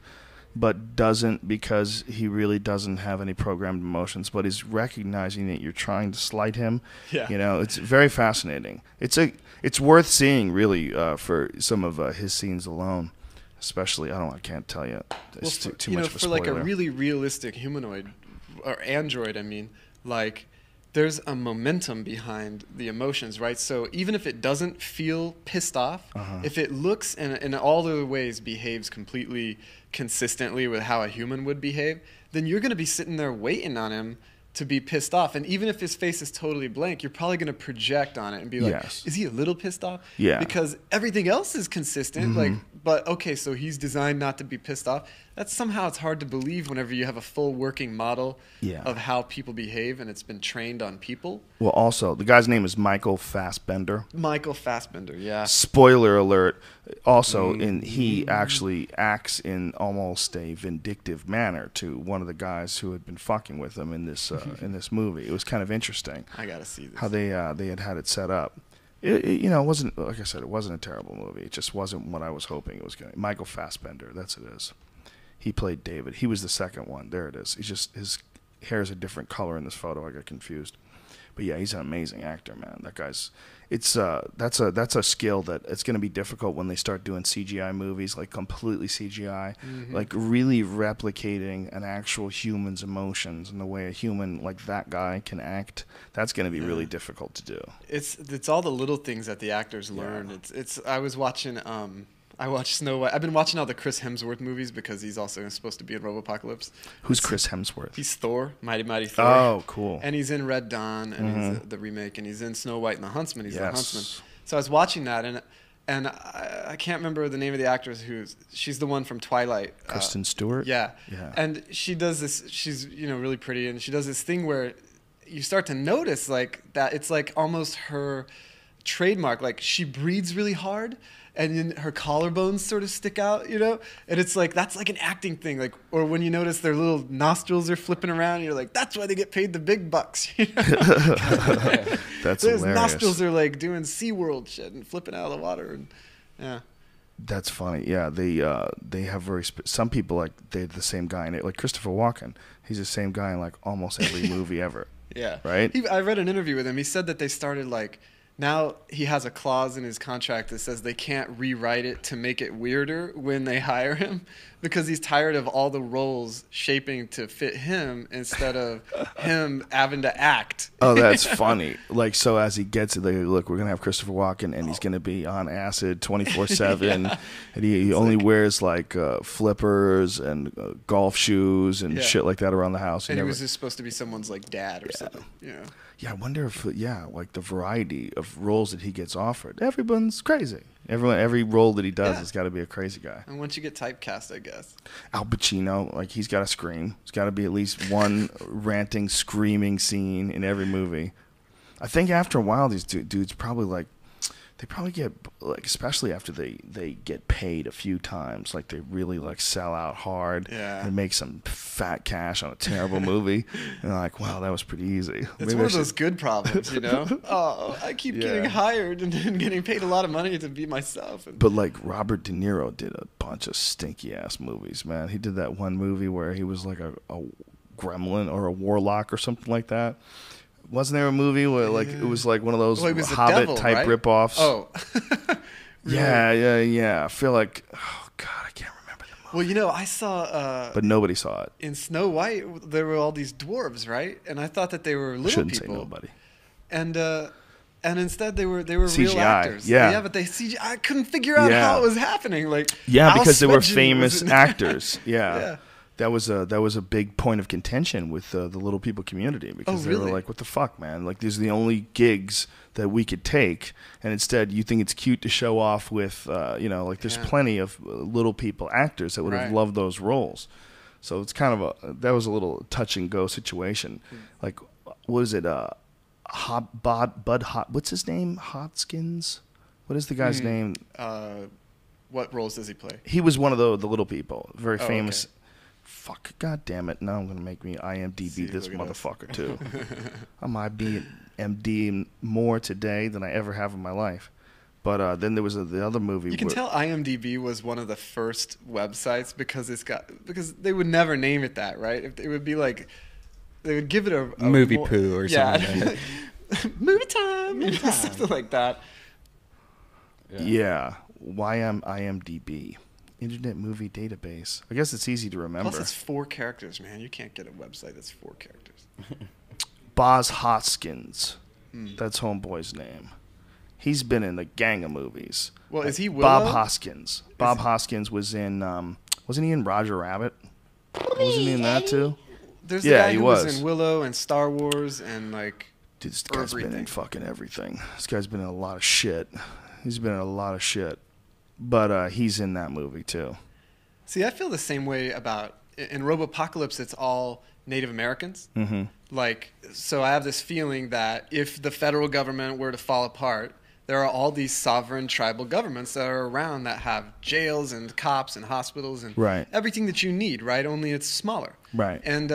but doesn't, because he really doesn't have any programmed emotions. But he's recognizing that you're trying to slight him. Yeah. It's very fascinating. It's worth seeing, really, for some of his scenes alone. Especially, I can't tell you. It's too much of a for spoiler. a really realistic humanoid or android, there's a momentum behind the emotions, right? So even if it doesn't feel pissed off, if it looks and in all the ways behaves completely consistently with how a human would behave, then you're going to be sitting there waiting on him to be pissed off. And even if his face is totally blank, you're probably going to project on it and be like, Yes. is he a little pissed off? Yeah. Because everything else is consistent. But okay, so he's designed not to be pissed off. That's somehow it's hard to believe whenever you have a full working model of how people behave and it's been trained on people. Well, also the guy's name is Michael Fassbender. Michael Fassbender, yeah. Spoiler alert. Also, he actually acts in almost a vindictive manner to one of the guys who had been fucking with him in this movie. It was kind of interesting. I gotta see this. How they had it set up. It wasn't, like I said, it wasn't a terrible movie. It just wasn't what I was hoping it was going to be. Michael Fassbender, that's it is. He played David. He was the second one. There it is. His hair is a different color in this photo. I got confused. But yeah, he's an amazing actor, man. That guy's that's a skill that it's going to be difficult when they start doing CGI movies, like completely CGI, like really replicating an actual human's emotions and the way a human like that guy can act. That's going to be really difficult to do. It's all the little things that the actors learn. It's I was watching I watched Snow White. I've been watching all the Chris Hemsworth movies because he's also supposed to be in Robopocalypse. Who's Chris Hemsworth? He's Thor, Mighty Mighty Thor. Oh, cool. And he's in Red Dawn, and he's the remake, and he's in Snow White and the Huntsman. He's the Huntsman. So I was watching that, and I can't remember the name of the actress she's the one from Twilight. Kristen Stewart? Yeah. Yeah. And she does this, she's, really pretty, and she does this thing where you start to notice like that it's like almost her trademark. Like she breathes really hard, and then her collarbones sort of stick out, and it's like that's like an acting thing, like, or when you notice their little nostrils are flipping around, you're like, that's why they get paid the big bucks. That's Those hilarious. nostrils are like doing SeaWorld shit and flipping out of the water, and yeah. That's funny. Yeah, they have some people like they're the same guy in it. Like Christopher Walken, he's the same guy in like almost every movie ever. Yeah. Right. I read an interview with him. He said that they started like. Now he has a clause in his contract that says they can't rewrite it to make it weirder when they hire him because he's tired of all the roles shaping to fit him instead of him having to act. Oh, that's funny. Like, so as he gets it, they go, look, we're going to have Christopher Walken and he's going to be on acid 24/7 and he only wears like flippers and golf shoes and shit like that around the house. And he was just supposed to be someone's like dad or something. Yeah, I wonder if like the variety of roles that he gets offered. Everyone's crazy. Every role that he does has got to be a crazy guy. And once you get typecast, I guess. Al Pacino, like he's got to scream. There's got to be at least one ranting, screaming scene in every movie. I think after a while, these dudes probably like. They probably get, like, especially after they get paid a few times, like they really like sell out hard and make some fat cash on a terrible movie, and they're like, wow, that was pretty easy. It's one of those good problems, Oh, I keep getting hired and then getting paid a lot of money to be myself. But like Robert De Niro did a bunch of stinky ass movies, man. He did that one movie where he was like a gremlin or a warlock or something like that. Wasn't there a movie where like it was like one of those Hobbit type ripoffs? Oh, really? Yeah. I feel like, oh god, I can't remember the movie. Well, I saw. But nobody saw it. In Snow White, there were all these dwarves, right? And I thought that they were little Shouldn't people. say nobody. And instead they were CGI, real actors. Yeah, but they CGI. I couldn't figure out how it was happening. Like because they were famous actors. Yeah. That was a big point of contention with the little people community because they were like, what the fuck, man? Like, these are the only gigs that we could take, and instead you think it's cute to show off with, like there's plenty of little people actors that would have loved those roles. So it's kind of that was a little touch and go situation. Like, what is it? Bud Hot, what's his name? Hoskins? What is the guy's name? What roles does he play? He was one of the little people, very famous. Okay. Fuck, god damn it. Now I'm going to make me IMDb this motherfucker, too. I might be MD more today than I ever have in my life. But then there was the other movie. You can tell IMDb was one of the first websites because they would never name it that, right? It would be like, they would give it a movie poo or something. Movie time. Something like that. Yeah. IMDb. Internet Movie Database. I guess it's easy to remember. Plus, it's 4 characters, man. You can't get a website that's 4 characters. Boz Hoskins. That's Homeboy's name. He's been in a gang of movies. Well, is he Willow? Bob Hoskins. Bob Hoskins was in, wasn't he in Roger Rabbit? Wasn't he in that too? There's the guy who was in Willow and Star Wars and like Dude, this guy's been in fucking everything. This guy's been in a lot of shit. He's been in a lot of shit. but he's in that movie too. See, I feel the same way about in Robopocalypse. It's all Native Americans. Mm-hmm. Like, so I have this feeling that if the federal government were to fall apart, there are all these sovereign tribal governments that are around that have jails and cops and hospitals and Right. everything that you need, right? Only it's smaller. Right. And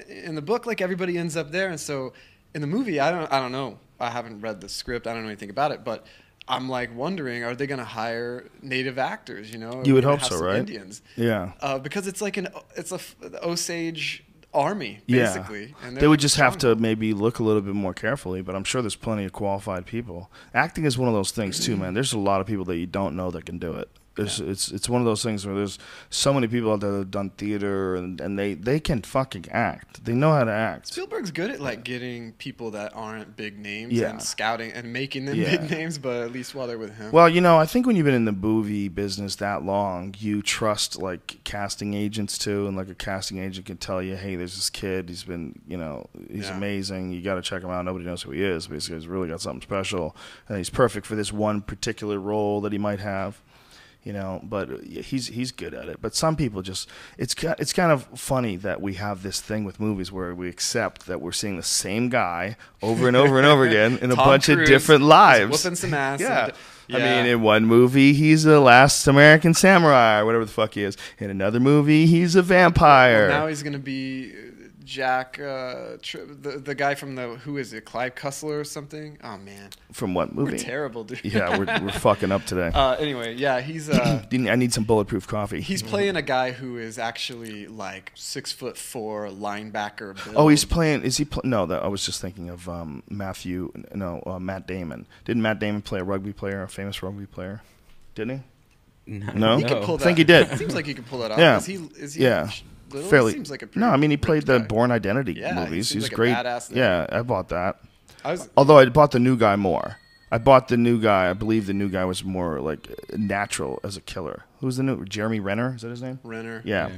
in the book, like, everybody ends up there. And so in the movie, I don't know. I haven't read the script. I don't know anything about it. But I'm like wondering, are they going to hire native actors? You know, You would Are we hope gonna have so, some right? Indians. Yeah. Because it's like the Osage army, Yeah. basically. And They would just have to maybe look a little bit more carefully, but I'm sure there's plenty of qualified people. Acting is one of those things too, man. There's a lot of people that you don't know that can do it. It's one of those things where there's so many people out there that have done theater and they can fucking act. They know how to act. Spielberg's good at like getting people that aren't big names Yeah. and scouting and making them Yeah. big names, but at least while they're with him. Well, you know, I think when you've been in the movie business that long, you trust like casting agents too, and like a casting agent can tell you, hey, there's this kid, he's been, you know, he's Yeah. amazing, you got to check him out. Nobody knows who he is, basically. He's really got something special, and he's perfect for this one particular role that he might have. You know, but he's good at it. But some people just it's kind of funny that we have this thing with movies where we accept that we're seeing the same guy over and over and over again in a Tom bunch of Cruise different is lives. whooping some ass. Yeah. And, I mean, in one movie he's the last American samurai, or whatever the fuck he is. In another movie he's a vampire. Well, now he's gonna be Jack, the guy from who is it, Clive Cussler or something? Oh man, From what movie? we're terrible, dude. Yeah, we're fucking up today. Anyway, yeah, he's I need some bulletproof coffee. he's playing a guy who is actually like 6'4" linebacker. Build. Oh, he's playing. Is he? No, I was just thinking of Matt Damon. Didn't Matt Damon play a famous rugby player? Didn't he? No, He could pull that. I think he did. It seems like he could pull that off. Yeah. Is he Yeah. little? Fairly. Seems like a pretty No, I mean he played the ripped guy. Born Identity Yeah, he movies. seems He's like a great. badass there. Yeah, I bought that. I was, Although I bought the new guy more. I bought the new guy. I believe the new guy was more like natural as a killer. Who's the new? Jeremy Renner? Is that his name? Renner. Yeah.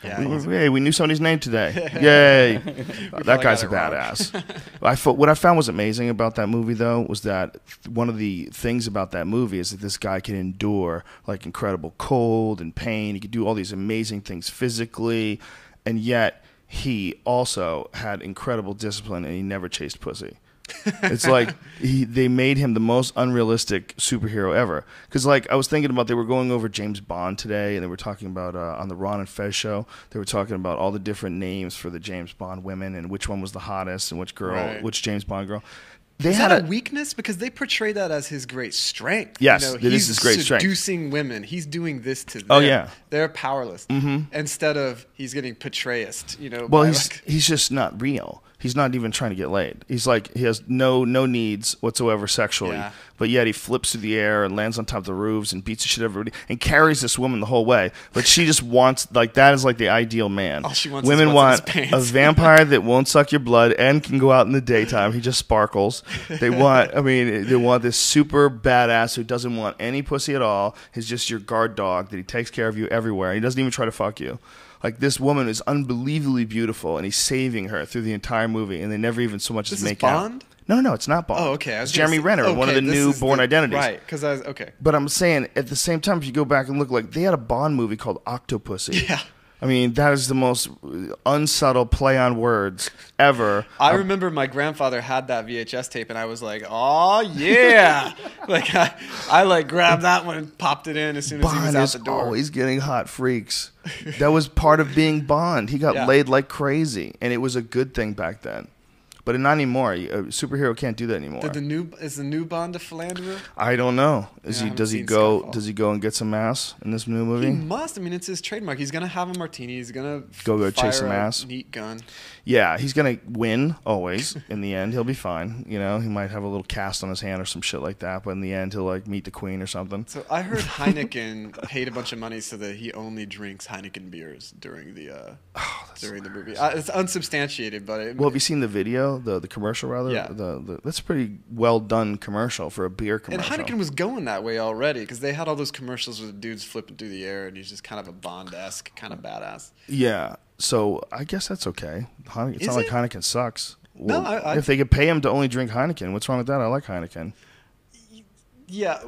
Yeah, Hey, we knew somebody's name today. Yay. That probably guy's a got it wrong. badass. What I found was amazing about that movie, though, was that one of the things about that movie is that this guy can endure like incredible cold and pain. He could do all these amazing things physically, and yet he also had incredible discipline and he never chased pussy. It's like they made him the most unrealistic superhero ever. Because like I was thinking about, they were going over James Bond today, and they were talking about on the Ron and Fez show. They were talking about all the different names for the James Bond women and which one was the hottest and which girl, Right. which James Bond girl. They Is had that a weakness? Because they portray that as his great strength. Yes, you know, it is he's his great strength. seducing women. He's doing this to them. Oh, yeah. They're powerless. Mm-hmm. Instead of he's getting portrayist, you know. Well, by, he's just not real. He's not even trying to get laid. He's like, he has no needs whatsoever sexually, Yeah. but yet he flips through the air and lands on top of the roofs and beats the shit out of everybody and carries this woman the whole way. But she just wants, like, that is like the ideal man. All she wants is Women what's in want his a pants. vampire that won't suck your blood and can go out in the daytime. He just sparkles. They want this super badass who doesn't want any pussy at all. He's just your guard dog that he takes care of you everywhere. He doesn't even try to fuck you. Like, this woman is unbelievably beautiful, and he's saving her through the entire movie, and they never even so much This as is make Bond? out. No, it's not Bond. Oh, okay. It's Jeremy Renner, one of the new Born Identities. Right, because I was okay. But I'm saying, at the same time, if you go back and look, like, they had a Bond movie called Octopussy. Yeah. I mean, that is the most unsubtle play on words ever. I remember my grandfather had that VHS tape, and I was like, "Oh yeah!" Like I like grabbed that one and popped it in as soon as he was Bond out is the door. always getting hot freaks. That was part of being Bond. He got Yeah. laid like crazy, and it was a good thing back then. But not anymore. A superhero can't do that anymore. Is the new Bond a philanderer? I don't know. Yeah, I haven't Does he seen go? Skyfall. Does he go and get some ass in this new He movie? must. I mean, it's his trademark. He's gonna have a martini. He's gonna Go fire chase some a ass. Neat gun. Yeah, he's gonna win always. In the end, he'll be fine. You know, he might have a little cast on his hand or some shit like that, but in the end, he'll like meet the queen or something. So I heard Heineken paid a bunch of money so that he only drinks Heineken beers during the movie. It's unsubstantiated, but Well, have you seen the video, the commercial rather? Yeah. That's a pretty well done commercial for a beer and commercial. Heineken was going that way already because they had all those commercials with dudes flipping through the air, and he's just kind of a Bond-esque kind of badass. Yeah, so I guess that's okay. It's Is not like it? Heineken sucks. No, Well, if they could pay him to only drink Heineken, what's wrong with that? I like Heineken. Yeah,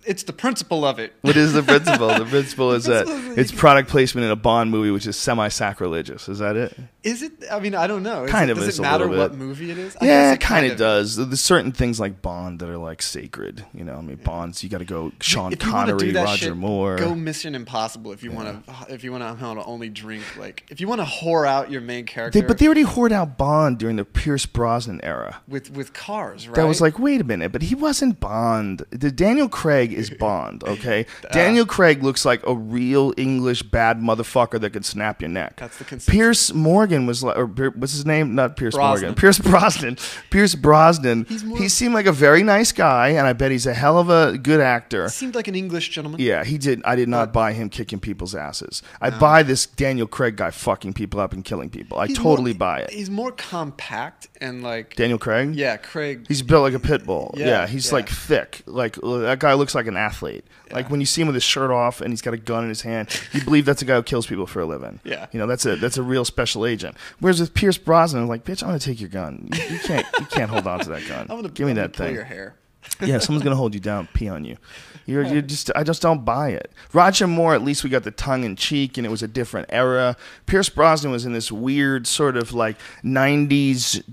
it's the principle of it. What is the principle? The principle is that it's product placement in a Bond movie, which is semi-sacrilegious. Is that it? Is it? I mean, I don't know. Does it matter what movie it is? I Yeah, guess it kind of does. There's certain things like Bond that are like sacred. You know, I mean, Bonds, you got to go Sean Connery, Roger Moore. Go Mission Impossible if you want to only drink, like, if you want to whore out your main character. But they already whored out Bond during the Pierce Brosnan era. With cars, right? That was like, wait a minute, but he wasn't Bond. The Daniel Craig is Bond, okay? Daniel Craig looks like a real English bad motherfucker that could snap your neck. That's the consensus. Pierce Morgan was like, or what's his name? Not Pierce Brosnan. Morgan. Pierce Brosnan. Pierce Brosnan. He seemed like a very nice guy, and I bet he's a hell of a good actor. Seemed like an English gentleman. Yeah, he did. I did not buy him kicking people's asses. I buy this Daniel Craig guy fucking people up and killing people. I totally buy it. He's more compact and like Daniel Craig? Yeah, Craig. He's built like a pit bull. Yeah, he's like thick. Like that guy looks like an athlete. Yeah. Like when you see him with his shirt off and he's got a gun in his hand, you believe that's a guy who kills people for a living. Yeah. You know, that's a real special agent. Whereas with Pierce Brosnan, I'm like, bitch, I'm gonna take your gun. You can't hold on to that gun. Give me that thing. Pull your hair. Yeah, someone's gonna hold you down, pee on you. I just don't buy it. Roger Moore, at least we got the tongue in cheek, and it was a different era. Pierce Brosnan was in this weird sort of like '90s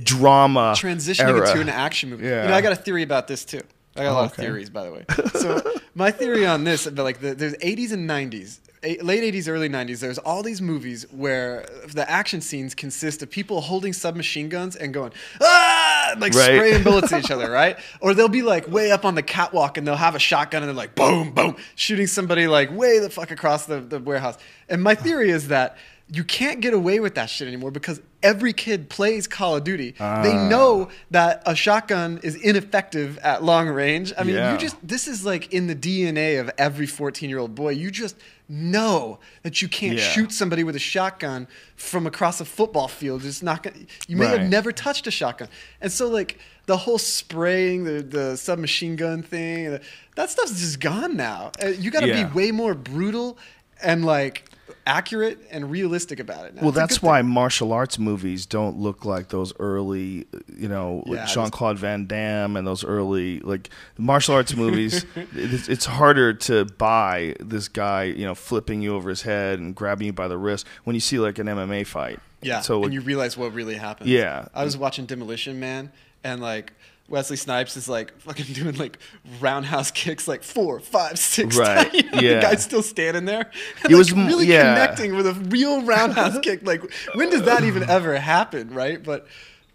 drama transitioning era. into an action movie. Yeah. You know, I got a theory about this too. I got a lot of theories, by the way. So my theory on this, but like there's 80s and 90s. Late 80s, early 90s, there's all these movies where the action scenes consist of people holding submachine guns and going, ah, like spraying bullets at each other, right? Or they'll be like way up on the catwalk and they'll have a shotgun and they're like, boom, boom, shooting somebody like way the fuck across the warehouse. And my theory is that you can't get away with that shit anymore because every kid plays Call of Duty. They know that a shotgun is ineffective at long range. I mean, this is like in the DNA of every 14-year-old boy. You just know that you can't shoot somebody with a shotgun from across a football field. It's not gonna, you may have never touched a shotgun. And so like the whole spraying, the submachine gun thing, that stuff's just gone now. You got to be way more brutal and like accurate and realistic about it now. Well, that's why martial arts movies don't look like those early, you know, like Jean-Claude Van Damme and those early, like, martial arts movies. It's harder to buy this guy, you know, flipping you over his head and grabbing you by the wrist when you see, like, an MMA fight. Yeah, so, and you realize what really happened. Yeah. I was watching Demolition Man, and, like, Wesley Snipes is like fucking doing like roundhouse kicks like 4, 5, 6 times. You know, the guy's still standing there. And, was really connecting with a real roundhouse kick. Like, when does that even ever happen, right? But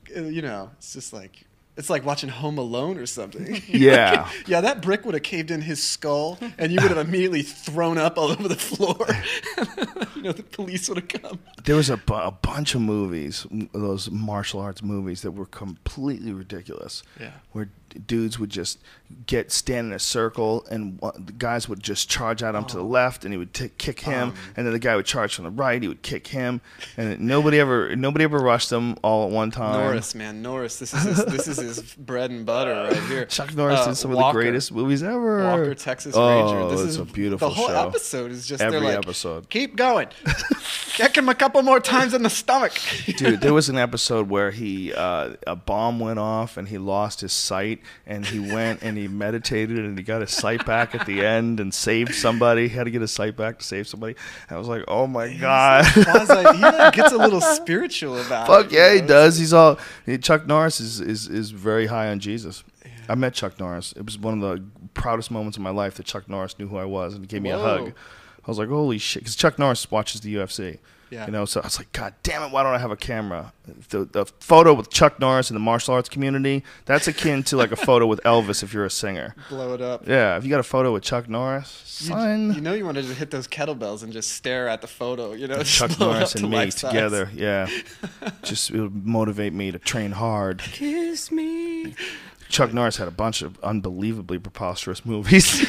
you know, it's just like it's like watching Home Alone or something. Yeah. Like, yeah, that brick would have caved in his skull, and you would have immediately thrown up all over the floor. You know, the police would have come. There was a bunch of movies, those martial arts movies, that were completely ridiculous. Yeah. Where dudes would just stand in a circle, and the guys would just charge at him to the left, and he would kick him, and then the guy would charge from the right, he would kick him, and nobody ever rushed them all at one time. Norris, this is his bread and butter right here. Chuck Norris did some of the greatest movies ever. Walker, Texas Ranger. This is a beautiful show. The whole show. episode is just every they're like, episode. Keep going, kick him a couple more times in the stomach. Dude, there was an episode where a bomb went off and he lost his sight, and he went and he meditated and he got his sight back at the end and saved somebody. He had to get his sight back to save somebody. I was like, oh my God. He like gets a little spiritual about it. Fuck yeah, he does. Chuck Norris is very high on Jesus. Yeah. I met Chuck Norris. It was one of the proudest moments of my life that Chuck Norris knew who I was and gave me a hug. I was like, holy shit, because Chuck Norris watches the UFC. Yeah. You know, so I was like, God damn it, why don't I have a camera? The photo with Chuck Norris in the martial arts community, that's akin to like a photo with Elvis if you're a singer. Blow it up. Yeah, if you got a photo with Chuck Norris, son. You know you wanted to hit those kettlebells and just stare at the photo, you know. Chuck Norris and me together, yeah. Just it would motivate me to train hard. Kiss me. Chuck Norris had a bunch of unbelievably preposterous movies.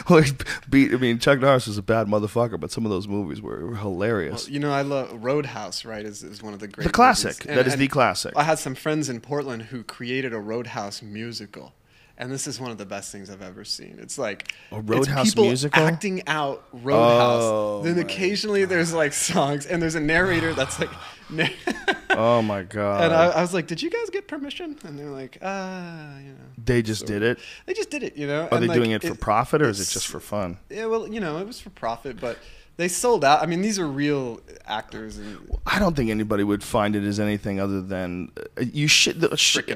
Chuck Norris was a bad motherfucker, but some of those movies were hilarious. Well, you know, I love Roadhouse, right? Is one of the great The classic. Movies. That is the classic. I had some friends in Portland who created a Roadhouse musical. And this is one of the best things I've ever seen. It's like a Roadhouse people musical acting out Roadhouse. Then occasionally there's like songs, and there's a narrator that's like. Oh my god! And I was like, "Did you guys get permission?" And they're like, They just did it. They just did it, you know. Are they doing it for profit or is it just for fun? Yeah, well, you know, it was for profit, but they sold out. I mean, these are real actors. And I don't think anybody would find it as anything other than you should.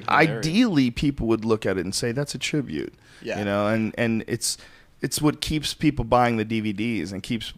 Ideally, people would look at it and say that's a tribute. Yeah. You know, and it's what keeps people buying the DVDs and keeps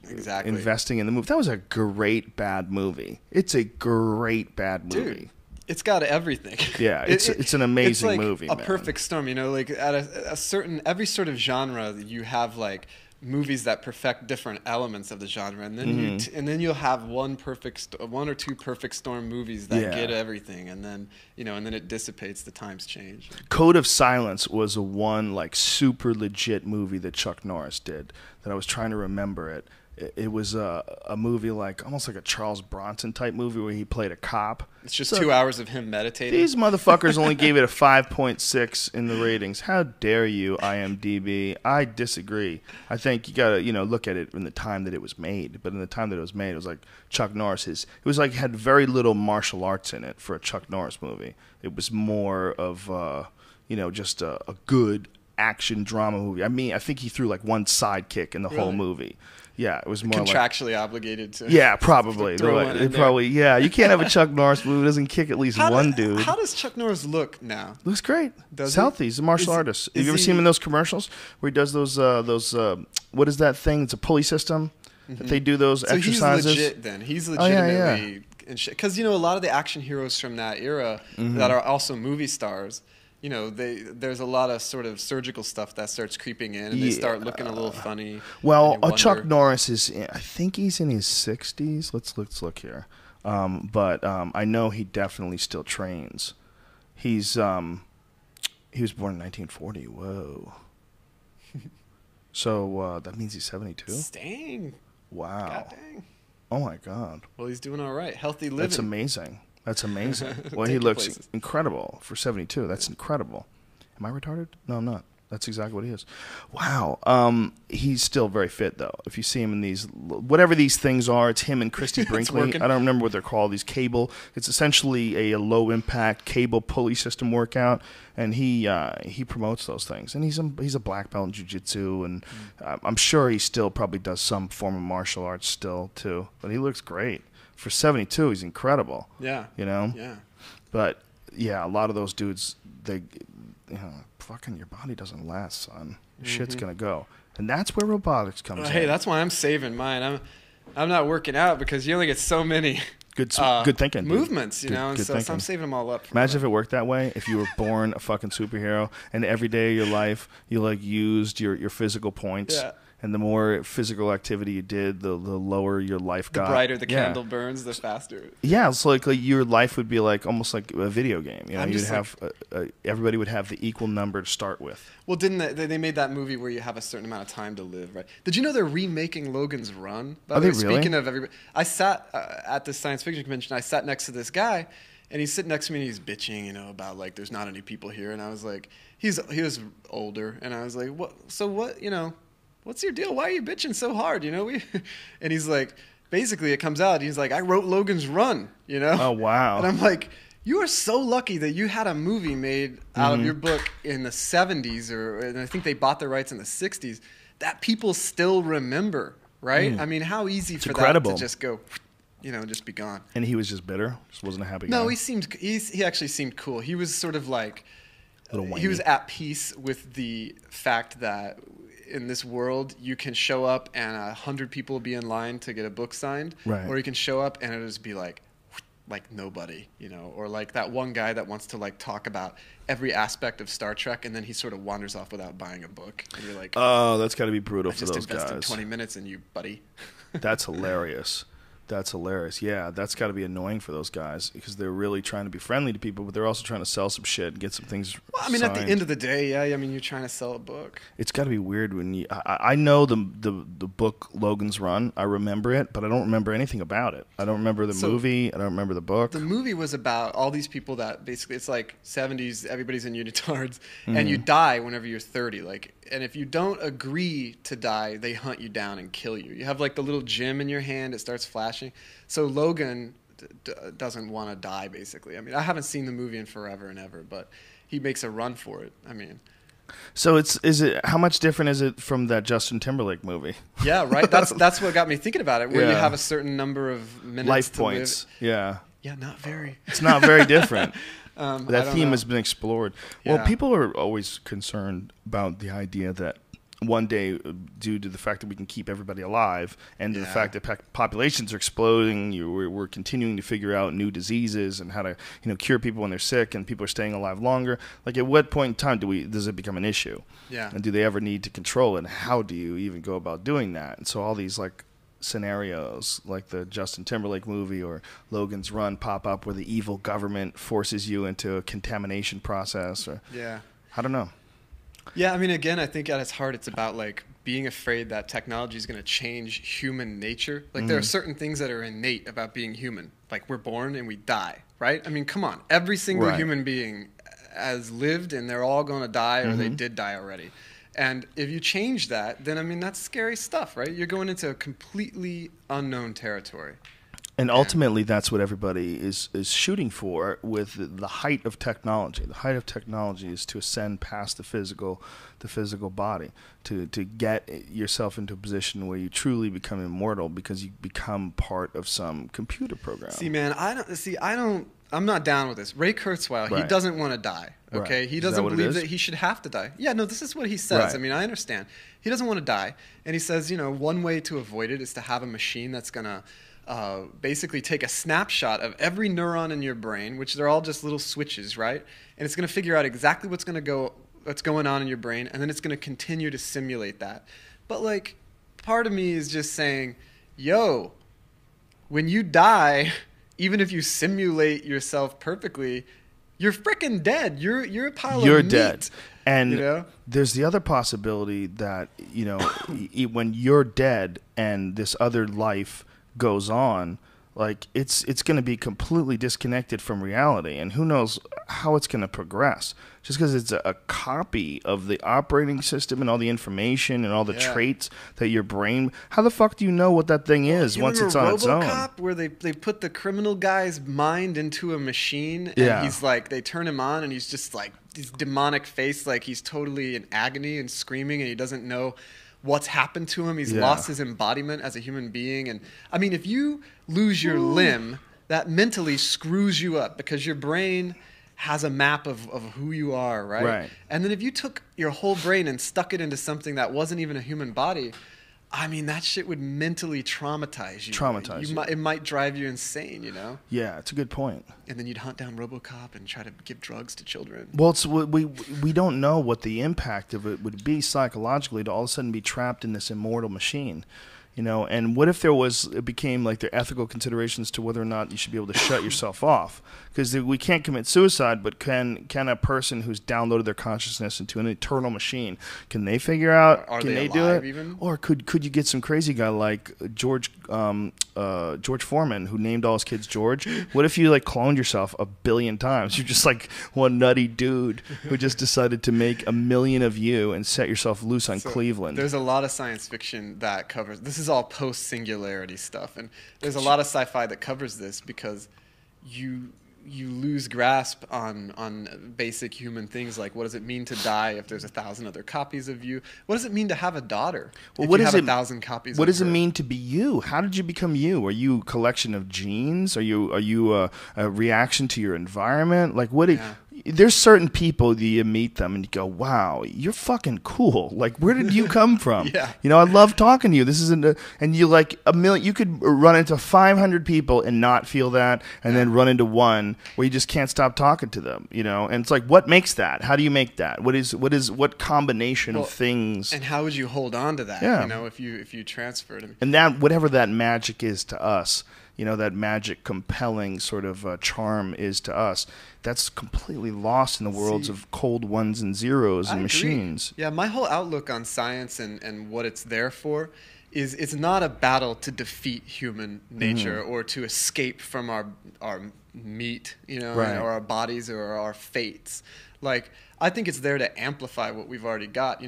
investing in the movie. That was a great bad movie. It's a great bad movie. Dude, it's got everything. Yeah, it's an amazing like movie. A man. perfect storm. You know, like at a certain every sort of genre, you have like movies that perfect different elements of the genre, and then and then you'll have one or two perfect storm movies that get everything, and then and then it dissipates. The times change. Code of Silence was one like super legit movie that Chuck Norris did that I was trying to remember it. It was a movie like almost like a Charles Bronson type movie where he played a cop. It's just 2 hours of him meditating. These motherfuckers only gave it a 5.6 in the ratings. How dare you, IMDb? I disagree. I think you gotta look at it in the time that it was made. But in the time that it was made, it was like Chuck Norris. It was like had very little martial arts in it for a Chuck Norris movie. It was more of just a good action drama movie. I mean, I think he threw like one sidekick in the whole movie. Yeah, it was more contractually obligated to. Yeah, probably. Yeah, you can't have a Chuck Norris movie that doesn't kick at least one dude. How does Chuck Norris look now? Looks great. He's healthy. He's a martial artist. Have you ever seen him in those commercials where he does those what is that thing? It's a pulley system that they do those exercises. He's legit then. He's legitimately because a lot of the action heroes from that era that are also movie stars. There's a lot of sort of surgical stuff that starts creeping in, and they start looking a little funny. Well, Chuck Norris I think he's in his 60s. Let's look here. But I know he definitely still trains. He was born in 1940. Whoa. So that means he's 72? Dang. Wow. God dang. Oh, my God. Well, he's doing all right. Healthy living. That's amazing. That's amazing. Well, he looks incredible for 72. That's incredible. Am I retarded? No, I'm not. That's exactly what he is. Wow. He's still very fit, though. If you see him in these, whatever these things are, it's him and Christy Brinkley. I don't remember what they're called. These cable. It's essentially a low-impact cable pulley system workout, and he promotes those things. And he's a black belt in jiu-jitsu, and I'm sure he still probably does some form of martial arts still, too. But he looks great. For 72, he's incredible. Yeah. Yeah. But, yeah, a lot of those dudes, fucking your body doesn't last, son. Your shit's going to go. And that's where robotics comes in. Hey, that's why I'm saving mine. I'm not working out because you only get so many good thinking. Movements, and so I'm saving them all up. Imagine if it worked that way. If you were born a fucking superhero and every day of your life you used your physical points. Yeah. And the more physical activity you did, the lower your life got. The brighter the candle burns, the faster. Yeah, it's like your life would be like almost like a video game. You'd have everybody would have the equal number to start with. Well, didn't they made that movie where you have a certain amount of time to live, right? Did you know they're remaking Logan's Run? Are they really? Speaking of everybody, I sat at this science fiction convention. I sat next to this guy, and he's sitting next to me, and he's bitching, about like there's not any people here, and I was like, he was older, and I was like, what? So what? What's your deal? Why are you bitching so hard? And he's like, basically it comes out. He's like, I wrote Logan's Run, Oh, wow. And I'm like, you are so lucky that you had a movie made out of your book in the 70s, and I think they bought the rights in the 60s, that people still remember, right? I mean, how easy for that to just go, just be gone. And he was just bitter? Just wasn't a happy guy? No, he actually seemed cool. He was sort of like, he was at peace with the fact that in this world, you can show up and 100 people will be in line to get a book signed, right. Or you can show up and it'll just be like nobody, or like that one guy that wants to like talk about every aspect of Star Trek, and then he sort of wanders off without buying a book, and you're like, oh, that's got to be brutal for those guys. I just invested 20 minutes in you, buddy. That's hilarious. Yeah, that's got to be annoying for those guys because they're really trying to be friendly to people, but they're also trying to sell some shit and get some things. Well, I mean, signed. At the end of the day, yeah. I mean, you're trying to sell a book. It's got to be weird when I know the book Logan's Run. I remember it, but I don't remember anything about it. I don't remember the movie. I don't remember the book. The movie was about all these people that basically it's like 70s. Everybody's in unitards, and you die whenever you're 30. And if you don't agree to die, they hunt you down and kill you. You have like the little gem in your hand; it starts flashing. So Logan doesn't want to die, basically. I mean, I haven't seen the movie in forever and ever, but he makes a run for it. I mean, so how much different is it from that Justin Timberlake movie? Yeah, right. That's what got me thinking about it. Where you Yeah. have a certain number of minutes Life to points. live. Yeah. Yeah, not very. It's not very different. I That don't theme know. has been explored. Well, Yeah. people are always concerned about the idea that one day, due to the fact that we can keep everybody alive and the Yeah. fact that populations are exploding, we're continuing to figure out new diseases and how to cure people when they're sick, and people are staying alive longer. Like, at what point in time does it become an issue? Yeah. And do they ever need to control it? And how do you even go about doing that? And so all these scenarios like the Justin Timberlake movie or Logan's Run pop up, where the evil government forces you into a contamination process, or Yeah. I don't know. Yeah, I mean, again, I think at its heart, it's about being afraid that technology is going to change human nature. There are certain things that are innate about being human. Like, we're born and we die, right? I mean, come on. Every single Right. human being has lived, and they're all going to die, or they did die already. And if you change that, then, I mean, that's scary stuff, right? You're going into a completely unknown territory. And ultimately, that's what everybody is shooting for with the height of technology. The height of technology is to ascend past the physical body, to get yourself into a position where you truly become immortal because you become part of some computer program. See, man, I'm not down with this. Ray Kurzweil, he Right. doesn't want to die. Okay, Right. he Is that doesn't what it believe is? that he should have to die. Yeah, no, this is what he says. Right. I mean, I understand. He doesn't want to die, and he says, one way to avoid it is to have a machine that's gonna basically take a snapshot of every neuron in your brain, which they're all just little switches, right? And it's gonna figure out exactly what's going on in your brain, and then it's gonna continue to simulate that. But part of me is just saying, yo, when you die, even if you simulate yourself perfectly, you're freaking dead. You're a pile of meat. You're dead. And know? there's the other possibility that, when you're dead and this other life goes on, it's going to be completely disconnected from reality, and who knows how it's going to progress. Just because it's a copy of the operating system and all the information and all the traits that your brain. How the fuck do you know what that thing is once it's on its own? RoboCop, where they put the criminal guy's mind into a machine, and he's they turn him on, and he's just this demonic face, he's totally in agony and screaming, and he doesn't know what's happened to him. He's lost his embodiment as a human being. And I mean, if you lose your limb, that mentally screws you up because your brain has a map of who you are, right? Right. And then if you took your whole brain and stuck it into something that wasn't even a human body, I mean, that shit would mentally traumatize you. It might drive you insane, Yeah, it's a good point. And then you'd hunt down RoboCop and try to give drugs to children. Well, we don't know what the impact of it would be psychologically to all of a sudden be trapped in this immortal machine. And what if it became the ethical considerations to whether or not you should be able to shut yourself off? Because we can't commit suicide, but can a person who's downloaded their consciousness into an eternal machine, can they figure out? Are can they do alive it? even? Or could you get some crazy guy like George Foreman, who named all his kids George? What if you cloned yourself 1 billion times? You're just one nutty dude who just decided to make 1 million of you and set yourself loose on Cleveland. There's a lot of science fiction that covers this. Is all post-singularity stuff, and there's a lot of sci-fi that covers this because you lose grasp on basic human things, like what does it mean to die if there's 1,000 other copies of you? What does it mean to have a daughter if you have 1,000 copies? What of does it her? mean to be you? How did you become you? Are you a collection of genes? Are you a reaction to your environment? There's certain people that you meet them and you go, wow, you're fucking cool. Where did you come from? Yeah. I love talking to you. This isn't and you a million. You could run into 500 people and not feel that, and then run into one where you just can't stop talking to them. And it's what makes that? How do you make that? What combination of things? And how would you hold on to that? Yeah. If you transferred it. And that, whatever that magic is to us, that magic, compelling sort of charm is to us, that's completely lost in the worlds of cold ones and zeros and I agree. machines. Yeah, my whole outlook on science and what it's there for is it's not a battle to defeat human nature or to escape from our meat, Right. or our bodies or our fates. I think it's there to amplify what we've already got.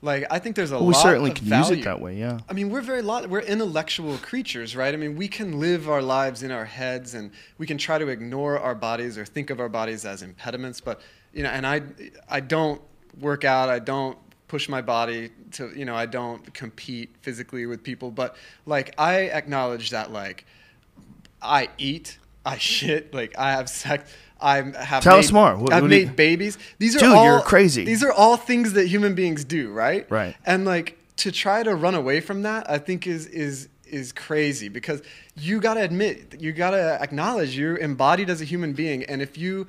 Like, I think there's a Well, lot we certainly of can value. use it that way, yeah. I mean, we're intellectual creatures, right? I mean, we can live our lives in our heads, and we can try to ignore our bodies or think of our bodies as impediments. But, you know, and I don't work out, I don't push my body to, you know, I don't compete physically with people. But, like, I acknowledge that, like, I eat, I shit, like, I have sex. Tell us more. I've made babies. These are Dude, all, you're crazy. These are all things that human beings do, right? Right. And like to try to run away from that, I think is crazy, because you got to admit, you got to acknowledge you're embodied as a human being, and if you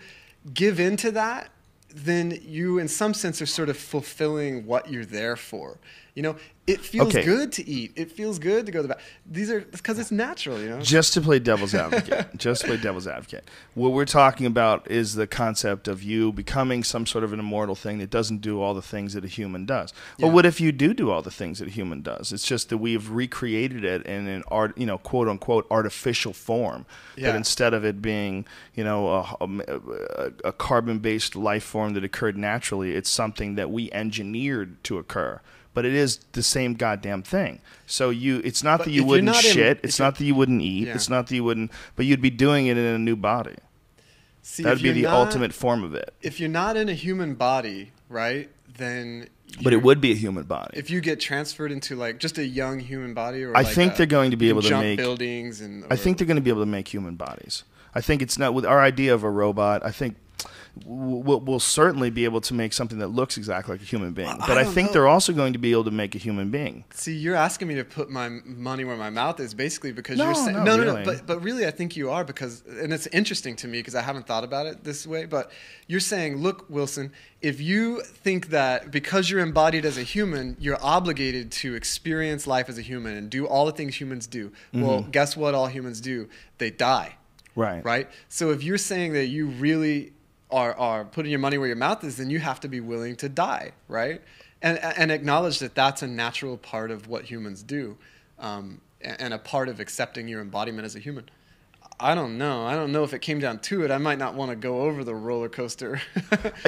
give into that, then you, in some sense, are sort of fulfilling what you're there for. You know, it feels good to eat. It feels good to go to the bathroom. These are because it's natural, you know. Just to play devil's advocate, what we're talking about is the concept of you becoming some sort of an immortal thing that doesn't do all the things that a human does. Yeah. Well, what if you do all the things that a human does? It's just that we've recreated it in an art, you know, quote unquote artificial form. Yeah. But instead of it being, you know, a carbon-based life form that occurred naturally, it's something that we engineered to occur. But it is the same goddamn thing. So it's not that you wouldn't shit. It's not that you wouldn't eat. Yeah. It's not that you wouldn't. But you'd be doing it in a new body. See, that'd be the ultimate form of it. If you're not in a human body, right? Then. But it would be a human body. If you get transferred into like just a young human body, or I think they're going to be able to make buildings and. I think they're going to be able to make human bodies. I think it's not with our idea of a robot. I think. We'll certainly be able to make something that looks exactly like a human being. But I think they're also going to be able to make a human being. See, you're asking me to put my money where my mouth is, basically, because you're saying... No. But really, I think you are, because... And it's interesting to me, because I haven't thought about it this way. But you're saying, look, Wilson, if you think that because you're embodied as a human, you're obligated to experience life as a human and do all the things humans do. Mm-hmm. Well, guess what all humans do? They die. Right. Right? So if you're saying that you really... are putting your money where your mouth is, then you have to be willing to die, right? And acknowledge that that's a natural part of what humans do, and a part of accepting your embodiment as a human. I don't know. I don't know if it came down to it. I might not want to go over the roller coaster.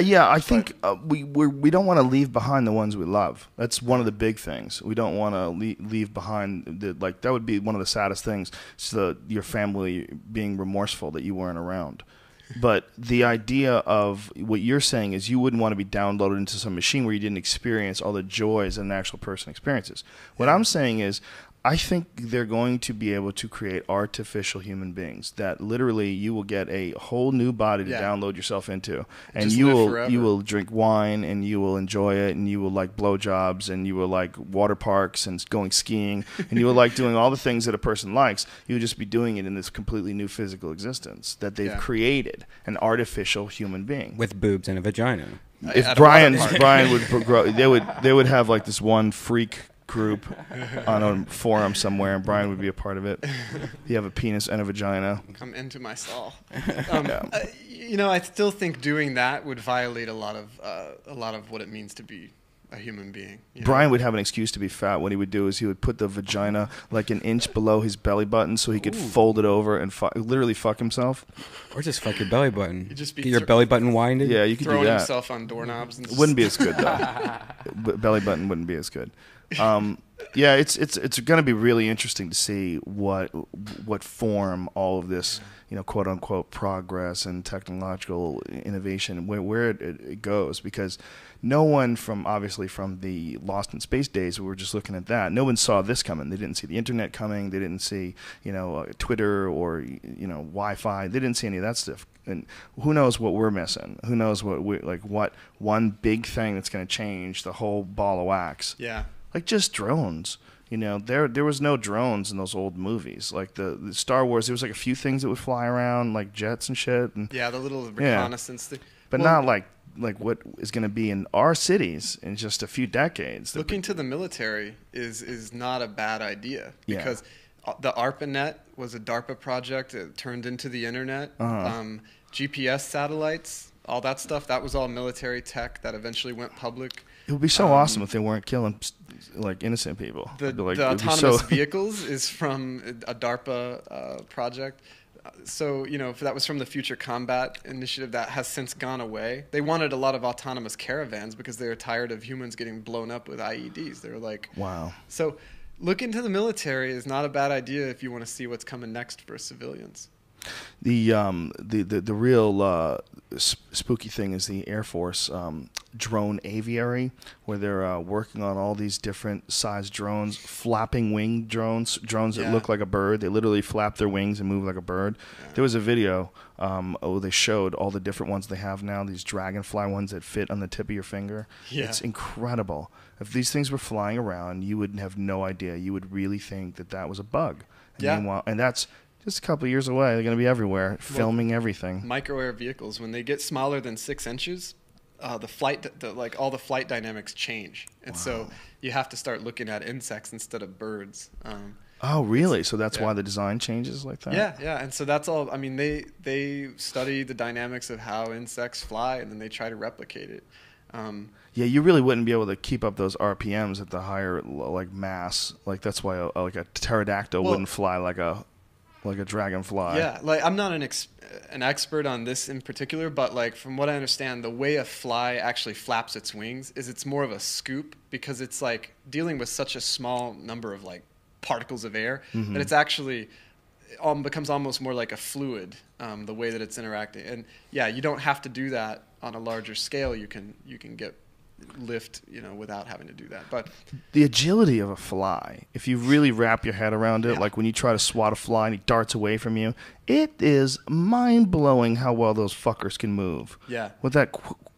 Yeah, I think we don't want to leave behind the ones we love. That's one of the big things. We don't want to leave behind that would be one of the saddest things. So your family being remorseful that you weren't around. But the idea of what you're saying is you wouldn't want to be downloaded into some machine where you didn't experience all the joys that an actual person experiences. What I'm saying is I think they're going to be able to create artificial human beings that literally you will get a whole new body to download yourself into, and you will drink wine and you will enjoy it, and you will like blowjobs, and you will like water parks and going skiing, and you will like doing all the things that a person likes. You will just be doing it in this completely new physical existence that they've created, an artificial human being with boobs and a vagina. If Brian would grow, they would have like this one freak group on a forum somewhere, and Brian would be a part of it. You have a penis and a vagina. I'm into my stall. You know, I still think doing that would violate a lot of what it means to be a human being. Brian would have an excuse to be fat. What he would do is he would put the vagina like an inch below his belly button so he could fold it over and literally fuck himself. Or just fuck your belly button. Get your belly button winded. Yeah, you could do that. Throwing himself on doorknobs. And it wouldn't be as good though. Belly button wouldn't be as good. Yeah, it's going to be really interesting to see what form all of this, you know, quote unquote progress and technological innovation, where it goes, because no one from the Lost in Space days, we were just looking at that, no one saw this coming. They didn't see the internet coming. They didn't see, you know, Twitter or, you know, Wi-Fi. They didn't see any of that stuff. And who knows what we're missing? Who knows what one big thing that's going to change the whole ball of wax? Yeah. Like just drones. You know, there was no drones in those old movies. Like the Star Wars, there was like a few things that would fly around, like jets and shit. And, yeah, the little reconnaissance thing. But not like what is going to be in our cities in just a few decades. Looking to the military is not a bad idea, because the ARPANET was a DARPA project. It turned into the internet. GPS satellites, all that stuff, that was all military tech that eventually went public. It would be so awesome if they weren't killing like innocent people. The autonomous vehicles is from a DARPA project. so, if that was from the Future Combat Initiative, that has since gone away. They wanted a lot of autonomous caravans because they were tired of humans getting blown up with IEDs. They were like, wow. So look into the military is not a bad idea if you want to see what's coming next for civilians. The real spooky thing is the Air Force drone aviary, where they're working on all these different size drones, flapping wing drones that look like a bird. They literally flap their wings and move like a bird. Yeah. There was a video they showed all the different ones they have now, these dragonfly ones that fit on the tip of your finger. Yeah. It's incredible. If these things were flying around, you would have no idea. You would really think that was a bug. And that's just a couple of years away. They're going to be everywhere, filming everything. Micro air vehicles, when they get smaller than 6 inches, all the flight dynamics change, and so you have to start looking at insects instead of birds. Oh, really? So that's why the design changes like that? Yeah. And so that's all. I mean, they study the dynamics of how insects fly, and then they try to replicate it. Yeah, you really wouldn't be able to keep up those RPMs at the higher mass. Like that's why a pterodactyl wouldn't fly like a dragonfly. Yeah, I'm not an expert on this in particular, but from what I understand, the way a fly actually flaps its wings is it's more of a scoop, because it's dealing with such a small number of particles of air that it's actually becomes almost more like a fluid, the way that it's interacting. And yeah, you don't have to do that on a larger scale. You can get lift, without having to do that. But the agility of a fly, if you really wrap your head around it, like when you try to swat a fly and he darts away from you, it is mind-blowing how well those fuckers can move. Yeah. With that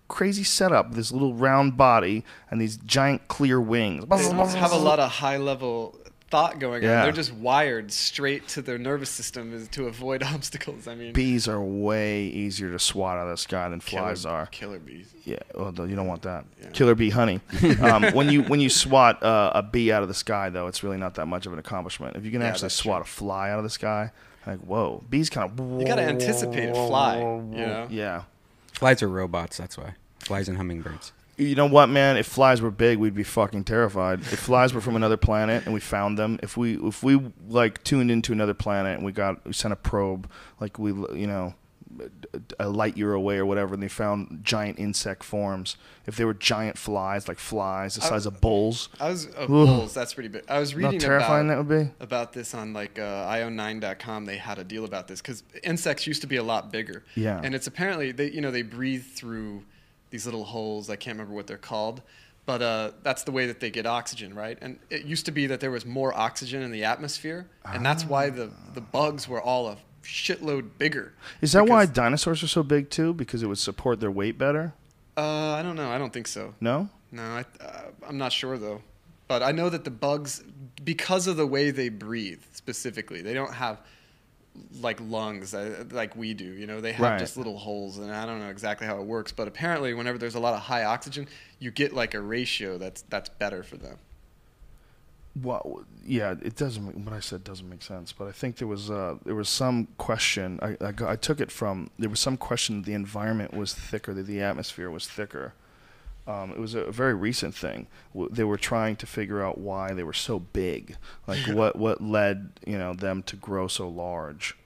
crazy setup, this little round body and these giant clear wings. They have a lot of high-level thought going on. They're just wired straight to their nervous system to avoid obstacles. I mean, bees are way easier to swat out of the sky than flies are. Killer bees. Yeah, well, you don't want that. Yeah. Killer bee honey. When you swat a bee out of the sky, though, it's really not that much of an accomplishment. If you can actually swat a fly out of the sky, whoa, bees kind of. You got to anticipate a fly. Yeah. Flies are robots. That's why. Flies and hummingbirds. You know what, man? If flies were big, we'd be fucking terrified. If flies were from another planet and we found them, if we tuned into another planet and we sent a probe, a light year away or whatever, and they found giant insect forms. If they were giant flies, like flies the size of bulls. Bulls, that's pretty big. I was reading how terrifying that would be. About this on io9.com. They had a deal about this because insects used to be a lot bigger. Yeah. And it's apparently they breathe through these little holes. I can't remember what they're called, but that's the way that they get oxygen, right? And it used to be that there was more oxygen in the atmosphere, and that's why the bugs were all a shitload bigger. Is that why dinosaurs are so big too? Because it would support their weight better? I don't know. I don't think so. No? No, I'm not sure though. But I know that the bugs, because of the way they breathe specifically, they don't have lungs like we do. They have just little holes, and I don't know exactly how it works, but apparently whenever there's a lot of high oxygen, you get a ratio that's better for them. Well, yeah, it doesn't. What I said doesn't make sense, but I think there was some question. I took it from there was some question that the environment was thicker, that the atmosphere was thicker. It was a very recent thing. They were trying to figure out why they were so big, what led them to grow so large.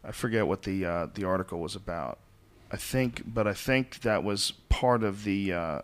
I forget what the article was about. I think that was part of the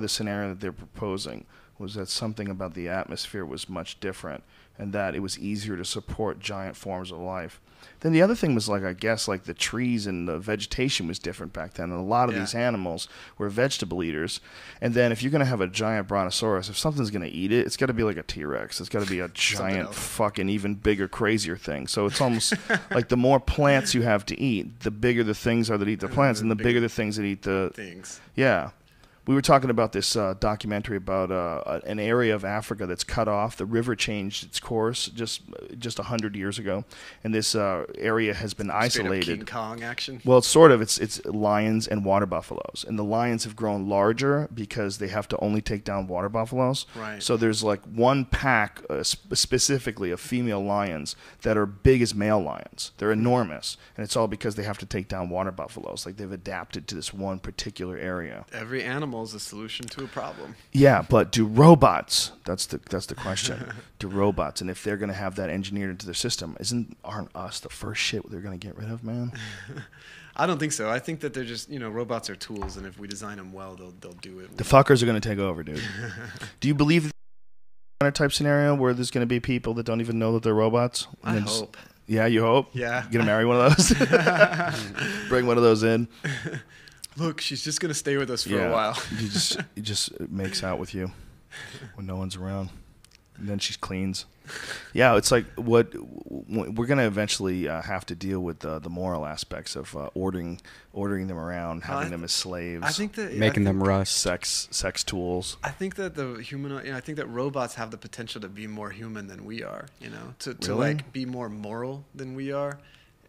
scenario that they're proposing, was that something about the atmosphere was much different, and that it was easier to support giant forms of life. Then the other thing was the trees and the vegetation was different back then, and a lot of these animals were vegetable eaters. And then if you're going to have a giant brontosaurus, if something's going to eat it, it's got to be like a T-Rex. It's got to be a giant fucking even bigger, crazier thing. So it's almost like the more plants you have to eat, the bigger the things are that eat the plants, and the bigger the things that eat the things. Yeah. We were talking about this documentary about an area of Africa that's cut off. The river changed its course just 100 years ago, and this area has been isolated. Straight up King Kong action. Well, it's sort of. It's lions and water buffaloes, and the lions have grown larger because they have to only take down water buffaloes. Right. So there's one pack specifically of female lions that are big as male lions. They're enormous, and it's all because they have to take down water buffaloes. They've adapted to this one particular area. Every animal normal is a solution to a problem. Yeah, but do robots? That's the question. Do robots, and if they're going to have that engineered into their system, aren't us the first shit they're going to get rid of, man? I don't think so. I think that they're just, robots are tools, and if we design them well, they'll do it. The fuckers are going to take over, dude. Do you believe that type scenario where there's going to be people that don't even know that they're robots? I hope. Yeah, you hope? Yeah. You going to marry one of those? Bring one of those in. Look, she's just going to stay with us for a while. He just makes out with you when no one's around. And then she cleans. Yeah, it's like we're going to eventually have to deal with the moral aspects of ordering them around, having them as slaves. I think that making them rust, sex tools. I think that I think that robots have the potential to be more human than we are. To like be more moral than we are,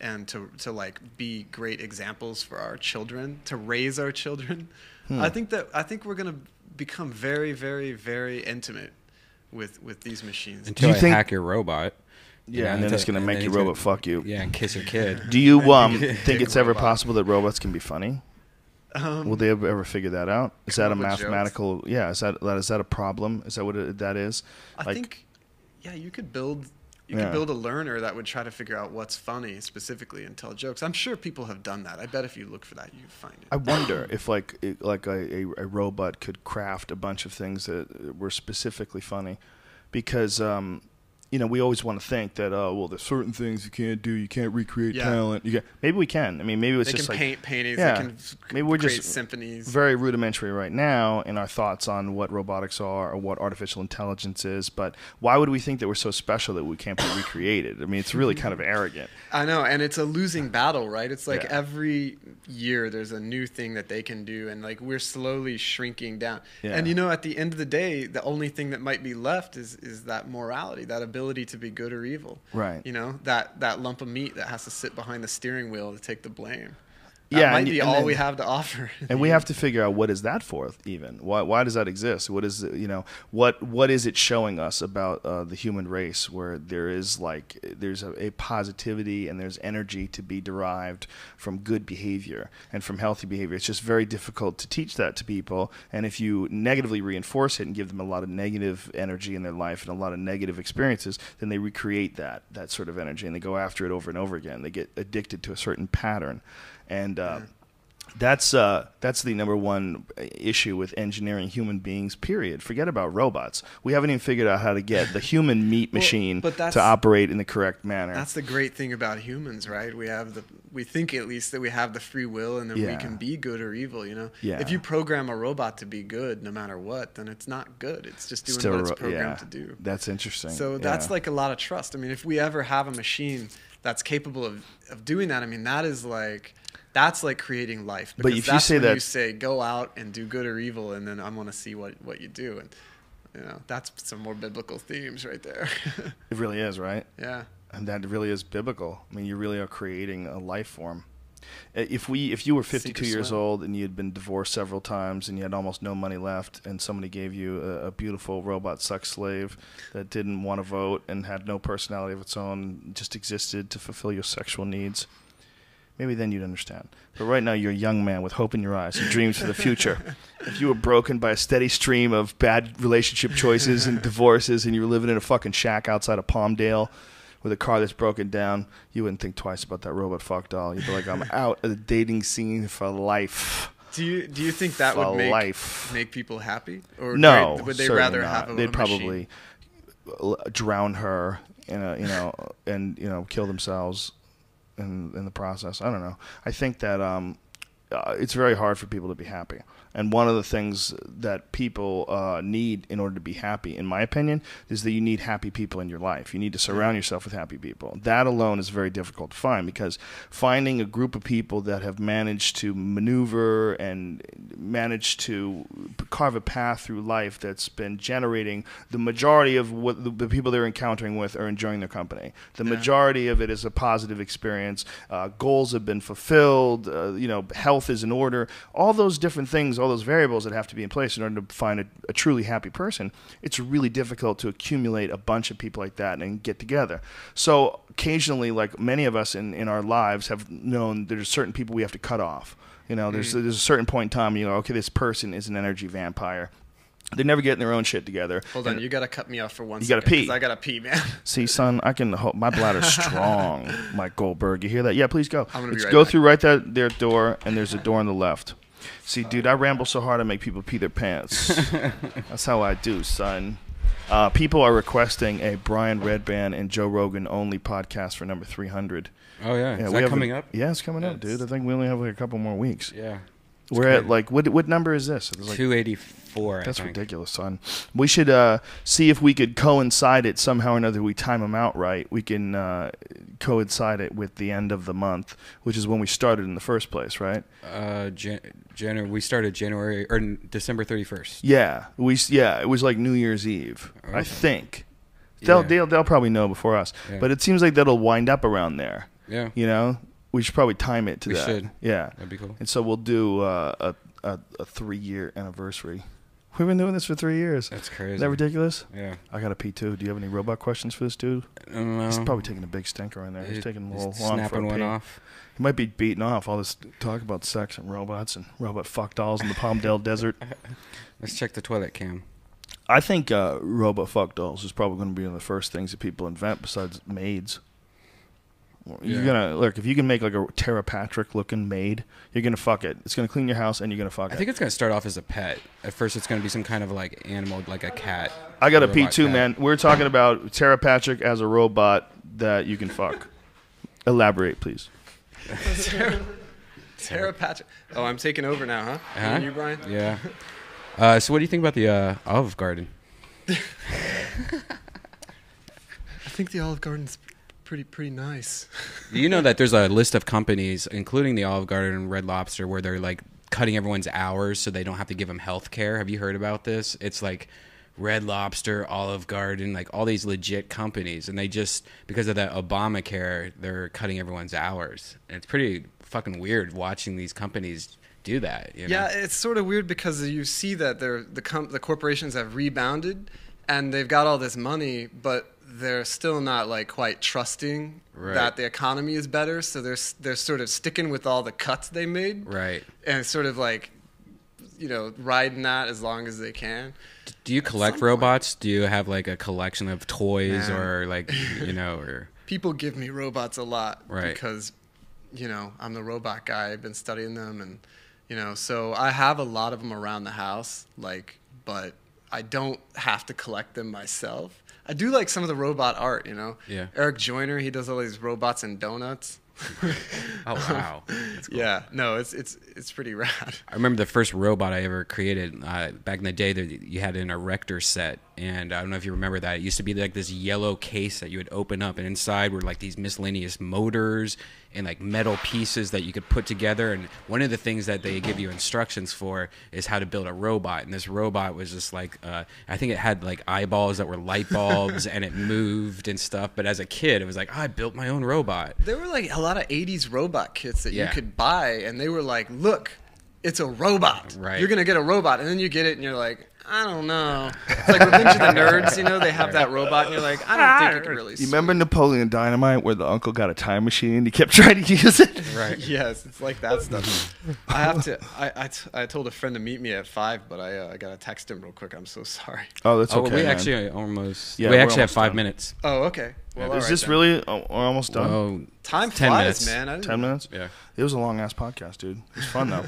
and to like be great examples for our children, to raise our children. I think we're going to become very, very, very intimate with these machines. Until I hack your robot. Yeah, and then it's going to make your robot fuck you. Yeah, and kiss your kid. Do you think it's ever possible that robots can be funny? Will they ever figure that out? Is that a mathematical... Jokes? Yeah, is that a problem? Is that what that is? I think, you could build... You could build a learner that would try to figure out what's funny specifically and tell jokes. I'm sure people have done that. I bet if you look for that, you find it. I wonder if a robot could craft a bunch of things that were specifically funny, because we always want to think that there's certain things you can't do. You can't recreate talent. Maybe we can. I mean, maybe it's just like paint paintings. They can maybe we're create just symphonies. Very rudimentary right now in our thoughts on what robotics are or what artificial intelligence is. But why would we think that we're so special that we can't be recreated? I mean, it's really kind of arrogant. I know, and it's a losing battle, right? It's like every year there's a new thing that they can do, and like we're slowly shrinking down. Yeah. And at the end of the day, the only thing that might be left is that morality, that ability to be good or evil. Right. That lump of meat that has to sit behind the steering wheel to take the blame. That might be all we have to offer. And we have to figure out, what is that for even? Why does that exist? What is what is it showing us about the human race, where there's a positivity and there's energy to be derived from good behavior and from healthy behavior? It's just very difficult to teach that to people, and if you negatively reinforce it and give them a lot of negative energy in their life and a lot of negative experiences, then they recreate that sort of energy and they go after it over and over again. They get addicted to a certain pattern. And that's the number one issue with engineering human beings, period. Forget about robots. We haven't even figured out how to get the human meat machine to operate in the correct manner. That's the great thing about humans, right? We think at least that we have the free will and that we can be good or evil, Yeah. If you program a robot to be good no matter what, then it's not good. It's just doing what it's programmed to do. That's interesting. So that's like a lot of trust. I mean, if we ever have a machine that's capable of doing that, I mean, that's like creating life. Because but if you say you say, go out and do good or evil, and then I want to see what you do. And, that's some more biblical themes right there. It really is, right? Yeah. And that really is biblical. I mean, you really are creating a life form. If you were 52 years old and you had been divorced several times and you had almost no money left, and somebody gave you a beautiful robot sex slave that didn't want to vote and had no personality of its own, just existed to fulfill your sexual needs, maybe then you'd understand. But right now, you're a young man with hope in your eyes and dreams for the future. If you were broken by a steady stream of bad relationship choices and divorces, and you were living in a fucking shack outside of Palmdale with a car that's broken down, you wouldn't think twice about that robot fuck doll. You'd be like, I'm out of the dating scene for life. Do you think that would make people happy? Or no, would they rather have a They'd machine? Probably drown her, and kill themselves in the process. I don't know. I think that it's very hard for people to be happy. And one of the things that people need in order to be happy, in my opinion, is that you need happy people in your life. You need to surround yourself with happy people. That alone is very difficult to find, because finding a group of people that have managed to maneuver and managed to carve a path through life that's been generating the majority of what the people they're encountering with are enjoying their company. The majority of it is a positive experience. Goals have been fulfilled. Health is in order. All those different things, all those variables that have to be in place in order to find a truly happy person, it's really difficult to accumulate a bunch of people like that and get together. So occasionally, like many of us in our lives have known there's certain people we have to cut off. You know, there's a certain point in time, you know, okay, this person is an energy vampire. They never get their own shit together. Hold on, you gotta cut me off for 1 second. You gotta pee. 'Cause I gotta pee, man. See, son, I can. My bladder's strong, Mike Goldberg. You hear that? Yeah, please go. I'm gonna be Let's right go back. through right their door, and there's a door on the left. See, dude, I ramble so hard I make people pee their pants. That's how I do, son. People are requesting a Brian Redban and Joe Rogan only podcast for number 300. Oh yeah, is we that have coming up? Yeah, it's coming up, dude. I think we only have like a couple more weeks. Yeah. We're at like what number is this? It's like 284. That's I think. ridiculous, son. We should see if we could coincide it somehow or another. We time them out right. We can coincide it with the end of the month, which is when we started in the first place, right? We started January or December 31st. Yeah, it was like New Year's Eve, Okay. I think. Yeah. They'll probably know before us, Yeah. but it seems like that'll wind up around there. Yeah. You know, we should probably time it to We that. should. Yeah, That'd be cool. And so we'll do a 3-year anniversary. We've been doing this for 3 years. That's crazy. Is that ridiculous? Yeah. I got to pee too. Do you have any robot questions for this dude? He's probably taking a big stinker in there. He's taking a little long for a snapping one pee. off. He might be beating off all this talk about sex and robots and robot fuck dolls in the Palmdale Desert. Let's check the toilet cam. I think robot fuck dolls is probably going to be one of the first things that people invent besides maids. You're gonna look if you can make like a Tara Patrick looking maid, you're gonna fuck it. It's gonna clean your house and you're gonna fuck it. I think it's gonna start off as a pet. At first, it's gonna be some kind of like animal, like a cat. I got to a pee robot too, cat. man. We're talking about Tara Patrick as a robot that you can fuck. Elaborate, please. Tara Patrick. Oh, I'm taking over now, huh? Uh-huh. And you, Brian? Yeah. So, what do you think about the Olive Garden? I think the Olive Garden's pretty nice. You know that there's a list of companies, including the Olive Garden and Red Lobster, where they're like cutting everyone's hours so they don't have to give them health care. Have you heard about this? It's like Red Lobster, Olive Garden, like all these legit companies, and they just, because of that Obamacare, they're cutting everyone's hours. And it's pretty fucking weird watching these companies do that. You know? Yeah, it's sort of weird because you see that the corporations have rebounded and they've got all this money, but they're still not like quite trusting that the economy is better. So they're sort of sticking with all the cuts they made, Right. and it's sort of like, you know, riding that as long as they can. Do you collect robots? Do you have like a collection of toys or like, you know, or People give me robots a lot Right. because, you know, I'm the robot guy. I've been studying them, and you know, so I have a lot of them around the house, like, but I don't have to collect them myself. I do like some of the robot art, you know. Yeah. Eric Joyner, he does all these robots and donuts. oh wow. That's cool. Yeah, no, it's pretty rad. I remember the first robot I ever created back in the day that you had an erector set, and I don't know if you remember that. It used to be like this yellow case that you would open up, and inside were like these miscellaneous motors and like metal pieces that you could put together. And one of the things that they give you instructions for is how to build a robot. And this robot was just like, I think it had like eyeballs that were light bulbs, and it moved and stuff. But as a kid, it was like, I built my own robot. There were like a lot of 80s robot kits that you Yeah. could buy, and they were like, look, it's a robot. Right. You're going to get a robot. And then you get it, and you're like, I don't know. It's like Revenge of the Nerds, you know, they have that robot, and you're like, I don't think it can really You remember Napoleon Dynamite where the uncle got a time machine? He kept trying to use it. Right. Yes, it's like that stuff. I have to. I told a friend to meet me at 5, but I gotta text him real quick. I'm so sorry. Oh, that's Oh, okay. we man. actually almost. Yeah, we we're actually have almost 5 done. minutes. Oh, okay. Well, all Is right this then. really? Oh, we're almost done. Oh, Time 10 flies, minutes. man. I didn't 10 minutes? Yeah. It was a long ass podcast, dude. It was fun though.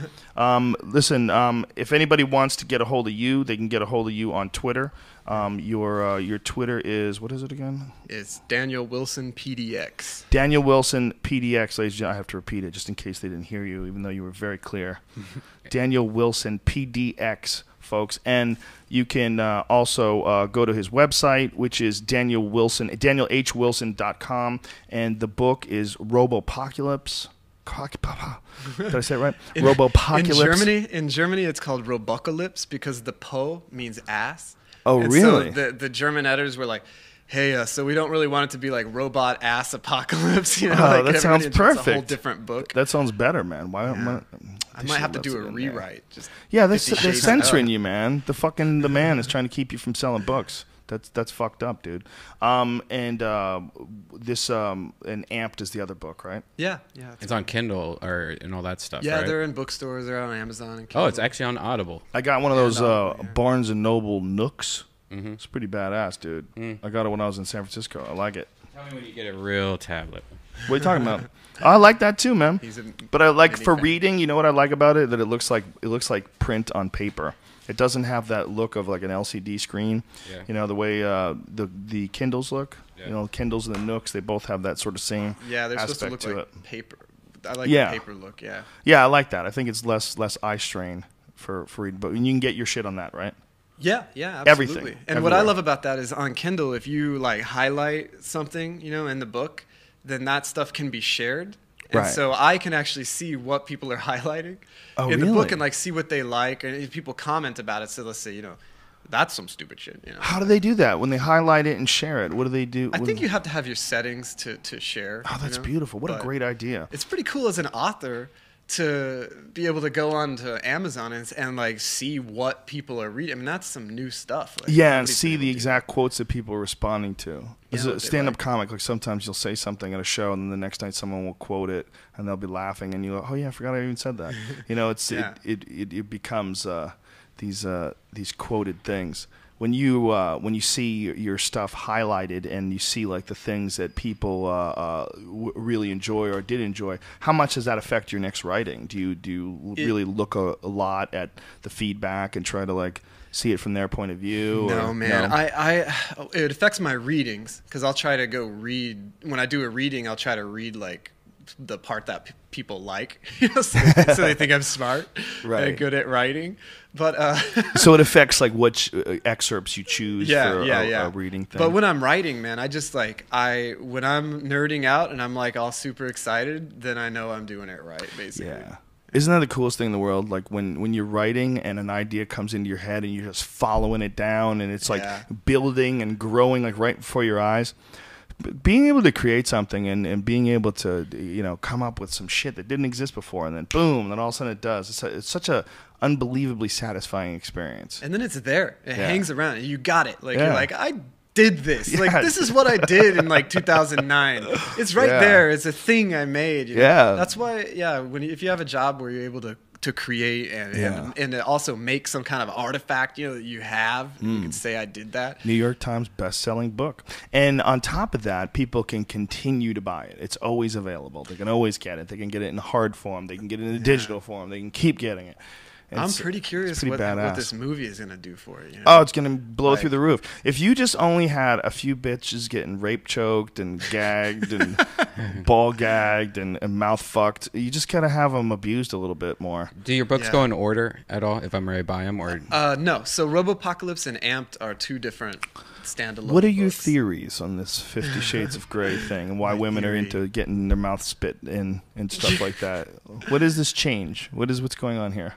Listen, if anybody wants to get a hold of you, they can get a hold of you on Twitter. Your Twitter is, what is it again? It's Daniel Wilson PDX. Daniel Wilson PDX, ladies and gentlemen. I have to repeat it just in case they didn't hear you, even though you were very clear. Daniel Wilson PDX, folks. And you can also go to his website, which is danielhwilson.com. And the book is Robopocalypse. Did I say it right? Robopocalypse. In Germany, it's called Robocalypse because the po means ass. Oh, And really? So the German editors were like, hey, so we don't really want it to be like robot ass apocalypse. You know, Oh, like that sounds it's a whole perfect. different book. That sounds better, man. Why? Yeah. I they might have to should've do a left it in there. rewrite. Just Yeah, 50 they're shades censoring up. you, man. The man is trying to keep you from selling books. That's fucked up, dude. And Amped is the other book, right? Yeah. It's on Kindle and all that stuff. Yeah, right? they're in bookstores. They're on Amazon. And Kindle. Oh, it's actually on Audible. I got one of those yeah. Barnes and Noble Nooks. Mm-hmm. It's pretty badass, dude. I got it when I was in San Francisco. I like it. Tell me when you get a real tablet. What are you talking about? I like that too, man. But I like for fan. reading. You know what I like about it? That it looks like print on paper. It doesn't have that look of like an LCD screen. Yeah. You know the way the Kindles look. Yeah. You know, Kindles and the Nooks. They both have that sort of same. Yeah, they're supposed to aspect look to like it. paper. I like the paper look. Yeah. Yeah, I like that. I think it's less eye strain for reading. But you can get your shit on that, right? Yeah, absolutely. Everything, And what I everywhere. love about that is on Kindle, if you like highlight something, in the book, then that stuff can be shared. And Right. so I can actually see what people are highlighting in the really? book and like see what they like. And if people comment about it, so let's say, that's some stupid shit. How do they do that when they highlight it and share it? What do they do? I think you have to have your settings to share. Oh, that's beautiful. What a great idea. It's pretty cool as an author to be able to go on to Amazon and like see what people are reading. I mean, that's some new stuff. Like, Yeah, and nobody's see been the able to- exact quotes that people are responding to. As what a they stand-up like. comic, like sometimes you'll say something at a show, and then the next night someone will quote it, and they'll be laughing, and you go, "Oh yeah, I forgot I even said that." It's Yeah. it becomes these quoted things. When you see your stuff highlighted and you see like the things that people really enjoy or did enjoy, how much does that affect your next writing? Do you really look a lot at the feedback and try to like see it from their point of view? No, or, man. No? It affects my readings because I'll try to go read. When I do a reading, I'll try to read like the part that people like, so they think I'm smart Right. and good at writing. But So it affects like which excerpts you choose yeah, for yeah. a reading thing. But when I'm writing, man, I just like when I'm nerding out and I'm like all super excited, then I know I'm doing it right, basically. Yeah. Isn't that the coolest thing in the world? Like when you're writing and an idea comes into your head and you're just following it down and it's like Yeah. building and growing like right before your eyes. Being able to create something and being able to come up with some shit that didn't exist before and then boom, and then all of a sudden it does. It's such a unbelievably satisfying experience. And then it's there. It Yeah. hangs around. You got it. Like Yeah. you're like, I did this. Yeah. Like this is what I did in like 2009. It's right Yeah. there. It's a thing I made. Yeah. That's why. Yeah. If you have a job where you're able to create and also make some kind of artifact, that you have, you can say I did that. New York Times best-selling book. And on top of that, people can continue to buy it. It's always available. They can always get it. They can get it in hard form. They can get it in a digital form. They can keep getting it. I'm pretty curious pretty what badass. this movie is going to do for it. Oh, it's going to blow Like- through the roof. If you just only had a few bitches getting rape choked and gagged and ball gagged and mouth fucked, you just got to have them abused a little bit more. Do your books Yeah. go in order at all? If I'm ready to buy them, or No. So Robopocalypse and Amped are two different standalone What are your books. theories on this 50 Shades of Grey thing and why women are into getting their mouth spit in and stuff like that? What is this change? What's going on here?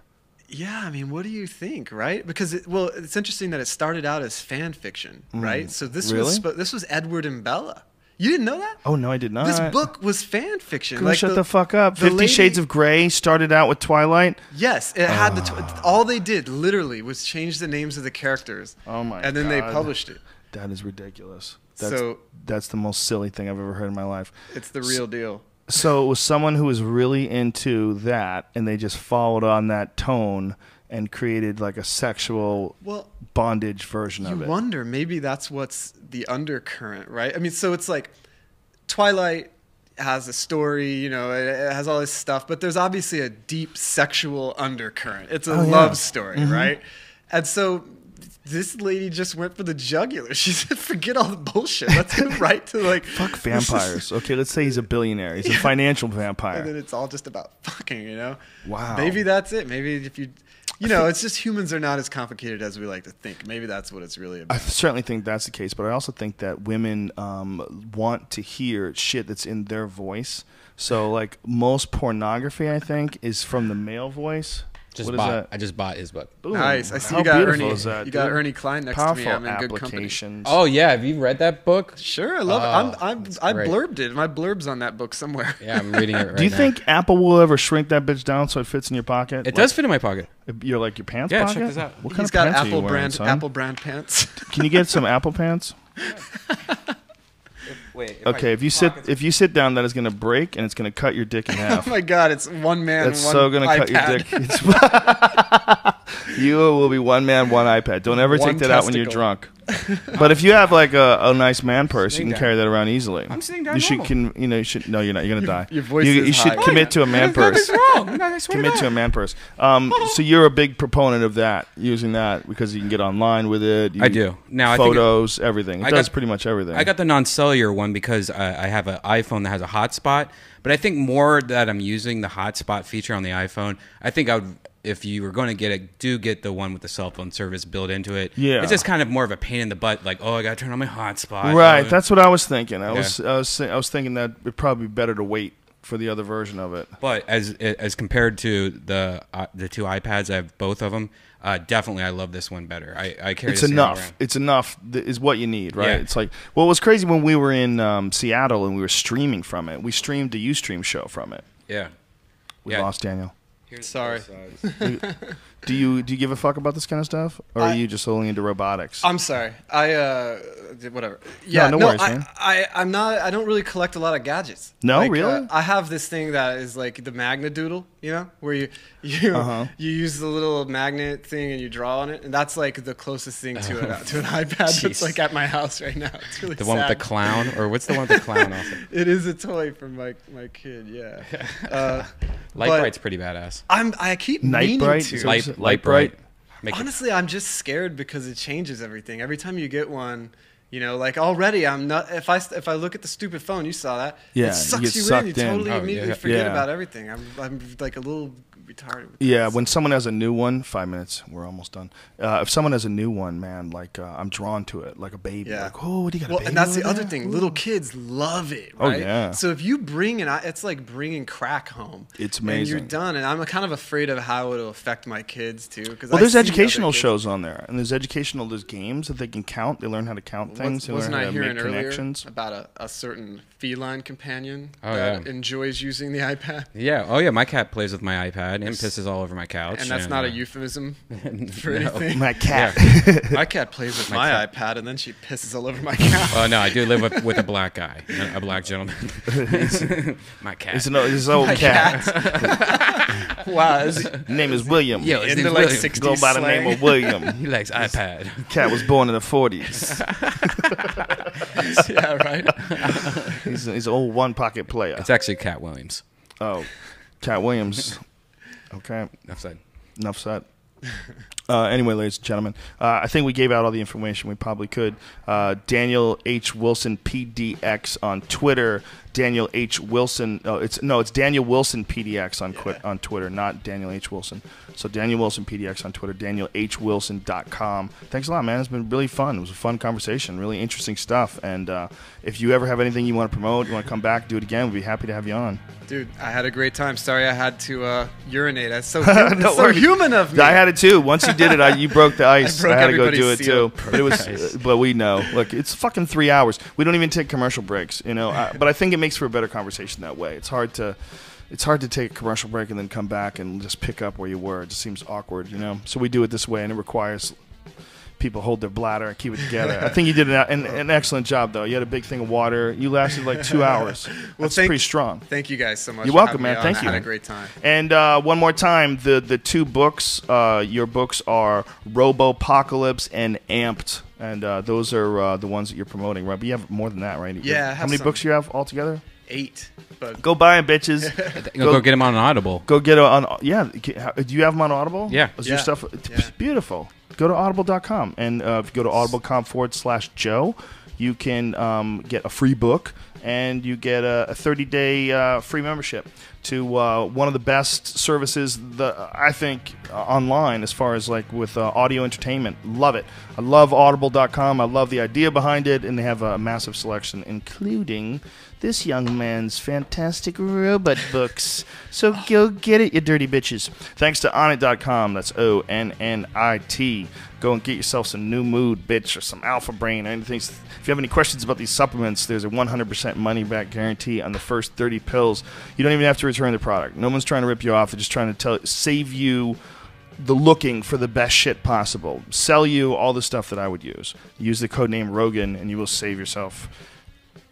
Yeah, I mean, what do you think, right? Because it's interesting that it started out as fan fiction, right? So this Really? this was Edward and Bella. You didn't know that? Oh, no, I did not. This book was fan fiction. Girl, shut the fuck up. the 50 lady- Shades of Grey started out with Twilight. Yes, it had all they did literally was change the names of the characters. Oh, my And then they God. published it. That is ridiculous. So- That's the most silly thing I've ever heard in my life. It's the real deal. So it was someone who was really into that, and they just followed on that tone and created like a sexual Well, bondage version you of it. wonder, maybe that's what's the undercurrent, right? I mean, so it's like Twilight has a story, it has all this stuff, but there's obviously a deep sexual undercurrent. It's a Oh, yeah. love story, right? And so this lady just went for the jugular. She said, forget all the bullshit. Let's go right to like... Fuck vampires. Okay, let's say he's a billionaire. He's a financial vampire. And then it's all just about fucking, Wow. Maybe that's it. Maybe if you... it's just humans are not as complicated as we like to think. Maybe that's what it's really I about. certainly think that's the case, but I also think that women want to hear shit that's in their voice. So, like, most pornography, I think, is from the male voice. What is that? I just bought his book. Ooh, Nice. I see how you got beautiful Ernie. is that, You got dude? Ernie Klein next Powerful to me. I'm in good company. applications. Oh yeah, have you read that book? Sure, I love it. I great. blurbed it. My blurb's on that book somewhere. Yeah, I'm reading it right now. Do you think Apple will ever shrink that bitch down so it fits in your pocket? It does fit in my pocket? You're like your pants Yeah, pocket? check this out. What kind He's of got pants are you Apple wearing, brand son? pants. Can you get some Apple pants? Wait. Okay, if you sit down, that is going to break and it's going to cut your dick in half. Oh my God, it's one man. That's one so going to cut your iPad. dick. You will be one man, one iPad. Don't ever One take that out when you're testicle. drunk. But if you have like a nice man purse, you can down. carry that around easily. I'm sitting down You should normal. you should no, you're not. You're gonna die. your voice you is should high. commit to a man purse. Nothing's wrong. No, I swear Commit to to a God. man purse. So you're a big proponent of that, using that because you can get online with it. I do. Now, I think photos, everything. It I does got- pretty much everything. I got the non-cellular one because I have an iPhone that has a hotspot. But I think more that I'm using the hotspot feature on the iPhone. I think I would, if you were going to get it, do get the one with the cell phone service built into it. Yeah. It's just kind of more of a pain in the butt. Like, oh, I got to turn on my hotspot. Right, Oh. that's what I was thinking. I Yeah. was thinking that it'd probably be better to wait for the other version of it. But as compared to the two iPads, I have both of them. Definitely, I love this one better. I carry It's this enough. around. It's enough is what you need, right? Yeah. It's like, well, it was crazy when we were in Seattle and we were streaming from it. We streamed the Ustream show from it. Yeah. We Yeah. lost Daniel. Sorry. Do you give a fuck about this kind of stuff, or are you just only into robotics? I'm sorry. Whatever. Yeah, no worries, man. I'm not. I don't really collect a lot of gadgets. No, Like, really? I have this thing that is like the magnet doodle, you know, where you Uh-huh. you use the little magnet thing and you draw on it, and that's like the closest thing to an iPad that's Jeez. like at my house right now. It's really The one with the sad. clown, or what's the one with the clown also? It is a toy for my kid. Yeah. Light But Bright's pretty badass. I keep Night meaning Bright? to. Is that- Light Bright. Make it- Honestly, I'm just scared because it changes everything. Every time you get one, you know, like already I'm not. If I look at the stupid phone, you saw that. Yeah, it you sucks get you in. sucked You in. totally Oh, immediately yeah. forget Yeah. about everything. I'm like a little retarded. With Yeah, this. when someone has a new one, 5 minutes, we're almost done. If someone has a new one, man, like I'm drawn to it, like a baby. Yeah. Like, oh, what do you got? A Well, baby and that's over the other there? thing. Ooh. Little kids love it, Oh, right? yeah. So if you bring it's like bringing crack home. It's And you're amazing. done. And I'm kind of afraid of how it'll affect my kids too. Because Well, there's educational shows on there, and there's games that they can count. They learn how to count things. They Wasn't learn I how to hearing make earlier connections. about a certain feline companion Oh, that yeah. enjoys using the iPad? Yeah. Oh, yeah. My cat plays with my iPad and pisses all over my couch. And that's not a euphemism for anything. My cat. My cat plays with my iPad and then she pisses all over my couch. Oh no, I do live with a black guy, a black gentleman. My cat. It's his old cat. Wow. His name is William. Yo, his Into name's like William. 60s Go by the slang. name of William. He likes iPad. Cat was born in the 40s. Yeah, right. He's an old one pocket player. It's actually Cat Williams. Oh, Cat Williams. Okay, Enough said. enough said. Anyway, ladies and gentlemen, I think we gave out all the information we probably could. Daniel H. Wilson PDX on Twitter. Daniel H. Wilson. It's Daniel Wilson PDX on Twitter, not Daniel H. Wilson. So Daniel Wilson PDX on Twitter. DanielHWilson.com. Thanks a lot, man. It's been really fun. It was a fun conversation. Really interesting stuff. And if you ever have anything you want to promote, you want to come back, do it again, we'd be happy to have you on. Dude, I had a great time. Sorry I had to urinate. That's so, Don't so worry. human of me. I had it too. Once you did it, you broke the ice. broke I had to go do everybody's it seal. too. But it was, but we know. Look, it's fucking 3 hours. We don't even take commercial breaks, you know. But I think it makes for a better conversation that way. It's hard to take a commercial break and then come back and just pick up where you were. It just seems awkward, you know. So we do it this way, and it requires people hold their bladder and keep it together. I think you did an excellent job, though. You had a big thing of water. You lasted like 2 hours. That's pretty strong. Thank you guys so much. You're for welcome, having me man. on. Thank I you. had a great time. And one more time, the two books, your books are Robopocalypse and Amped. And those are the ones that you're promoting, right? But you have more than that, right? Yeah, I How have many some. books you have altogether? 8. But Go buy them, bitches. Go get him on Audible. Go get it on. Yeah. Do you have them on Audible? Yeah. Is your Yeah. stuff Yeah. beautiful? Go to audible.com. And if you go to audible.com/Joe, you can get a free book and you get a 30-day free membership to one of the best services I think online as far as like with audio entertainment. Love it. I love audible.com. I love the idea behind it, and they have a massive selection, including this young man's fantastic robot books. So go get it, you dirty bitches. Thanks to Onnit.com. That's ONNIT. Go and get yourself some New Mood, bitch, or some Alpha Brain or anything. If you have any questions about these supplements, there's a 100% money-back guarantee on the first 30 pills. You don't even have to return the product. No one's trying to rip you off. They're just trying to save you the looking for the best shit possible. Sell you all the stuff that I would use. Use the code name Rogan, and you will save yourself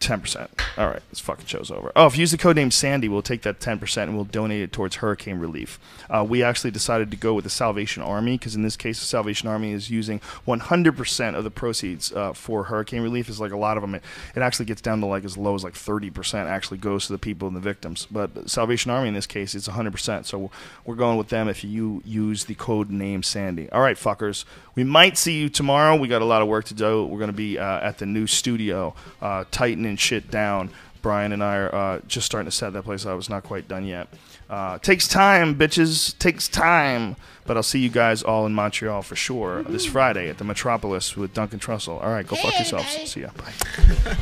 10%. All right, this fucking show's over. Oh, if you use the code name Sandy, we'll take that 10% and we'll donate it towards hurricane relief. We actually decided to go with the Salvation Army because in this case, the Salvation Army is using 100% of the proceeds for hurricane relief. It's like a lot of them. It actually gets down to like as low as like 30% actually goes to the people and the victims. But Salvation Army in this case, it's 100%. So we're going with them if you use the code name Sandy. All right, fuckers. We might see you tomorrow. We got a lot of work to do. We're going to be at the new studio, tightening shit down. Brian and I are just starting to set that place up. It's not quite done yet. Takes time, bitches. Takes time. But I'll see you guys all in Montreal for sure this Friday at the Metropolis with Duncan Trussell. All right, go fuck yourselves. See ya. Bye.